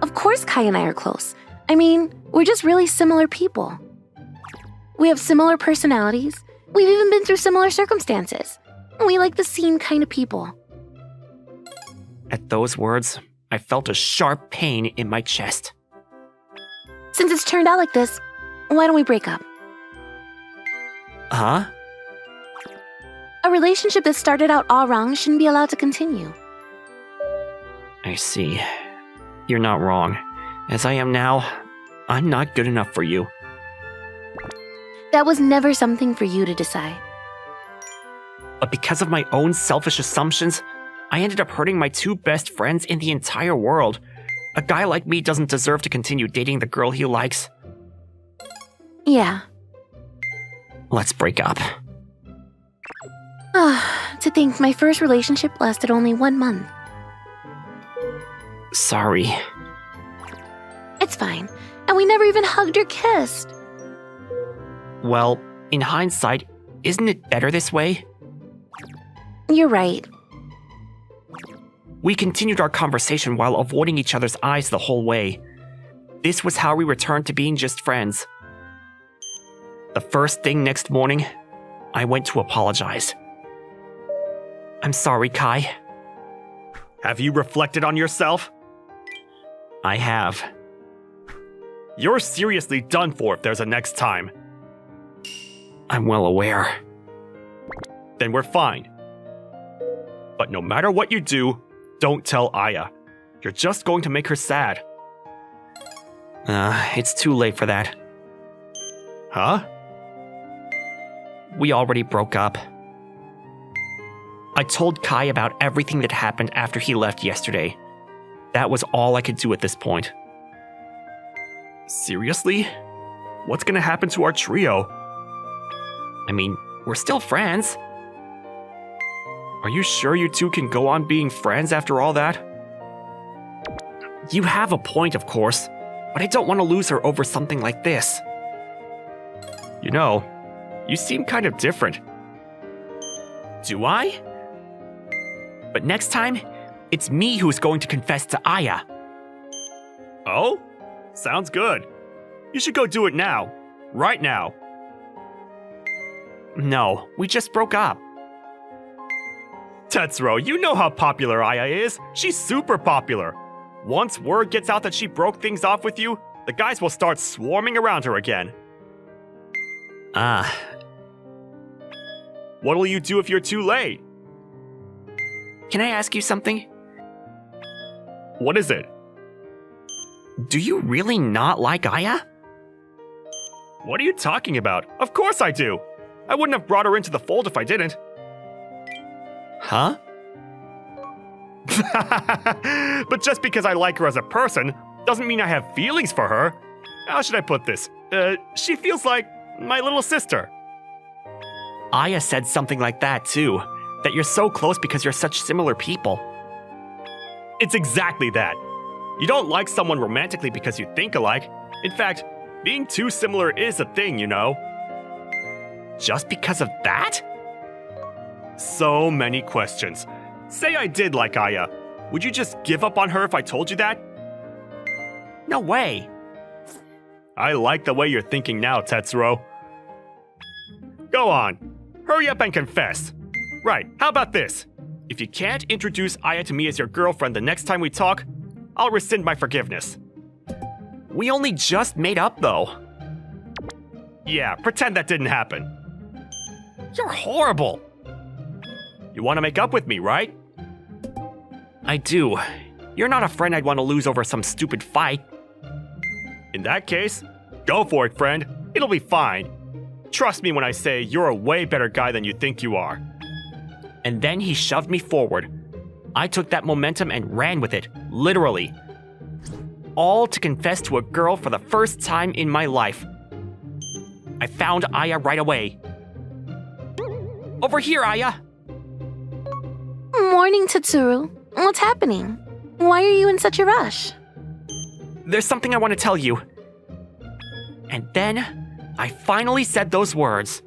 Of course Kai and I are close. I mean, we're just really similar people. We have similar personalities. We've even been through similar circumstances. We like the same kind of people. At those words, I felt a sharp pain in my chest. Since it's turned out like this, why don't we break up? Huh? A relationship that started out all wrong shouldn't be allowed to continue. I see. You're not wrong. As I am now, I'm not good enough for you. That was never something for you to decide. But because of my own selfish assumptions, I ended up hurting my two best friends in the entire world. A guy like me doesn't deserve to continue dating the girl he likes. Yeah. Let's break up. To think my first relationship lasted only 1 month. Sorry. It's fine. And we never even hugged or kissed. Well, in hindsight, isn't it better this way? You're right. We continued our conversation while avoiding each other's eyes the whole way. This was how we returned to being just friends. The first thing next morning, I went to apologize. I'm sorry, Kai. Have you reflected on yourself? I have. You're seriously done for if there's a next time. I'm well aware. Then we're fine. But no matter what you do, don't tell Aya. You're just going to make her sad. It's too late for that. Huh? We already broke up. I told Kai about everything that happened after he left yesterday. That was all I could do at this point. Seriously? What's gonna happen to our trio? I mean, we're still friends. Are you sure you two can go on being friends after all that? You have a point, of course, but I don't want to lose her over something like this. You know, you seem kind of different. Do I? But next time, it's me who's going to confess to Aya. Oh? Sounds good. You should go do it now. Right now. No, we just broke up. Tetsuro, you know how popular Aya is. She's super popular. Once word gets out that she broke things off with you, the guys will start swarming around her again. What'll you do if you're too late? Can I ask you something? What is it? Do you really not like Aya? What are you talking about? Of course I do. I wouldn't have brought her into the fold if I didn't. Huh? But just because I like her as a person doesn't mean I have feelings for her. How should I put this? She feels like my little sister. Aya said something like that too, that you're so close because you're such similar people. It's exactly that. You don't like someone romantically because you think alike. In fact, being too similar is a thing, you know. Just because of that? So many questions. Say I did like Aya. Would you just give up on her if I told you that? No way. I like the way you're thinking now, Tetsuro. Go on. Hurry up and confess. Right, how about this? If you can't introduce Aya to me as your girlfriend the next time we talk, I'll rescind my forgiveness. We only just made up though. Yeah, pretend that didn't happen. You're horrible. You want to make up with me, right? I do. You're not a friend I'd want to lose over some stupid fight. In that case, go for it, friend. It'll be fine. Trust me when I say you're a way better guy than you think you are. And then he shoved me forward. I took that momentum and ran with it, literally. All to confess to a girl for the first time in my life. I found Aya right away. Over here, Aya! Morning, Tetsuru. What's happening? Why are you in such a rush? There's something I want to tell you. And then, I finally said those words.